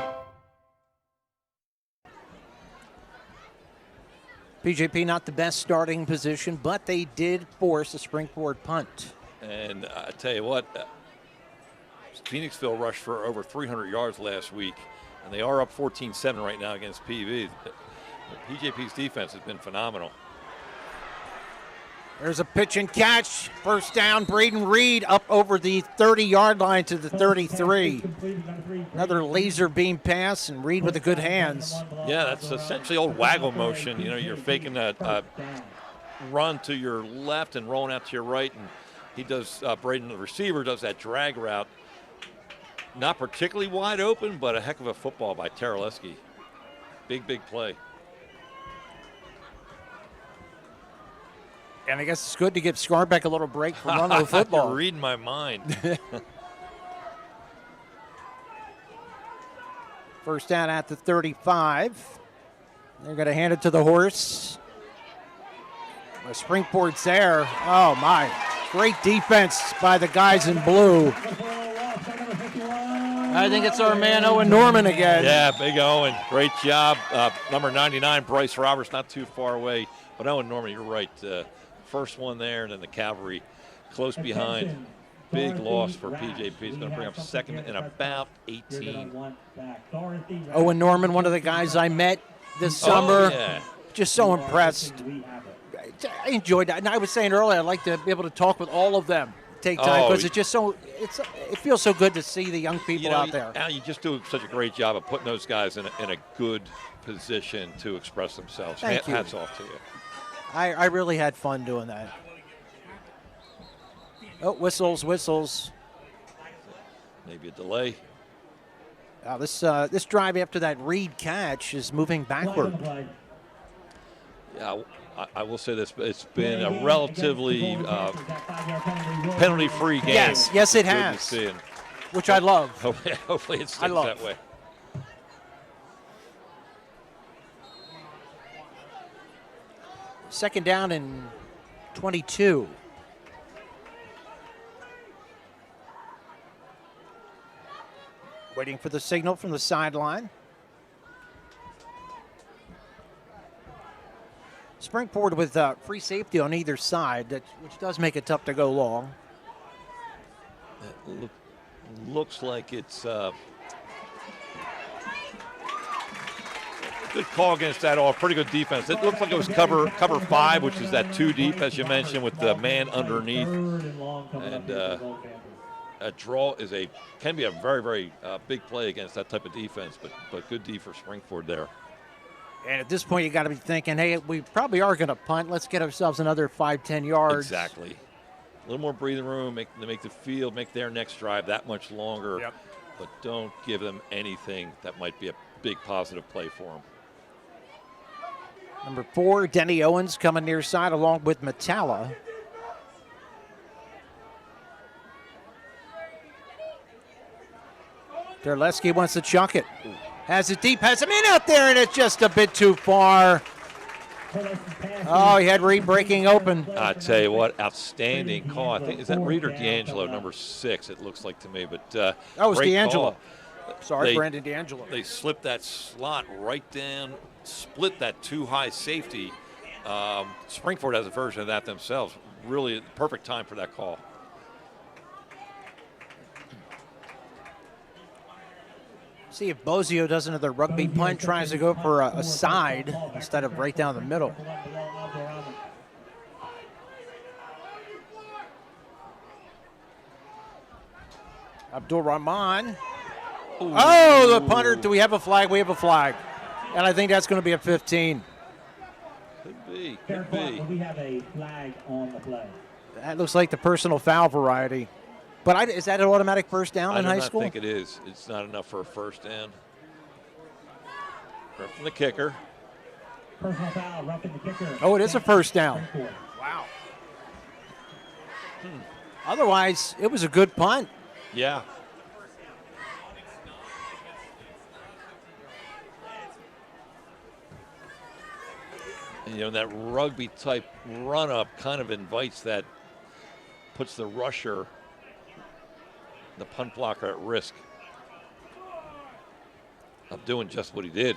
PJP not the best starting position, but they did force a Springford punt. And I tell you what, Phoenixville rushed for over 300 yards last week, and they are up 14-7 right now against PV. PJP's defense has been phenomenal. There's a pitch and catch. First down, Braden Reed up over the 30-yard line to the 33. Another laser beam pass, and Reed with the good hands. Yeah, that's essentially old waggle motion. You know, you're faking a run to your left and rolling out to your right, and he does, Braden, the receiver, does that drag route. Not particularly wide open, but a heck of a football by Teraleski. Big, big play. And I guess it's good to give Scarbeck a little break from running the football. You're reading my mind. First down at the 35. They're going to hand it to the horse. The Springford's there. Oh, my. Great defense by the guys in blue. I think it's our man Owen Norman again. Yeah, big Owen. Great job. Number 99, Bryce Roberts, not too far away. But Owen Norman, you're right. First one there, and then the cavalry close behind. Big loss for PJP. He's going to bring up second and about 18. Owen Norman, one of the guys I met this summer. Yeah. Just so impressed. I enjoyed that. And I was saying earlier, I'd like to be able to talk with all of them. Take time because it's just so it feels so good to see the young people out there. Al, you just do such a great job of putting those guys in a good position to express themselves. Thank you. Hats off to you. I really had fun doing that. Oh, whistles. Maybe a delay. This drive after that Reed catch is moving backward. Yeah, I will say this, it's been a relatively penalty-free game. Yes, it has, which I love. Hopefully it stays that way. Second down and 22. Waiting for the signal from the sideline. Springford with free safety on either side, which does make it tough to go long. It looks like it's Good call against that all. Pretty good defense. It looked like it was cover 5, which is that 2 deep, as you mentioned, with the man underneath. And a draw can be a very, very big play against that type of defense, but good D for Springford there. And at this point, you got to be thinking, hey, we probably are going to punt. Let's get ourselves another 5-10 yards. Exactly. A little more breathing room, make the field, make their next drive that much longer. Yep. But don't give them anything that might be a big positive play for them. Number 4, Denny Owens coming near side along with Metalla. Terleski wants to chuck it. Has it deep, has him in out there, and it's just a bit too far. Oh, he had Reed breaking open. I tell you what, outstanding call. I think, is that Reed or D'Angelo, number 6, it looks like to me. But that was D'Angelo. Sorry, Brandon D'Angelo. They slipped that slot right down, split that too high safety. Springford has a version of that themselves. Really perfect time for that call. See if Bozio does another rugby punt, tries to go for a side instead of right down the middle. Abdul Rahman. Oh, the punter. Do we have a flag? We have a flag. And I think that's going to be a 15. Could be. Could be. We have a flag on the play. That looks like the personal foul variety. But is that an automatic first down in high school? I think it is. It's not enough for a first down. From the kicker. Personal foul, roughing the kicker. Oh, it is a first down. Wow. Otherwise, it was a good punt. Yeah. And, that rugby type run up kind of invites that, puts the rusher, the punt blocker, at risk of doing just what he did.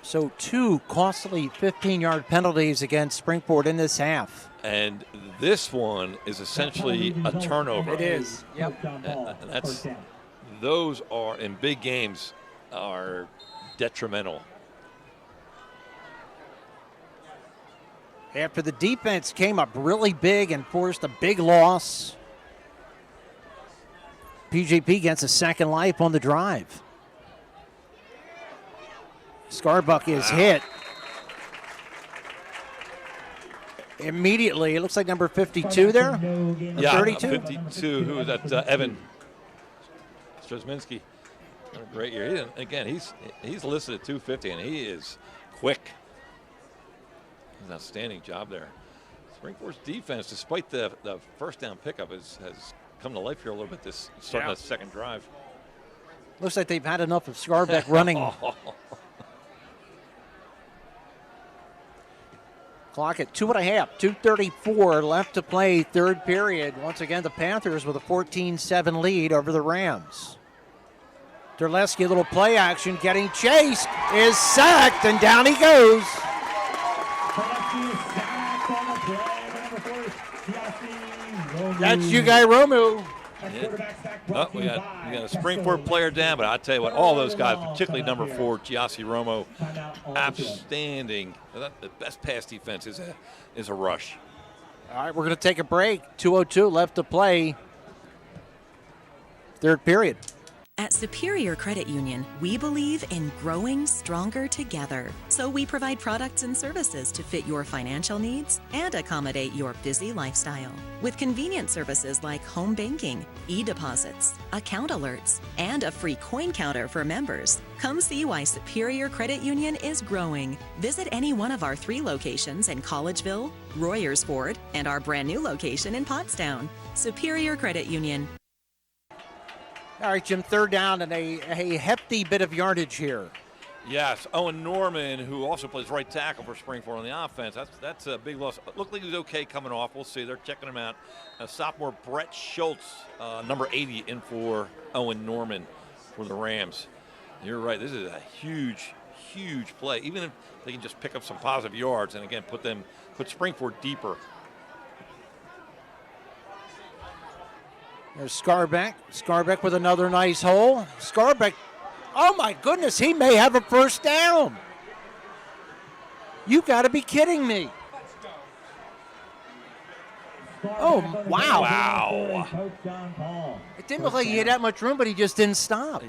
So 2 costly 15-yard penalties against Springford in this half. And this one is essentially a turnover. It is. Yep. And those are, in big games, are detrimental. After the defense came up really big and forced a big loss, PJP gets a second life on the drive. Scarbuck is hit. Immediately, it looks like number 52 there? Yeah, 32? 52. Who was that? Evan Strzeminski. A great year. He's listed at 250, and he is quick. An outstanding job there. Springford's defense, despite the first down pickup, has come to life here a little bit this starting that second drive. Looks like they've had enough of Scarbeck running. Clock at 2.5, 2:34 left to play, third period. Once again, the Panthers with a 14-7 lead over the Rams. Terleski, a little play action, getting chased, is sacked, and down he goes. That's you guy Romu. Oh, we got a Springford player down, but I tell you what, all those guys, particularly number 4, Giassi Romo, outstanding. The best pass defense is a rush. All right, we're going to take a break. 2:02 left to play. Third period. At Superior Credit Union, we believe in growing stronger together. So we provide products and services to fit your financial needs and accommodate your busy lifestyle. With convenient services like home banking, e-deposits, account alerts, and a free coin counter for members. Come see why Superior Credit Union is growing. Visit any one of our 3 locations in Collegeville, Royersford, and our brand new location in Pottstown. Superior Credit Union. All right, Jim, third down and a hefty bit of yardage here. Yes, Owen Norman, who also plays right tackle for Springford on the offense. That's a big loss. Looked like he was okay coming off. We'll see. They're checking him out. Sophomore Brett Schultz, number 80, in for Owen Norman for the Rams. You're right. This is a huge, huge play. Even if they can just pick up some positive yards and, again, put Springford deeper. There's Scarbeck. Scarbeck with another nice hole. Scarbeck, oh my goodness, he may have a first down. You got to be kidding me. Oh, wow. Wow. It didn't look like he had that much room, but he just didn't stop.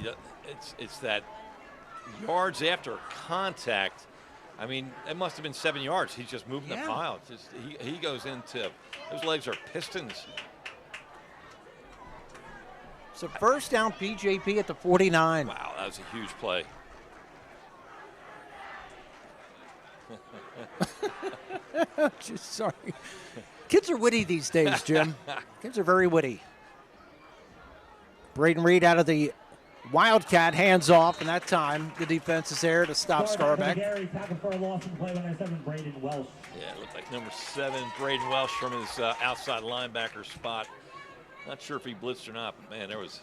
It's that yards after contact. I mean, it must have been 7 yards. He's just moving the pile. It's just, he goes into, those legs are pistons. So first down PJP at the 49. Wow, that was a huge play. Just sorry. Kids are witty these days, Jim. Kids are very witty. Braden Reed out of the Wildcat, hands off, and that time the defense is there to stop Scarbeck. Yeah, it looked like number 7, Braden Welsh from his outside linebacker spot. Not sure if he blitzed or not, but man, there was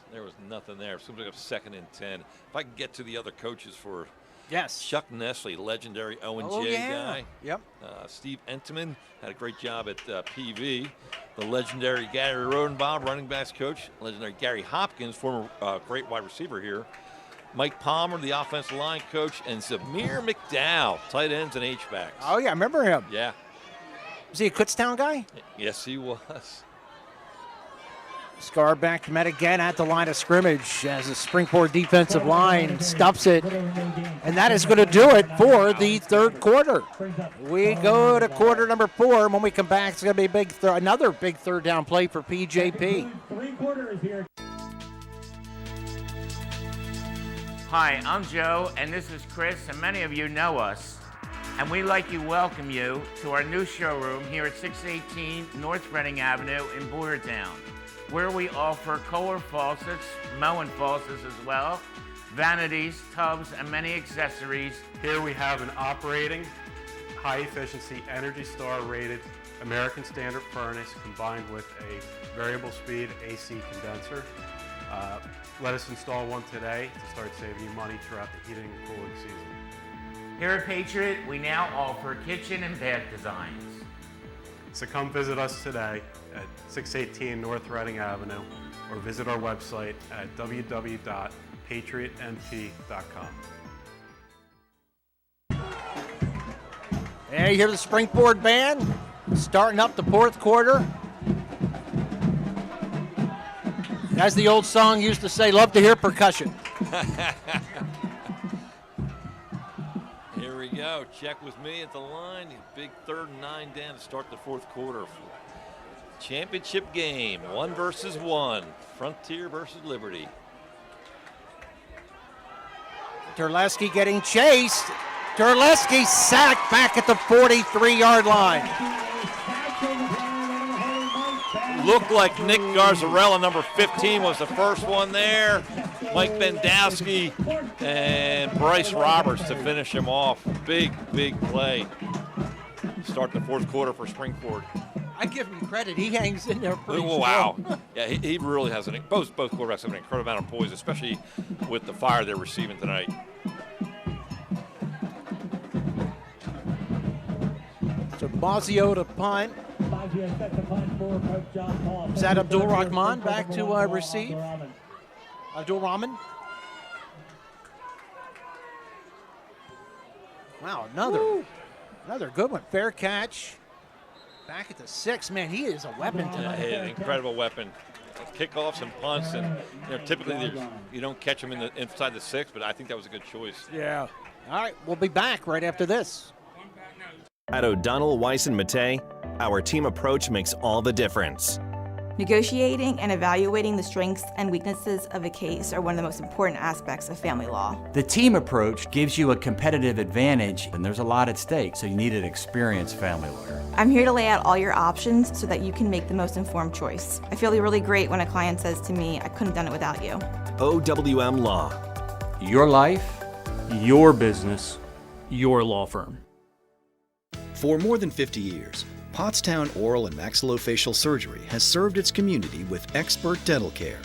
nothing there. Seems like a 2nd and 10. If I can get to the other coaches for Chuck Nestle, legendary O&J guy. Yep. Steve Entman had a great job at PV. The legendary Gary Rodenbaugh, running backs coach. Legendary Gary Hopkins, former great wide receiver here. Mike Palmer, the offensive line coach, and Zamir McDowell, tight ends and H-backs. Oh, yeah, I remember him. Yeah. Was he a Kutztown guy? Yes, he was. Scarbeck met again at the line of scrimmage as the Springport defensive line stuffs it. And that is going to do it for the third quarter. We go to quarter number 4. When we come back, it's going to be another big third down play for PJP. Hi, I'm Joe, and this is Chris, and many of you know us. And we'd like to welcome you to our new showroom here at 618 North Reading Avenue in Boyertown, where we offer Kohler faucets, Moen faucets as well, vanities, tubs, and many accessories. Here we have an operating, high-efficiency, Energy Star rated American Standard furnace combined with a variable speed AC condenser. Let us install one today to start saving you money throughout the heating and cooling season. Here at Patriot, we now offer kitchen and bath designs. So come visit us today at 618 North Reading Avenue or visit our website at www.patriotnt.com. And you hear the Springport band starting up the fourth quarter. As the old song used to say, love to hear percussion. Here we go. Check with me at the line. Big 3rd and 9 down to start the fourth quarter. Championship game, 1 versus 1. Frontier versus Liberty. Terleski getting chased. Terleski sacked back at the 43-yard line. Looked like Nick Garzarella, number 15, was the first one there. Mike Bendowski and Bryce Roberts to finish him off. Big, big play. Start the fourth quarter for Springport. I give him credit. He hangs in there pretty Oh, wow. Yeah, he really has both quarterbacks have an incredible amount of poise, especially with the fire they're receiving tonight. So Bosio to punt. Is that Abdul Rahman back to receive? Abdul Rahman. Wow, another good one. Fair catch. Back at the 6. Man, he is a weapon tonight. Yeah, an incredible weapon. Kickoffs and punts, and typically you don't catch them inside the 6, but I think that was a good choice. Yeah. All right, we'll be back right after this. At O'Donnell, Weiss & Mattei, our team approach makes all the difference. Negotiating and evaluating the strengths and weaknesses of a case are one of the most important aspects of family law. The team approach gives you a competitive advantage, and there's a lot at stake, so you need an experienced family lawyer. I'm here to lay out all your options so that you can make the most informed choice. I feel really great when a client says to me, I couldn't have done it without you. OWM Law. Your life, your business, your law firm. For more than 50 years, Pottstown Oral and Maxillofacial Surgery has served its community with expert dental care,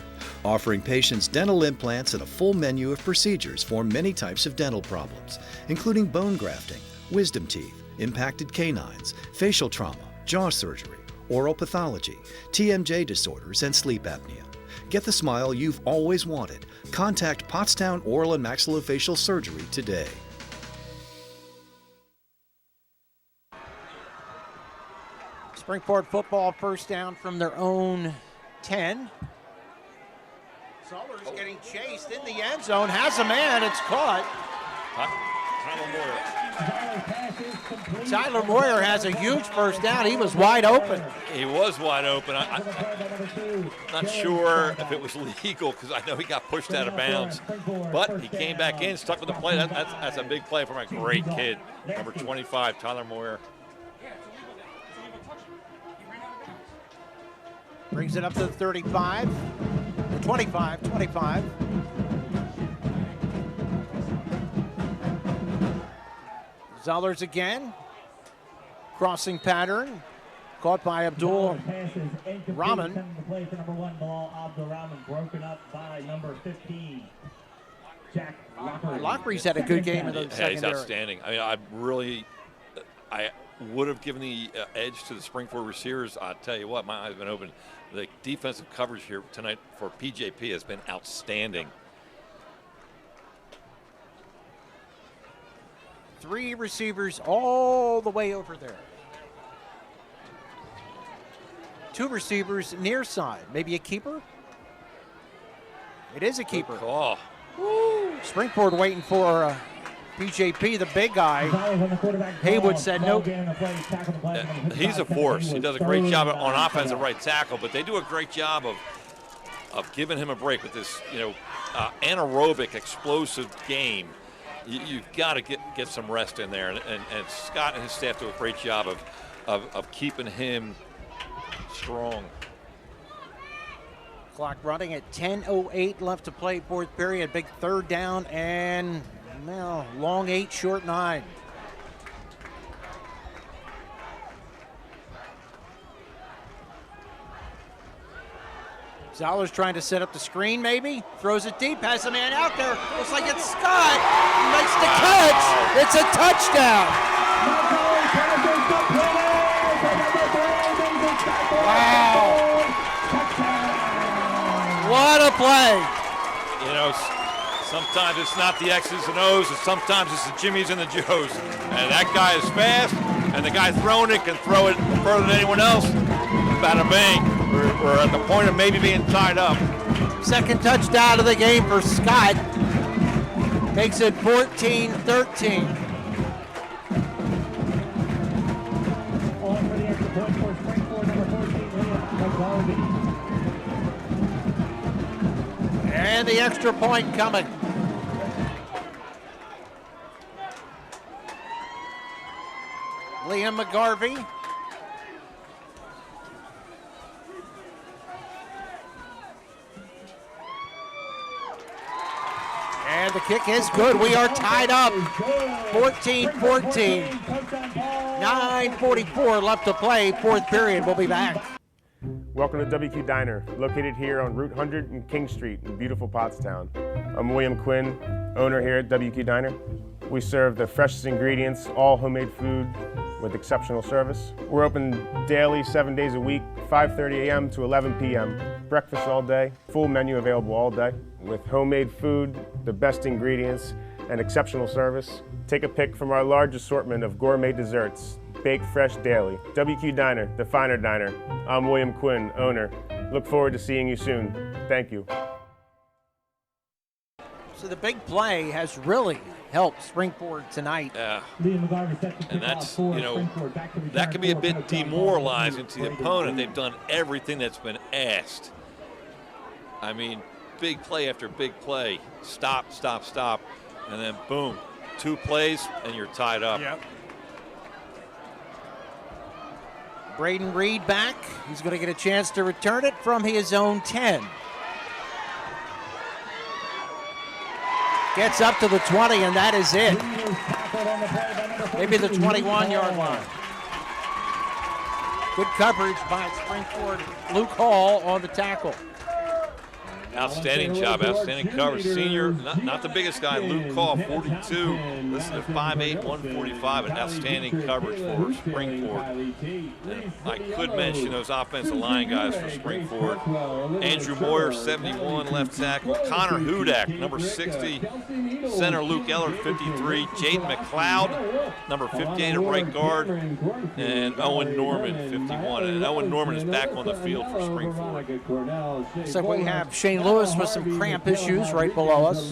offering patients dental implants and a full menu of procedures for many types of dental problems, including bone grafting, wisdom teeth, impacted canines, facial trauma, jaw surgery, oral pathology, TMJ disorders, and sleep apnea. Get the smile you've always wanted. Contact Pottstown Oral and Maxillofacial Surgery today. Springport football first down from their own 10. Zollers getting chased in the end zone, has a man, it's caught. Tyler Moyer has a huge first down. He was wide open. He was wide open. I'm not sure if it was legal because I know he got pushed out of bounds. But he came back in, stuck with the play. That's a big play from a great kid, number 25, Tyler Moyer. Brings it up to the 35, 25. Zollers again. Crossing pattern. Caught by Abdul Rahman. The play for number 1, Bilal Abdul Rahman, broken up by number 15, Jack Lockery. Lockery's had a good game in the secondary. He's outstanding. I mean, I would have given the edge to the Springford receivers. I'll tell you what, my eyes have been open. The defensive coverage here tonight for PJP has been outstanding. 3 receivers all the way over there. 2 receivers near side. Maybe a keeper? It is a keeper. Good call. Springford waiting for PJP, the big guy. Haywood said nope. He's a force. He does a great job on offense at right tackle, but they do a great job of giving him a break with this, anaerobic, explosive game. You've got to get some rest in there, and Scott and his staff do a great job of keeping him strong. Clock running at 10:08 left to play, fourth period. Big third down and long 8, short 9. Zollers trying to set up the screen, maybe. Throws it deep, has a man out there. Looks like it's Scott. He makes the catch. It's a touchdown. Wow. What a play. Sometimes it's not the X's and O's, and sometimes it's the Jimmies and the Joes. And that guy is fast, and the guy throwing it can throw it further than anyone else. Bada bang. We're at the point of maybe being tied up. Second touchdown of the game for Scott. Makes it 14-13. And the extra point coming. Liam McGarvey. And the kick is good. We are tied up. 14-14. 9:44 left to play. Fourth period. We'll be back. Welcome to WQ Diner, located here on Route 100 and King Street in beautiful Pottstown. I'm William Quinn, owner here at WQ Diner. We serve the freshest ingredients, all homemade food with exceptional service. We're open daily, 7 days a week, 5:30 a.m. to 11 p.m. Breakfast all day, full menu available all day. With homemade food, the best ingredients, and exceptional service. Take a pick from our large assortment of gourmet desserts, baked fresh daily. WQ Diner, the finer diner. I'm William Quinn, owner. Look forward to seeing you soon. Thank you. So the big play has really helped Springford tonight. Yeah. And that's, that can be a bit demoralizing to the opponent. They've done everything that's been asked. I mean, big play after big play. Stop, stop, stop. And then boom, 2 plays and you're tied up. Yep. Braden Reed back. He's going to get a chance to return it from his own 10. Gets up to the 20, and that is it. Maybe the 21-yard line. Good coverage by Springford. Luke Hall on the tackle. Outstanding job, outstanding coverage. Senior, not the biggest guy, Luke Call, 42, listed at 5'8", 145, and outstanding coverage for Springford. And I could mention those offensive line guys for Springford. Andrew Moyer, 71, left tackle. Connor Hudak, number 60. Center Luke Eller, 53. Jaden McLeod, number 58 at right guard. And Owen Norman, 51. And Owen Norman is back on the field for Springford. So we have Shane Lewis with some cramp issues right below us.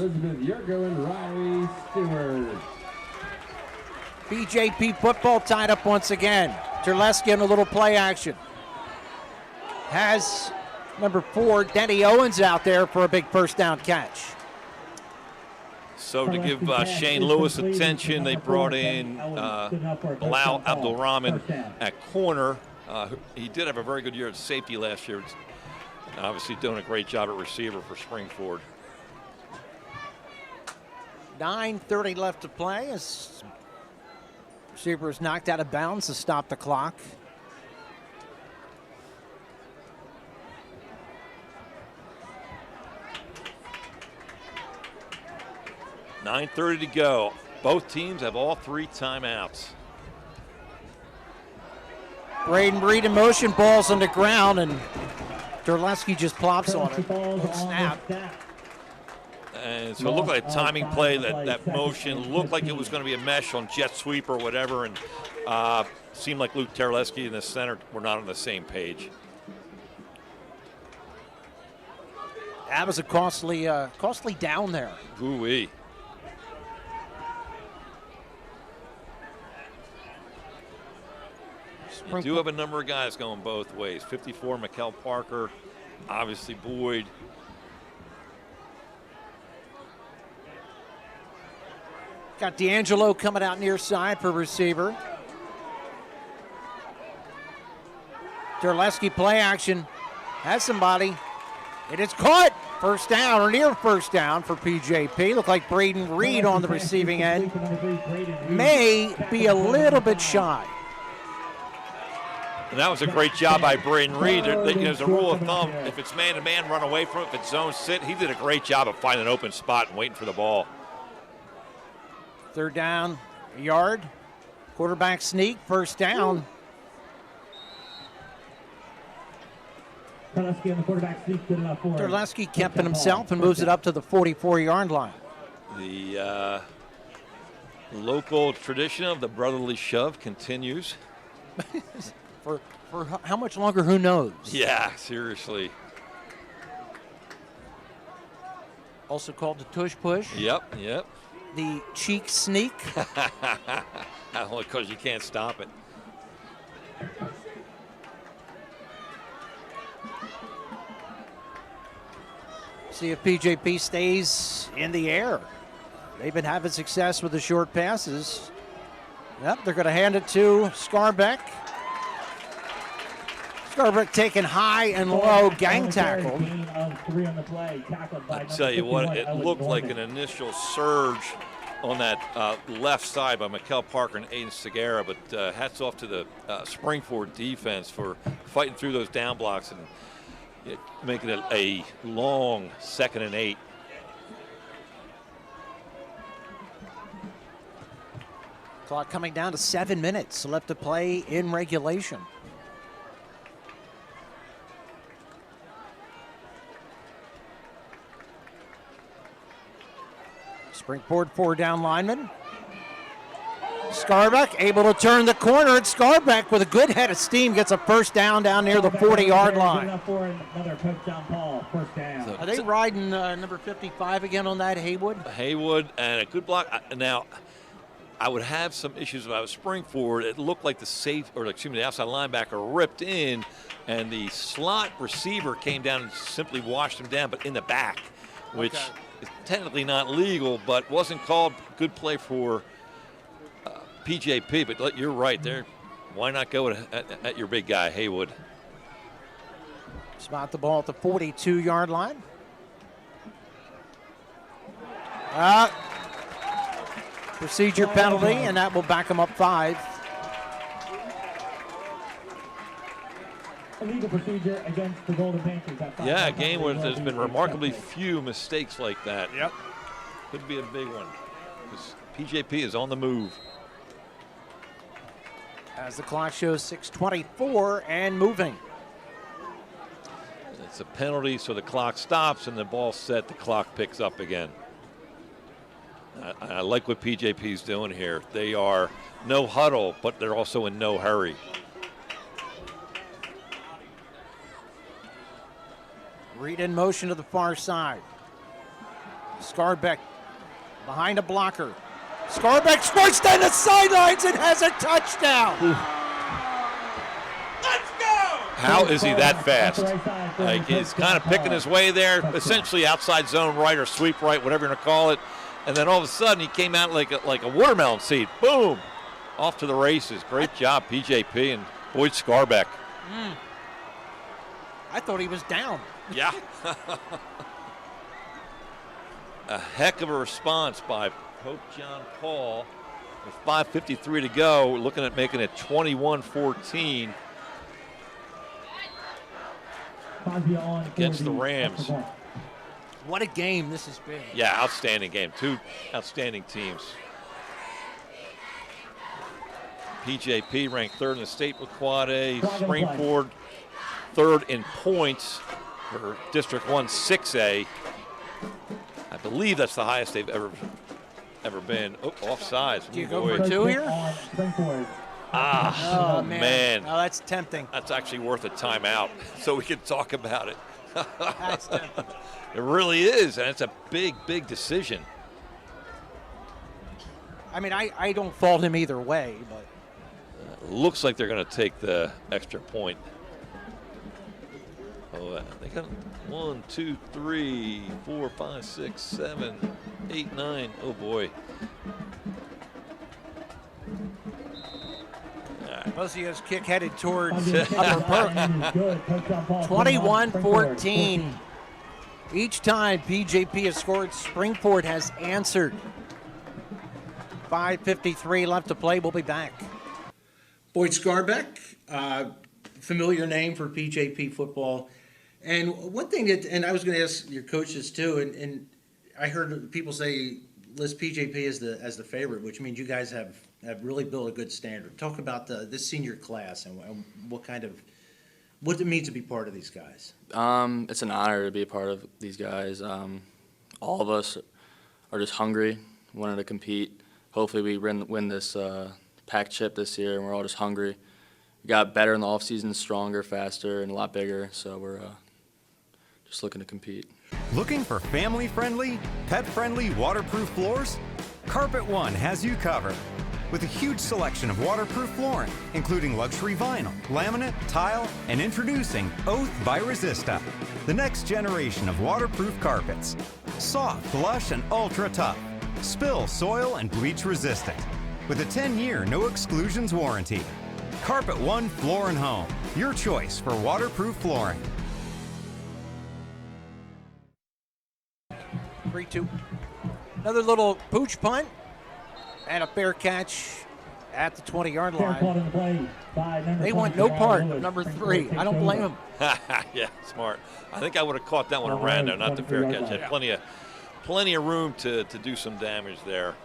PJP football tied up once again. Terleski in a little play action. Has number 4, Denny Owens out there for a big first down catch. So to give Shane Lewis attention, they brought in Bilal Abdulrahman at corner. He did have a very good year at safety last year. Obviously doing a great job at receiver for Springford. 9:30 left to play as receiver is knocked out of bounds to stop the clock. .9:30 to go. Both teams have all 3 timeouts. Braden Reed in motion, balls on the ground, and Terleski just plops on it. Good snap. And so it looked like a timing play, that motion looked like it was going to be a mesh on jet sweep or whatever, and seemed like Luke Terleski and the center were not on the same page. That was a costly down there. Ooh-wee. You do have a number of guys going both ways. 54, Mikel Parker, obviously Boyd. Got D'Angelo coming out near side for receiver. Terleski play action. Has somebody. It is caught. First down or near first down for PJP. Look like Braden Reed on the receiving end. May be a little bit shy. And that was a great job by Braden Reed. There's a rule of thumb. If it's man-to-man, run away from it. If it's zone, sit. He did a great job of finding an open spot and waiting for the ball. Third down, a yard. Quarterback sneak, first down. Terleski on the quarterback sneak to the left forward. Terleski kept it himself and moves it up to the 44-yard line. The local tradition of the brotherly shove continues. For how much longer, who knows? Yeah, seriously. Also called the tush push. Yep. The cheek sneak. Only because you can't stop it. See if PJP stays in the air. They've been having success with the short passes. Yep, they're going to hand it to Scarbeck. Scarbeck taking high and low, gang tackle. I tell you what, it looked like an initial surge on that left side by Mikel Parker and Aiden Segura, but hats off to the Springford defense for fighting through those down blocks and making it a long 2nd and 8. Clock coming down to 7 minutes left to play in regulation. Springford 4-down lineman. Scarbeck able to turn the corner. It's Scarbeck with a good head of steam gets a first down near the 40-yard line. Are they riding number 55 again on that, Haywood? Haywood and a good block. Now, I would have some issues if I was Springford. It looked like the outside linebacker ripped in, and the slot receiver came down and simply washed him down, but in the back, which is technically not legal, but wasn't called. Good play for PJP, but you're right there. Why not go at your big guy, Haywood? Spot the ball at the 42-yard line. Procedure penalty, and that will back him up 5. illegal procedure against the Golden Panthers. Yeah, a game where there's been remarkably few mistakes like that. Yep. Could be a big one because PJP is on the move. As the clock shows 6:24 and moving. It's a penalty, so the clock stops and the ball's set. The clock picks up again. I like what PJP's doing here. They are no huddle, but they're also in no hurry. Reed in motion to the far side. Scarbeck behind a blocker. Scarbeck scores down the sidelines and has a touchdown. How is he that fast? Like, he's kind of picking his way there, essentially outside zone right or sweep right, whatever you're going to call it. And then all of a sudden he came out like a watermelon seed. Boom! Off to the races. Great job, PJP and Boyd Scarbeck. I thought he was down. Yeah. A heck of a response by Pope John Paul. With 5:53 to go, we're looking at making it 21-14 against the Rams. What a game this has been. Yeah, outstanding game. Two outstanding teams. PJP ranked third in the state with quad A. Springford third in points for District 1 6A. I believe that's the highest they've ever been. Oh, offsides. Do you go for two here? Ah, oh, man. man. Oh, that's tempting. That's actually worth a timeout so we can talk about it. That's tempting. It really is, and it's a big, big decision. I mean, I don't fault him either way, but. Looks like they're going to take the extra point. Oh, they got 1, 2, 3, 4, 5, 6, 7, 8, 9. Oh, boy. Mosier's kick headed towards Upper Perk. 21-14. Each time PJP has scored, Springford has answered. 5:53 left to play. We'll be back. Boyd Scarbeck, familiar name for PJP football. And one thing that, and I was going to ask your coaches too, and I heard people say list PJP as the favorite, which means you guys have really built a good standard. Talk about this senior class and what it means to be part of these guys. It's an honor to be a part of these guys. All of us are just hungry, wanting to compete. Hopefully we win this pack chip this year, and we're all just hungry. We got better in the offseason, stronger, faster, and a lot bigger, so we're just looking to compete. Looking for family-friendly, pet-friendly waterproof floors? Carpet One has you covered. With a huge selection of waterproof flooring, including luxury vinyl, laminate, tile, and introducing Oath by Resista, the next generation of waterproof carpets. Soft, lush, and ultra tough. Spill, soil, and bleach resistant. With a 10-year no exclusions warranty. Carpet One Floor and Home, your choice for waterproof flooring. 3-2. Another little pooch punt and a fair catch at the 20-yard line. They want no part of number 3. I don't blame them. Yeah, smart. I think I would have caught that one at random, not the fair catch. Had plenty of room to do some damage there.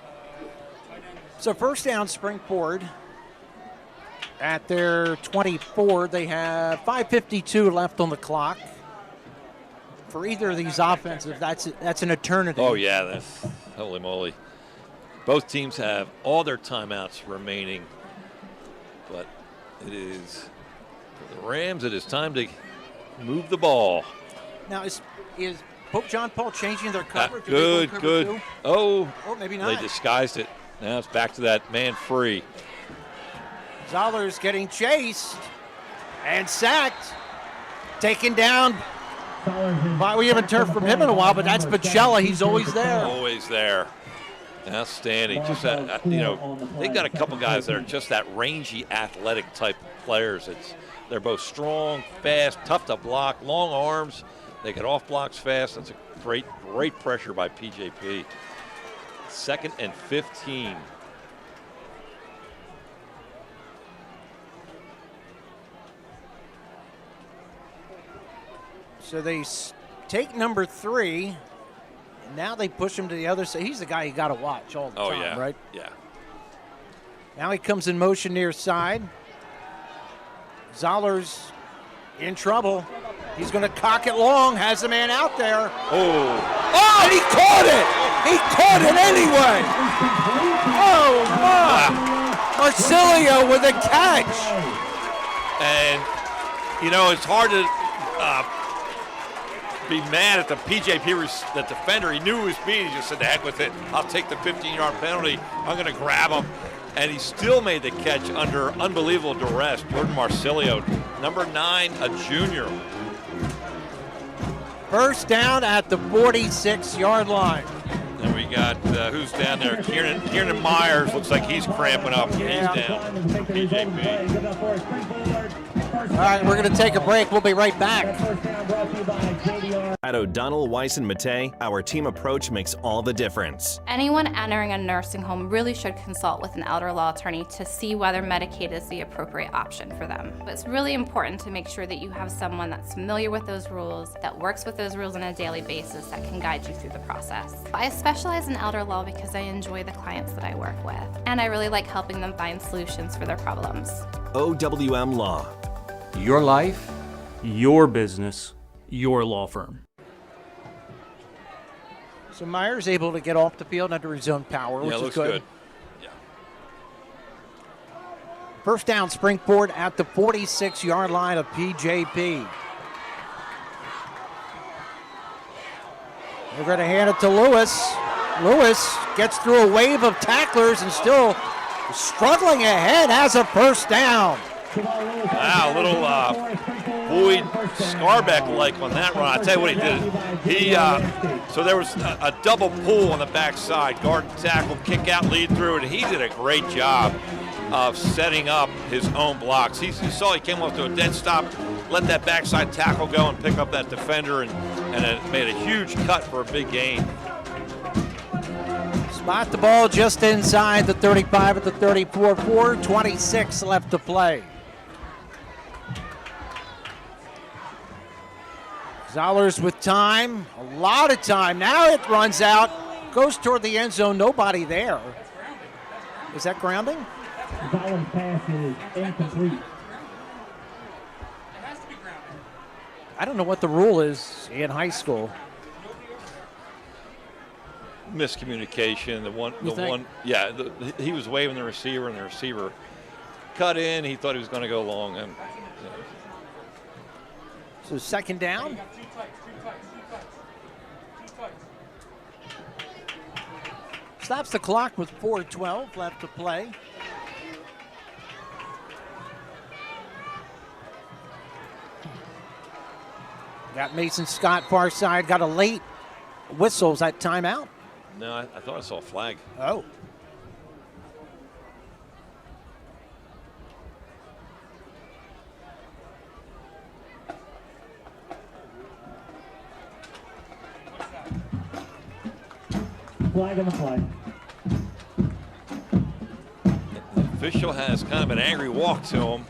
So first down, Springford at their 24. They have 5:52 left on the clock. For either of these offensives, that's an eternity. Oh, yeah, that's holy moly. Both teams have all their timeouts remaining, but it is for the Rams. It is time to move the ball. Now is Pope John Paul changing their coverage? Good. Oh, or maybe not. They disguised it. Now it's back to that man free. Zoller's getting chased and sacked, taken down. We haven't heard from him in a while, but that's Pacella. He's always there. Always there. Outstanding. Just they've got a couple guys that are just that rangy, athletic type players. They're both strong, fast, tough to block, long arms. They get off blocks fast. That's a great pressure by PJP. 2nd and 15. So they take number 3. Now they push him to the other side. He's the guy you got to watch all the time, right? Yeah. Now he comes in motion near side. Zoller's in trouble. He's going to cock it long, has the man out there. Oh, and he caught it! He caught it anyway! Oh, my! Marsilio with a catch! And, you know, it's hard to be mad at the PJP, the defender. He knew he was beat. He just said, the heck with it. I'll take the 15-yard penalty. I'm going to grab him. And he still made the catch under unbelievable duress. Jordan Marsilio, number 9, a junior. First down at the 46-yard line. And we got, who's down there? Kieran Myers looks like he's cramping up. Yeah. He's down for PJP. All right, we're going to take a break. We'll be right back. At O'Donnell, Weiss, and Matei, our team approach makes all the difference. Anyone entering a nursing home really should consult with an elder law attorney to see whether Medicaid is the appropriate option for them. But it's really important to make sure that you have someone that's familiar with those rules, that works with those rules on a daily basis, that can guide you through the process. I specialize in elder law because I enjoy the clients that I work with, and I really like helping them find solutions for their problems. OWM Law. Your life, your business, your law firm. So Myers able to get off the field under his own power, which Yeah, is looks good. good. Yeah. First down, Springport at the 46-yard line of PJP. They're going to hand it to Lewis. Lewis gets through a wave of tacklers and still struggling ahead, has a first down. Wow, a little Boyd Scarbeck-like on that run. I'll tell you what he did. So there was a double pull on the backside, guard and tackle, kick out, lead through, and he did a great job of setting up his own blocks. You saw he came off to a dead stop, let that backside tackle go and pick up that defender, and it made a huge cut for a big gain. Spot the ball just inside the 35 at the 34, 4:26 left to play. Zollers with time, a lot of time. Now it runs out, goes toward the end zone, nobody there. Is that grounding? Zollers' pass is incomplete. I don't know what the rule is in high school. Miscommunication. You think? He was waving the receiver, and the receiver cut in. He thought he was going to go long. And, So second down. Stops the clock with 4:12 left to play. Got Mason Scott far side, got a late whistle. Is that timeout? No, I thought I saw a flag. Oh. Flag on the play. The official has kind of an angry walk to him.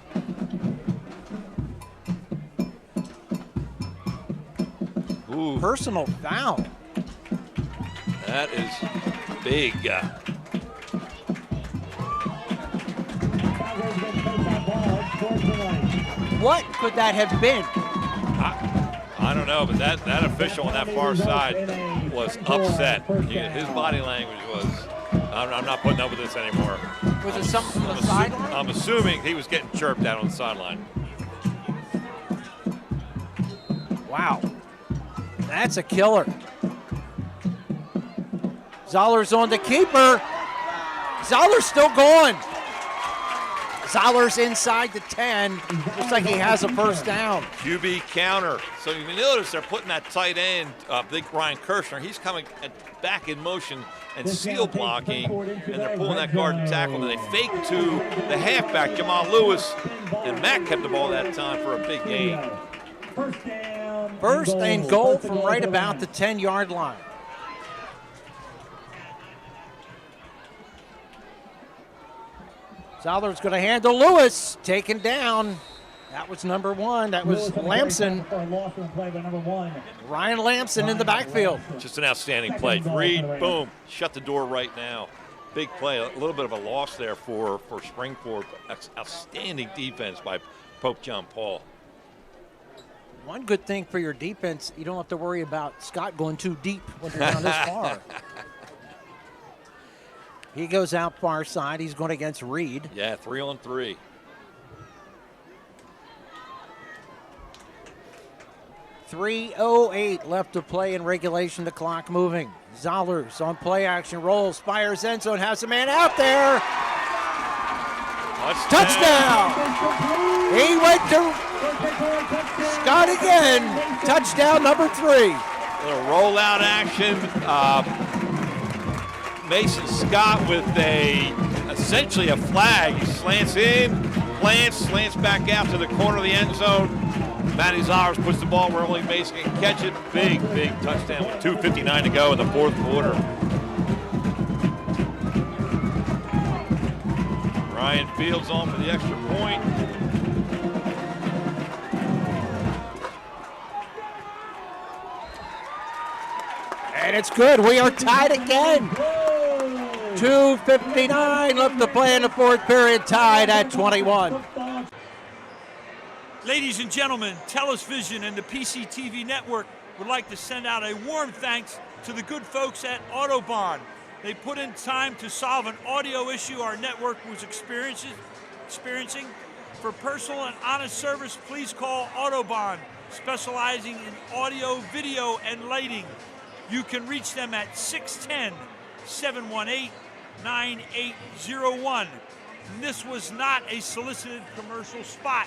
Ooh. Personal foul. That is big. What could that have been? I don't know, but that official on that far side was upset. His body language was, I'm not putting up with this anymore. Was it something from the sideline? I'm assuming he was getting chirped out on the sideline. Wow. That's a killer. Zoller's on the keeper. Zoller's still going. Zoller's inside the 10. Looks like he has a first down. QB counter. So you notice they're putting that tight end, big Ryan Kirshner. He's coming back in motion and seal blocking, and they're pulling that guard and tackle. And they fake to the halfback, Jamal Lewis, and Matt kept the ball that time for a big gain. First and goal from right about the 10-yard line. Zoller's going to handle Lewis, taken down. That was number 1. That was Lamson. Ryan Lamson in the backfield. Just an outstanding play. Reed, boom, shut the door right now. Big play. A little bit of a loss there for Springford. Outstanding defense by Pope John Paul. One good thing for your defense, you don't have to worry about Scott going too deep when you're down this far. He goes out far side. He's going against Reed. Yeah, 3-on-3. .308 left to play in regulation. The clock moving. Zollers on play action, rolls, fires end zone, has a man out there. Touchdown! He went to Scott again. Touchdown number 3. Little rollout action. Mason Scott with essentially a flag. He slants in, slants back out to the corner of the end zone. Matty Zollers puts the ball where only Mason can catch it. Big touchdown with 2:59 to go in the 4th quarter. Ryan Fields on for the extra point. And it's good. We are tied again. 2:59 left to play in the 4th period, tied at 21. Ladies and gentlemen, Telus Vision and the PCTV Network would like to send out a warm thanks to the good folks at Autobahn. They put in time to solve an audio issue our network was experiencing. For personal and honest service, please call Autobahn, specializing in audio, video, and lighting. You can reach them at 610-718-9801. This was not a solicited commercial spot.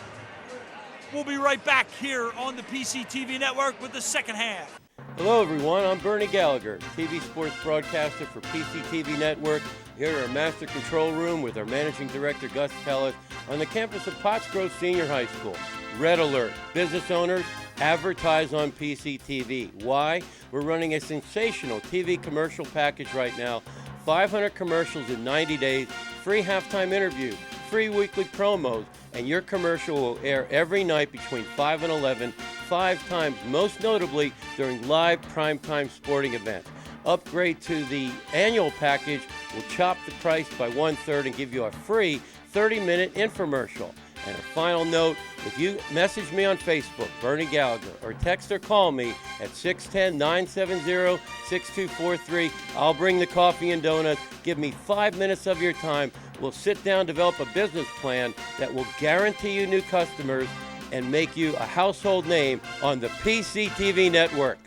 We'll be right back here on the PCTV Network with the second half. Hello, everyone. I'm Bernie Gallagher, TV sports broadcaster for PCTV Network, here at our Master Control Room with our Managing Director, Gus Tellis, on the campus of Pottsgrove Senior High School. Red alert. Business owners, advertise on PCTV. Why? We're running a sensational TV commercial package right now. 500 commercials in 90 days, free halftime interview, free weekly promos, and your commercial will air every night between 5 and 11, 5 times, most notably during live primetime sporting events. Upgrade to the annual package will chop the price by 1/3 and give you a free 30-minute infomercial. And a final note, if you message me on Facebook, Bernie Gallagher, or text or call me at 610-970-6243, I'll bring the coffee and donuts. Give me 5 minutes of your time. We'll sit down, develop a business plan that will guarantee you new customers and make you a household name on the PCTV Network.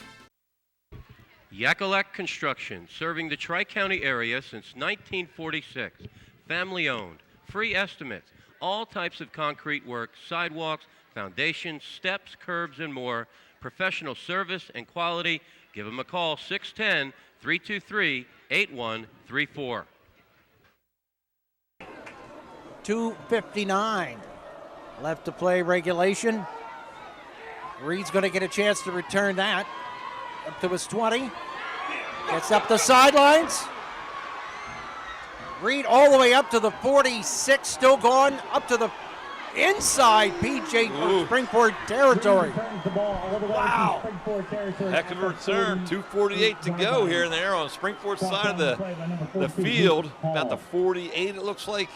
Yakalak Construction, serving the Tri-County area since 1946. Family owned, free estimates, all types of concrete work, sidewalks, foundations, steps, curbs, and more. Professional service and quality. Give them a call, 610-323-8134. 2:59 left to play regulation. Reed's going to get a chance to return that up to his 20. Gets up the sidelines. Reed all the way up to the 46, still going up to the inside PJ Springford territory. Wow. Heck of a return. 2:48 to go here and there on Springford's side of the field. About the 48, it looks like.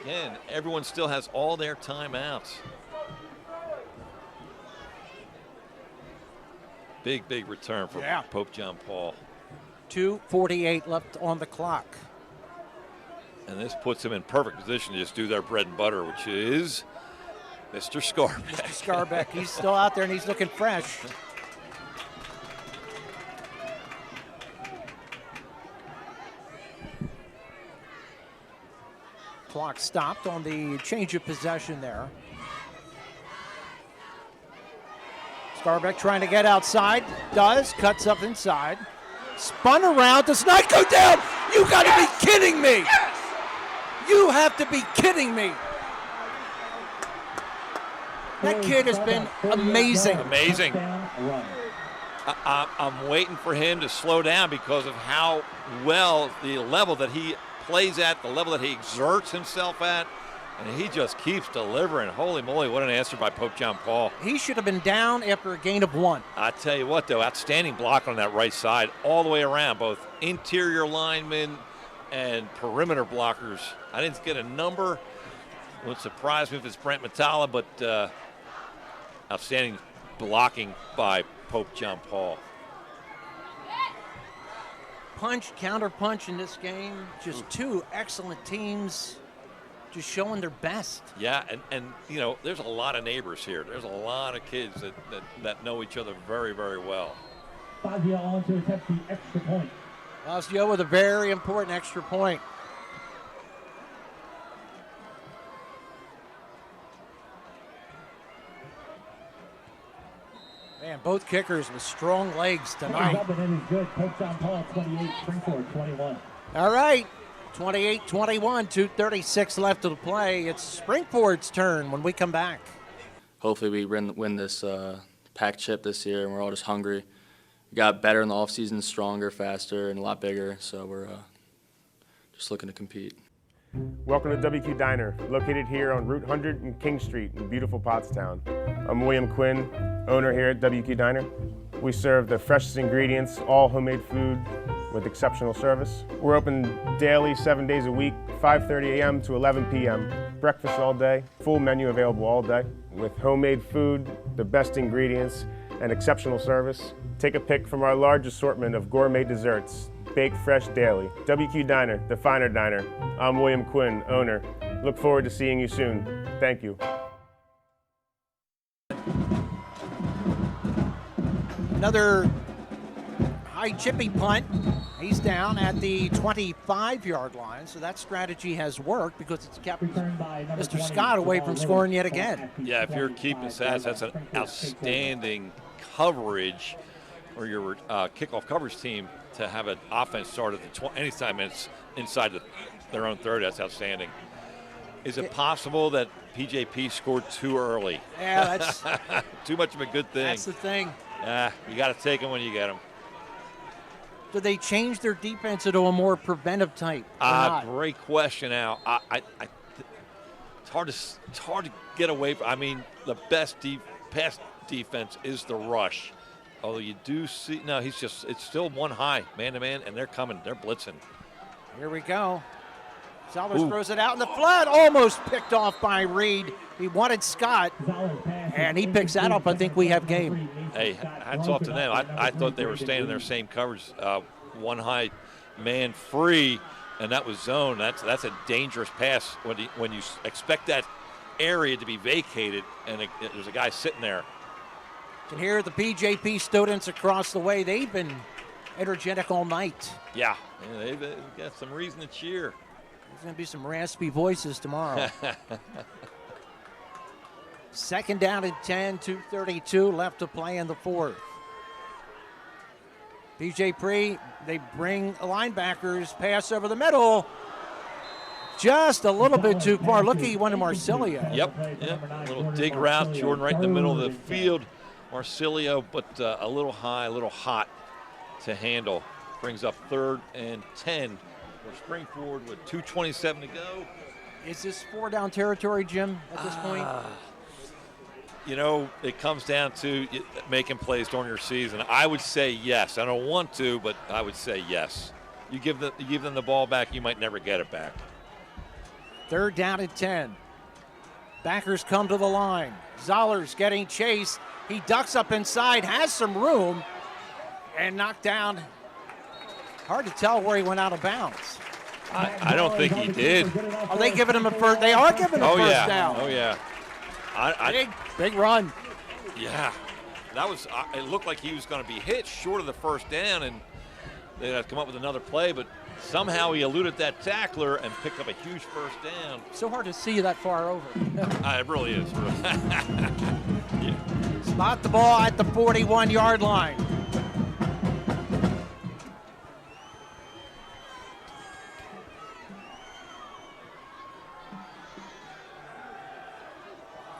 Again, everyone still has all their timeouts. Big return for Pope John Paul. 2:48 left on the clock. And this puts him in perfect position to just do their bread and butter, which is Mr. Scarbeck. Mr. Scarbeck, he's still out there and he's looking fresh. Clock stopped on the change of possession there. Scarbeck trying to get outside, cuts up inside. Spun around, does not go down. You gotta be kidding me. You have to be kidding me. That kid has been amazing. Amazing. I'm waiting for him to slow down because of how well the level that he plays at, the level that he exerts himself at. And he just keeps delivering. Holy moly, what an answer by Pope John Paul. He should have been down after a gain of 1. I tell you what, though, outstanding block on that right side all the way around, both interior linemen and perimeter blockers. I didn't get a number. It would surprise me if it's Brent Matala, but outstanding blocking by Pope John Paul. Punch, counter punch in this game. Just two excellent teams just showing their best. Yeah, and you know, there's a lot of neighbors here. There's a lot of kids that know each other very, very well. Fazio on to attempt the extra point. Fazio with a very important extra point. Man, both kickers with strong legs tonight. Up and it is good. Pope John Paul 28, Springford 21. All right, 28-21, 2:36 left to play. It's Springford's turn when we come back. Hopefully we win this pack chip this year, and we're all just hungry. We got better in the offseason, stronger, faster, and a lot bigger, so we're just looking to compete. Welcome to WQ Diner, located here on Route 100 and King Street in beautiful Pottstown. I'm William Quinn, owner here at WQ Diner. We serve the freshest ingredients, all homemade food with exceptional service. We're open daily, 7 days a week, 5:30 a.m. to 11 p.m. Breakfast all day, full menu available all day with homemade food, the best ingredients, and exceptional service. Take a pick from our large assortment of gourmet desserts, baked fresh daily. WQ Diner, the finer diner. I'm William Quinn, owner. Look forward to seeing you soon. Thank you. Another high chippy punt. He's down at the 25-yard line, so that strategy has worked because it's kept Mr. Scott away from scoring yet again. Yeah, if you're keeping stats, that's an outstanding coverage or your kickoff coverage team to have an offense start at the anytime it's inside their own 30. That's outstanding. Is it possible that PJP scored too early? Yeah, that's too much of a good thing. That's the thing. You got to take them when you get them. Do they change their defense into a more preventive type? Great question, Al. It's hard to get away from. I mean, the best pass defense is the rush. Although you do see, no, it's still one high, man to man, and they're coming. They're blitzing. Here we go. Salvers throws it out in the flat, almost picked off by Reed. He wanted Scott, and he picks that up. I think we have game. Hey, hats off to them. I thought they were staying in their same coverage, one high man free, and that was zone. That's a dangerous pass when you expect that area to be vacated, and there's a guy sitting there. You can hear the PJP students across the way. They've been energetic all night. Yeah, they've got some reason to cheer. There's going to be some raspy voices tomorrow. Second down and 10, 2:32 left to play in the fourth. PJP, they bring linebackers, pass over the middle. Just a little bit too far. Look, he went to Marsilio. Yep. A little dig route, Jordan right in the middle of the field. Marsilio, but a little high, a little hot to handle. Brings up 3rd and 10 for Springford with 2:27 to go. Is this 4-down territory, Jim, at this point? You know, it comes down to making plays during your season. I would say yes. I don't want to, but I would say yes. You give them the ball back, you might never get it back. 3rd down and 10. Backers come to the line. Zoller's getting chased. He ducks up inside, has some room, and knocked down. Hard to tell where he went out of bounds. I don't think he did. Are they giving him a first? They are giving him a first down. Oh, yeah. Big run. Yeah. That was. It looked like he was going to be hit short of the first down, and they'd have to come up with another play, but somehow he eluded that tackler and picked up a huge first down. So hard to see that far over. It really is. Yeah. Spot the ball at the 41-yard line.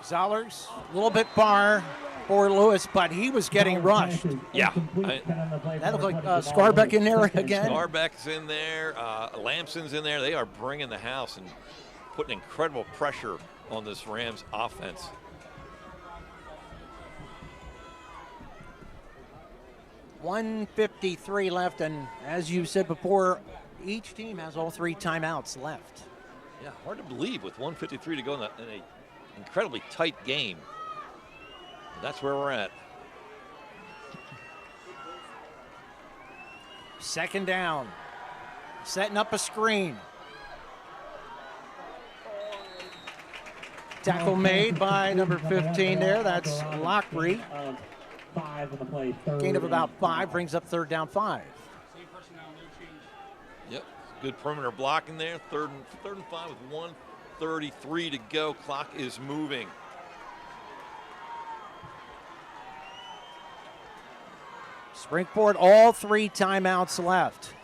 Zollers, a little bit far for Lewis, but he was getting rushed. Yeah. That looked like Scarbeck in there again. Scarbeck's in there. Lamson's in there. They are bringing the house, and putting incredible pressure on this Rams offense. .153 left, and as you said before, each team has all 3 timeouts left. Yeah, hard to believe with 1:53 to go in a incredibly tight game. That's where we're at. Second down. Setting up a screen. Tackle made by number 15 there. That's Lockery. 5 on the play. Gain of about 5 brings up third down 5. Yep, good perimeter blocking there. Third and 5 with 1:33 to go. Clock is moving. Springport, all 3 timeouts left.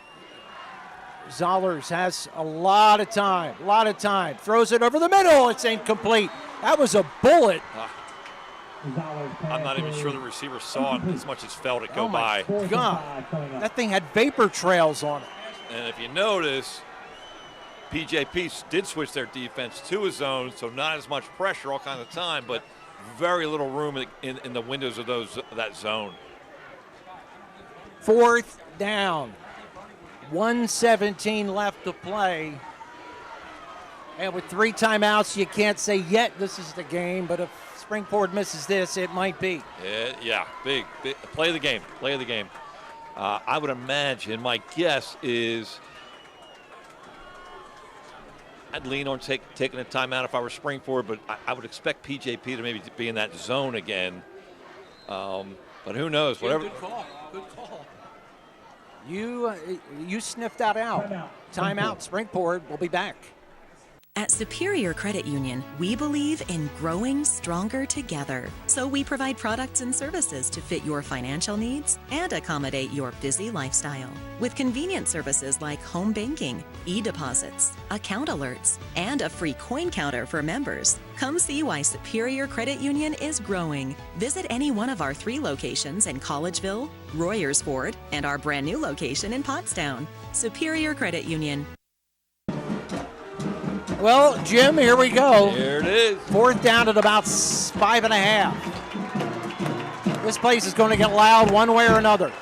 Zollers has a lot of time, Throws it over the middle. It's incomplete. That was a bullet. I'm not even sure the receiver saw it as much as felt it go by. God, that thing had vapor trails on it. And if you notice, PJP did switch their defense to a zone, so not as much pressure all kinds of time, but very little room in the windows of that zone. Fourth down. 1:17 left to play. And with 3 timeouts, you can't say yet this is the game, but if Springport misses this, it might be. Yeah, big. Play the game. I would imagine, my guess is I'd lean on taking a timeout if I were Springport, but I would expect PJP to maybe be in that zone again. But who knows? Whatever. Good call. You sniffed that out. Timeout. Springport will be back. At Superior Credit Union, we believe in growing stronger together. So we provide products and services to fit your financial needs and accommodate your busy lifestyle. With convenient services like home banking, e-deposits, account alerts, and a free coin counter for members. Come see why Superior Credit Union is growing. Visit any one of our 3 locations in Collegeville, Royersford, and our brand new location in Pottstown. Superior Credit Union. Well, Jim, here we go. Here it is. 4th down at about 5.5. This place is going to get loud one way or another.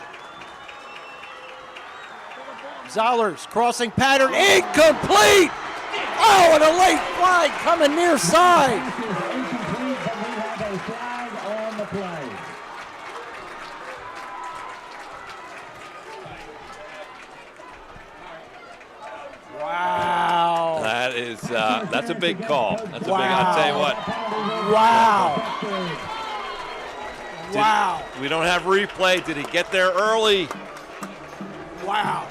Zollers crossing pattern, incomplete! Oh, and a late flag coming near side. Wow. That's a big call. That's a big, I'll tell you what. Wow. We don't have replay. Did he get there early? Wow.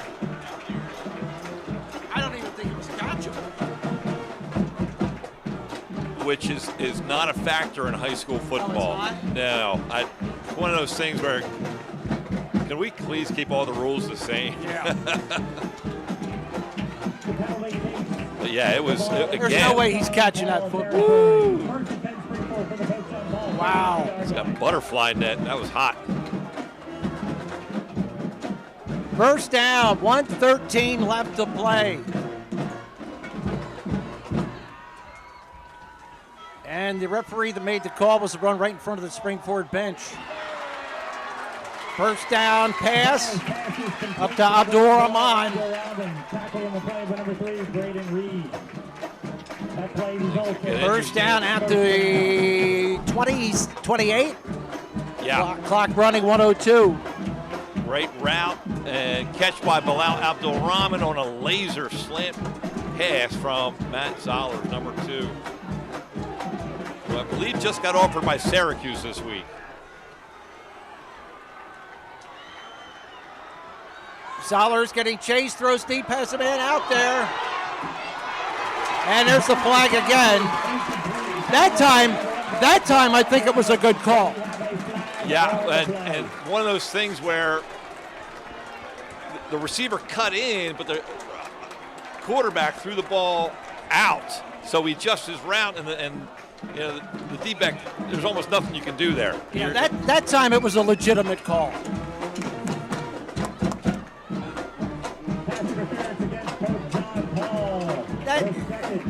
I don't even think it was catchable. Which is not a factor in high school football. No. It's one of those things where, can we please keep all the rules the same? Yeah. But yeah, it was, again. There's no way he's catching that football. Wow. He's got butterfly net. That was hot. First down, 1:13 left to play. And the referee that made the call was the run right in front of the Springford bench. First down pass up to Abdul Rahman. First down at the 28. Yeah. Clock running 1:02. Great route and catch by Bilal Abdul Rahman on a laser slant pass from Matt Zollers, number 2. Who I believe just got offered by Syracuse this week. Zollers getting chased, throws deep, has a man out there. And there's the flag again. That time I think it was a good call. Yeah, and one of those things where the receiver cut in, but the quarterback threw the ball out. So he adjusts his route, and you know, the D-back, there's almost nothing you can do there. Yeah, that time it was a legitimate call.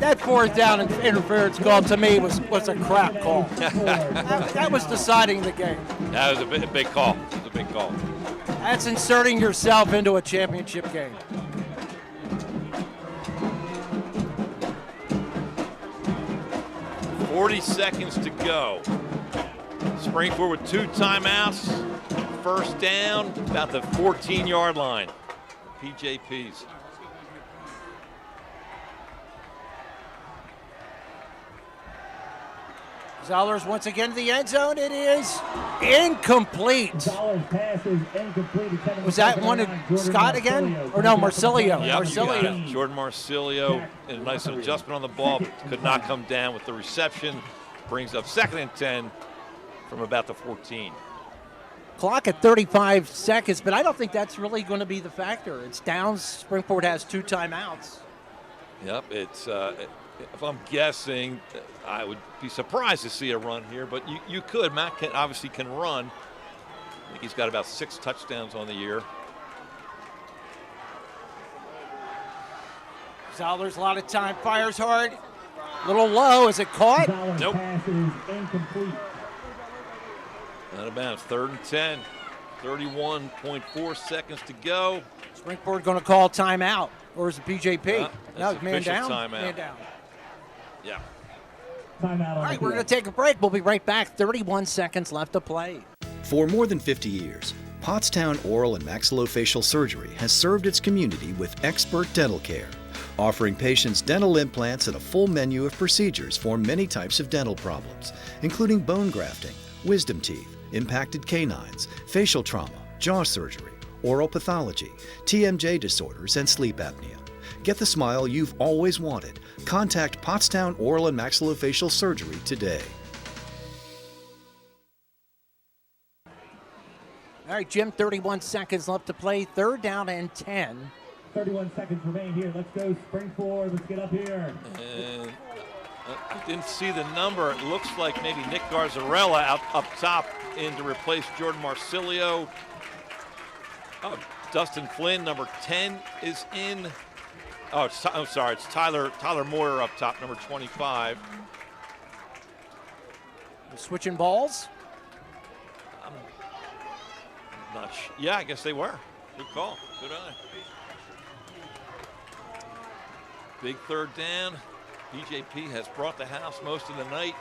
That fourth down interference call to me was a crap call. that was deciding the game. That was a big call. It was a big call. That's inserting yourself into a championship game. .40 seconds to go. Springford with 2 timeouts. First down, about the 14-yard line. PJPs. Zollers once again to the end zone. It is incomplete. Pass is incomplete. Was that one of Scott again? Or no, Marsilio. Yep, Marsilio. Jordan Marsilio, and a nice little adjustment on the ball, but could not come down with the reception. Brings up 2nd and 10 from about the 14. Clock at 35 seconds, but I don't think that's really going to be the factor. It's Downs. Springford has 2 timeouts. Yep, it's if I'm guessing, I would be surprised to see a run here, but you could. Matt obviously can run. I think he's got about 6 touchdowns on the year. Zollers a lot of time, fires hard. A little low. Is it caught? Nope. Pass is incomplete. Out of bounds. 3rd and 10. 31.4 seconds to go. Springford going to call timeout, or is it PJP? No, it's man down. Timeout. Man down. Yeah. Timeout. All right, we're going to take a break. We'll be right back. 31 seconds left to play. For more than 50 years, Pottstown Oral and Maxillofacial Surgery has served its community with expert dental care, offering patients dental implants and a full menu of procedures for many types of dental problems, including bone grafting, wisdom teeth, impacted canines, facial trauma, jaw surgery, oral pathology, TMJ disorders, and sleep apnea. Get the smile you've always wanted. Contact Pottstown Oral and Maxillofacial Surgery today. All right, Jim, 31 seconds left to play. 3rd down and 10. 31 seconds remain here. Let's go Springford. Let's get up here. And I didn't see the number. It looks like maybe Nick Garzarella out up top in to replace Jordan Marsilio. Oh, Dustin Flynn, number 10, is in. Oh, I'm sorry. It's Tyler Moyer up top, number 25. Switching balls? I'm not sure. Yeah, I guess they were. Good call. Good eye. Big 3rd down. PJP has brought the house most of the night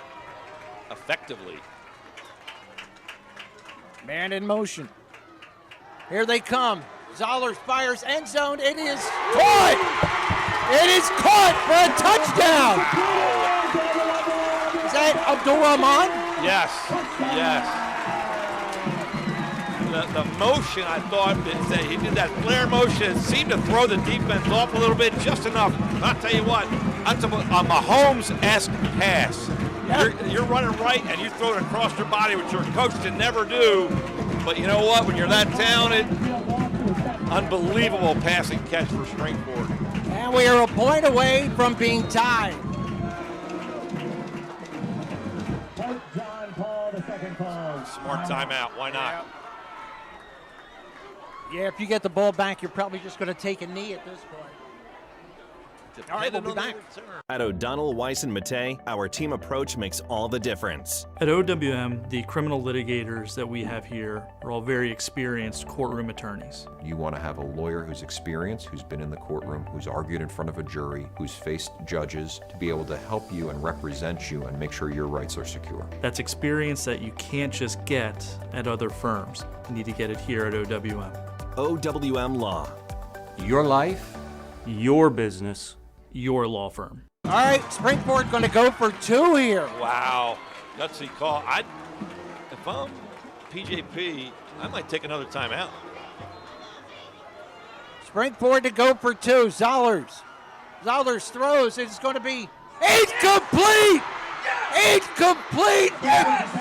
effectively. Man in motion. Here they come. Zollers fires end zone. It is caught. It is caught for a touchdown. Is that Abdul Rahman? Yes. Yes. The motion, I thought, is that he did that flare motion. It seemed to throw the defense off a little bit, just enough. I'll tell you what, that's a Mahomes-esque pass. You're running right, and you throw it across your body, which your coach can never do. But you know what? When you're that talented, unbelievable passing catch for Springford. And we are a point away from being tied. John Paul, the second call. Smart timeout. Why not? Yeah, if you get the ball back, you're probably just going to take a knee at this point. All right, we'll be back. At O'Donnell, Weiss, and Matei, our team approach makes all the difference. At OWM, the criminal litigators that we have here are all very experienced courtroom attorneys. You want to have a lawyer who's experienced, who's been in the courtroom, who's argued in front of a jury, who's faced judges, to be able to help you and represent you and make sure your rights are secure. That's experience that you can't just get at other firms. You need to get it here at OWM. OWM Law. Your life, your business, your law firm. All right, Springford going to go for 2 here. Wow, gutsy call. If I'm PJP, I might take another timeout. Springford to go for 2. Zollers throws. It's going to be incomplete. Incomplete.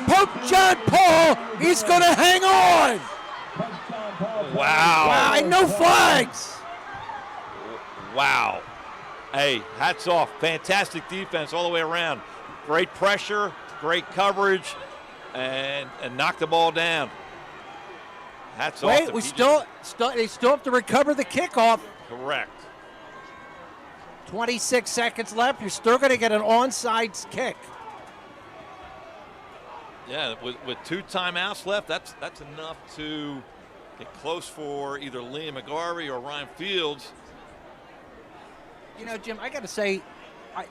Pope John Paul. He's going to hang on. Wow. And no flags. Wow. Hey, hats off. Fantastic defense all the way around. Great pressure, great coverage, and knock the ball down. Hats off. Wait, they still have to recover the kickoff. Correct. 26 seconds left. You're still going to get an onside kick. Yeah, with 2 timeouts left, that's enough to get close for either Liam McGarvey or Ryan Fields. You know, Jim, I got to say,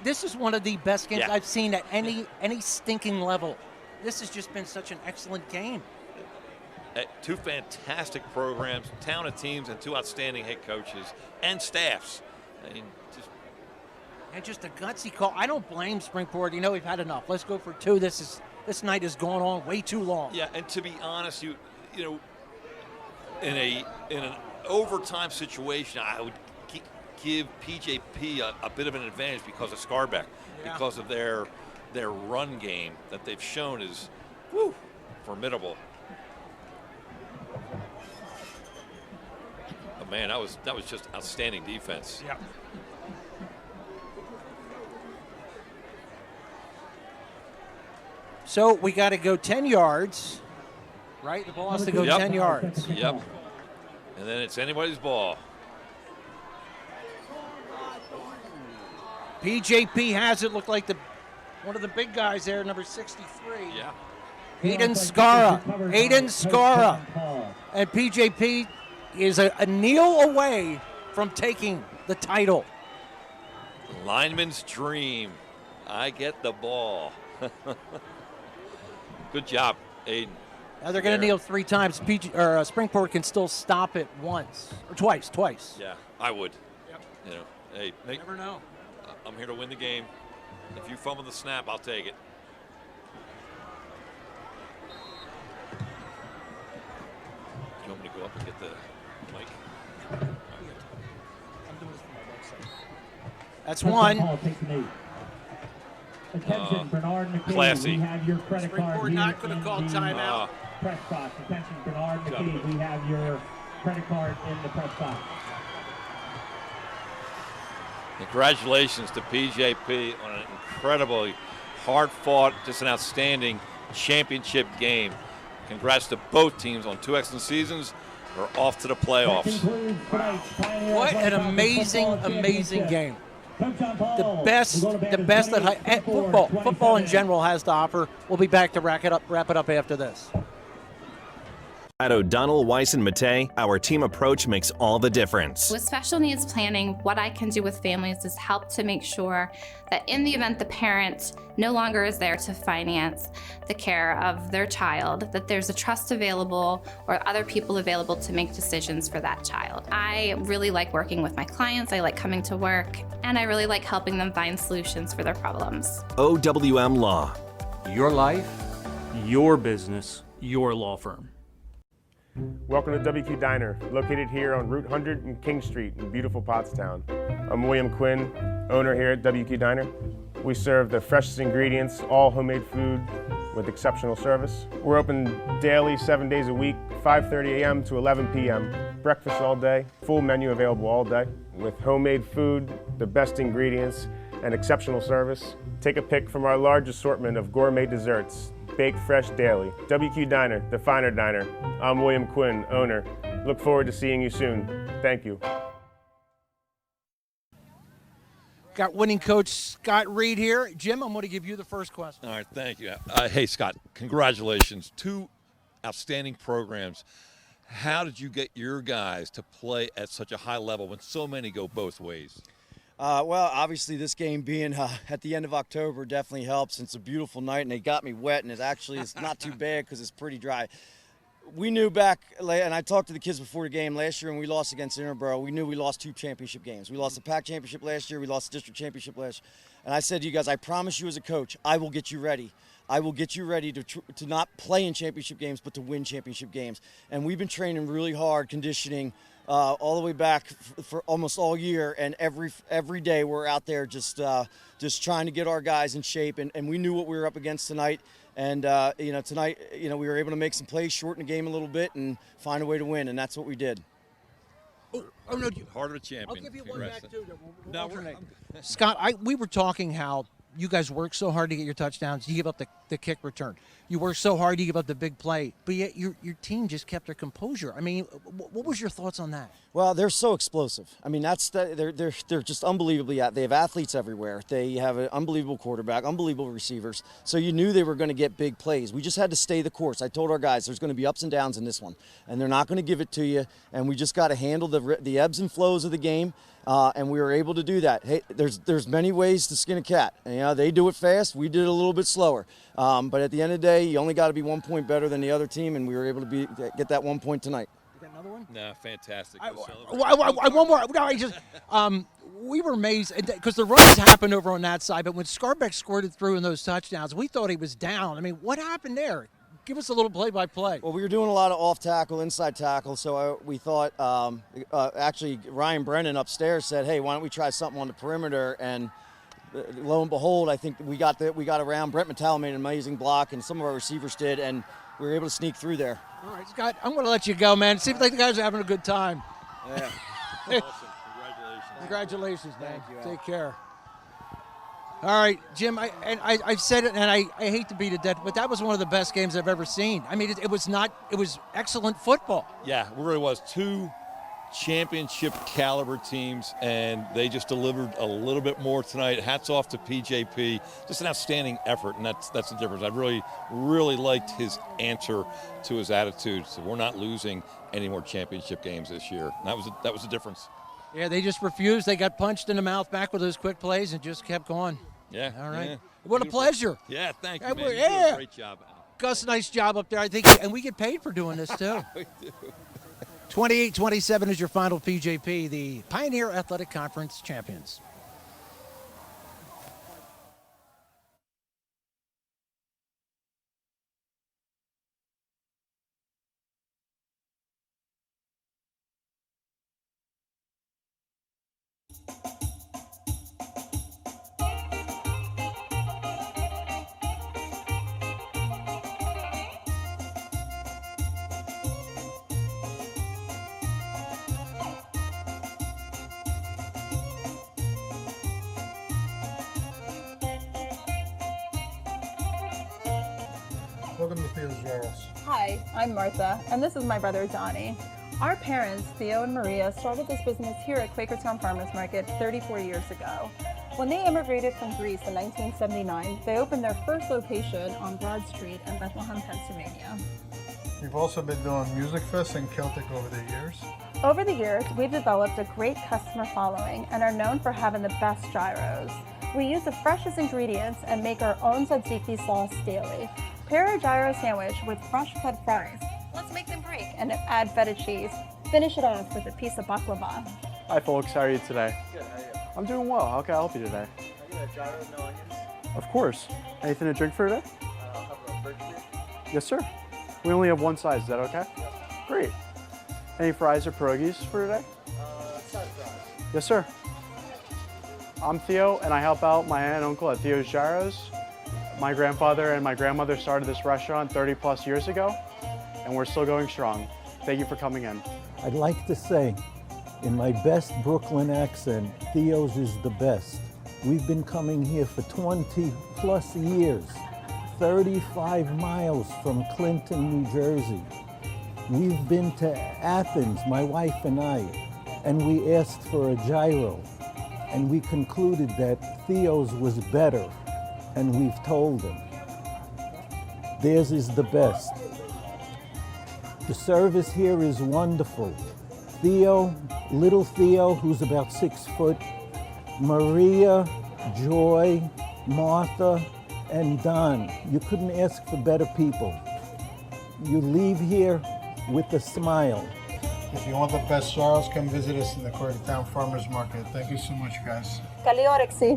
this is one of the best games I've seen at any stinking level. This has just been such an excellent game. 2 fantastic programs, talented teams, and 2 outstanding head coaches and staffs. I mean, just a gutsy call. I don't blame Springport. You know, we've had enough. Let's go for 2. This night has gone on way too long. Yeah, and to be honest, you know, in an overtime situation, I would give PJP a bit of an advantage because of Scarbeck, because of their run game that they've shown is formidable. Oh man, that was just outstanding defense. Yeah. So we got to go 10 yards, right? The ball has to go 10 yards. Yep. And then it's anybody's ball. PJP has it. Looked like one of the big guys there, number 63. Yeah. Aiden Scara. And PJP is a kneel away from taking the title. Lineman's dream. I get the ball. Good job, Aiden. Now they're going to kneel 3 times. Springport can still stop it once or twice. Yeah, I would. Yep. You know, hey, never know. I'm here to win the game. If you fumble the snap, I'll take it. Do you want me to go up and get the mic? I'm doing this for my website. That's 1. Attention, Bernard McKee. Classy. We have your credit card Springport here not going to call timeout. Press box. Attention, Bernard McKee. We have your credit card in the press box. Congratulations to PJP on an incredibly hard-fought, just an outstanding championship game. Congrats to both teams on 2 excellent seasons. We're off to the playoffs. What an amazing game. The best that football in general has to offer. We'll be back to wrap it up after this. At O'Donnell, Weiss, and Matei, our team approach makes all the difference. With special needs planning, what I can do with families is help to make sure that in the event the parent no longer is there to finance the care of their child, that there's a trust available or other people available to make decisions for that child. I really like working with my clients, I like coming to work, and I really like helping them find solutions for their problems. OWM Law. Your life, your business, your law firm. Welcome to WQ Diner, located here on Route 100 and King Street in beautiful Pottstown. I'm William Quinn, owner here at WQ Diner. We serve the freshest ingredients, all homemade food with exceptional service. We're open daily, 7 days a week, 5:30 a.m. to 11 p.m. Breakfast all day, full menu available all day. With homemade food, the best ingredients, and exceptional service. Take a pick from our large assortment of gourmet desserts, baked fresh daily. WQ Diner, the finer diner. I'm William Quinn, owner. Look forward to seeing you soon. Thank you. Got winning coach Scott Reed here. Jim, I'm going to give you the first question. All right, thank you. Hey, Scott, congratulations. 2 outstanding programs. How did you get your guys to play at such a high level when so many go both ways? Well, obviously this game being at the end of October definitely helps. It's a beautiful night, and they got me wet, and it's not too bad because it's pretty dry. We knew back, and I talked to the kids before the game last year when we lost against Interborough, we knew we lost 2 championship games. We lost the PAC championship last year, we lost the district championship last year. And I said to you guys, I promise you as a coach, I will get you ready. I will get you ready to not play in championship games, but to win championship games. And we've been training really hard, conditioning, all the way back for almost all year, and every day we're out there just trying to get our guys in shape, and we knew what we were up against tonight, and tonight we were able to make some plays, shorten the game a little bit, and find a way to win, and that's what we did. Oh no! Heart of a champion. I'll give you one back too. No, Scott, we were talking how you guys work so hard to get your touchdowns. You give up the kick return. You work so hard, you give up the big play. But yet your team just kept their composure. I mean, what was your thoughts on that? Well, they're so explosive. I mean, they're just unbelievably. They have athletes everywhere. They have an unbelievable quarterback, unbelievable receivers. So you knew they were going to get big plays. We just had to stay the course. I told our guys there's going to be ups and downs in this one, and they're not going to give it to you. And we just got to handle the ebbs and flows of the game. And we were able to do that. Hey, there's many ways to skin a cat. And, they do it fast. We did it a little bit slower. But at the end of the day, you only got to be 1 point better than the other team, and we were able to get that 1 point tonight. You got another one? No, fantastic. One more. No, we were amazed because the runs happened over on that side, but when Scarbeck squirted through in those touchdowns, we thought he was down. I mean, what happened there? Give us a little play-by-play. Well, we were doing a lot of off tackle, inside tackle, so we thought actually Ryan Brennan upstairs said, "Hey, why don't we try something on the perimeter?" And lo and behold, I think we got around. Brent Metallo made an amazing block, and some of our receivers did, and we were able to sneak through there. All right, Scott, I'm going to let you go, man. It seems like the guys are having a good time. Yeah. Awesome. Congratulations. Congratulations, man. Thank you, Al. Take care. All right, Jim, I've said it, and I hate to beat a dead, but that was one of the best games I've ever seen. I mean, it was excellent football. Yeah, it really was. 2 championship caliber teams, and they just delivered a little bit more tonight. Hats off to PJP. Just an outstanding effort, and that's the difference. I really liked his answer to his attitude. So we're not losing any more championship games this year. And that was the difference. Yeah, they just refused. They got punched in the mouth back with those quick plays and just kept going. Yeah. All right. Yeah. What a pleasure. Yeah, thank you, Yeah, man. You yeah. do a great job, Al. Gus, nice job up there, I think, and we get paid for doing this too. We do. 28-27 is your final PJP, the Pioneer Athletic Conference champions. Welcome to Theo's Jarls. Hi, I'm Martha, and this is my brother Donnie. Our parents, Theo and Maria, started this business here at Quakertown Farmers Market 34 years ago. When they immigrated from Greece in 1979, they opened their first location on Broad Street in Bethlehem, Pennsylvania. We've also been doing Music Fest and Celtic over the years. Over the years, we've developed a great customer following and are known for having the best gyros. We use the freshest ingredients and make our own tzatziki sauce daily. Pair a gyro sandwich with fresh cut fries. Let's make them break and add feta cheese. Finish it off with a piece of baklava. Hi folks, how are you today? Good, how are you? I'm doing well. How can I help you today? I get a gyro, no onions. Of course. Anything to drink for today? I'll have a birch beer. Yes, sir. We only have one size. Is that okay? Yes. Great. Any fries or pierogies for today? Side fries. Yes, sir. I'm Theo, and I help out my aunt and uncle at Theo's Gyros. My grandfather and my grandmother started this restaurant 30 plus years ago, and we're still going strong. Thank you for coming in. I'd like to say, in my best Brooklyn accent, Theo's is the best. We've been coming here for 20 plus years, 35 miles from Clinton, New Jersey. We've been to Athens, my wife and I, and we asked for a gyro, and we concluded that Theo's was better, and we've told them. Theirs is the best. The service here is wonderful. Theo, little Theo, who's about 6 foot, Maria, Joy, Martha, and Don. You couldn't ask for better people. You leave here with a smile. If you want the best Jarls, come visit us in the Quakertown Farmers Market. Thank you so much, guys. Καλή όρεξη.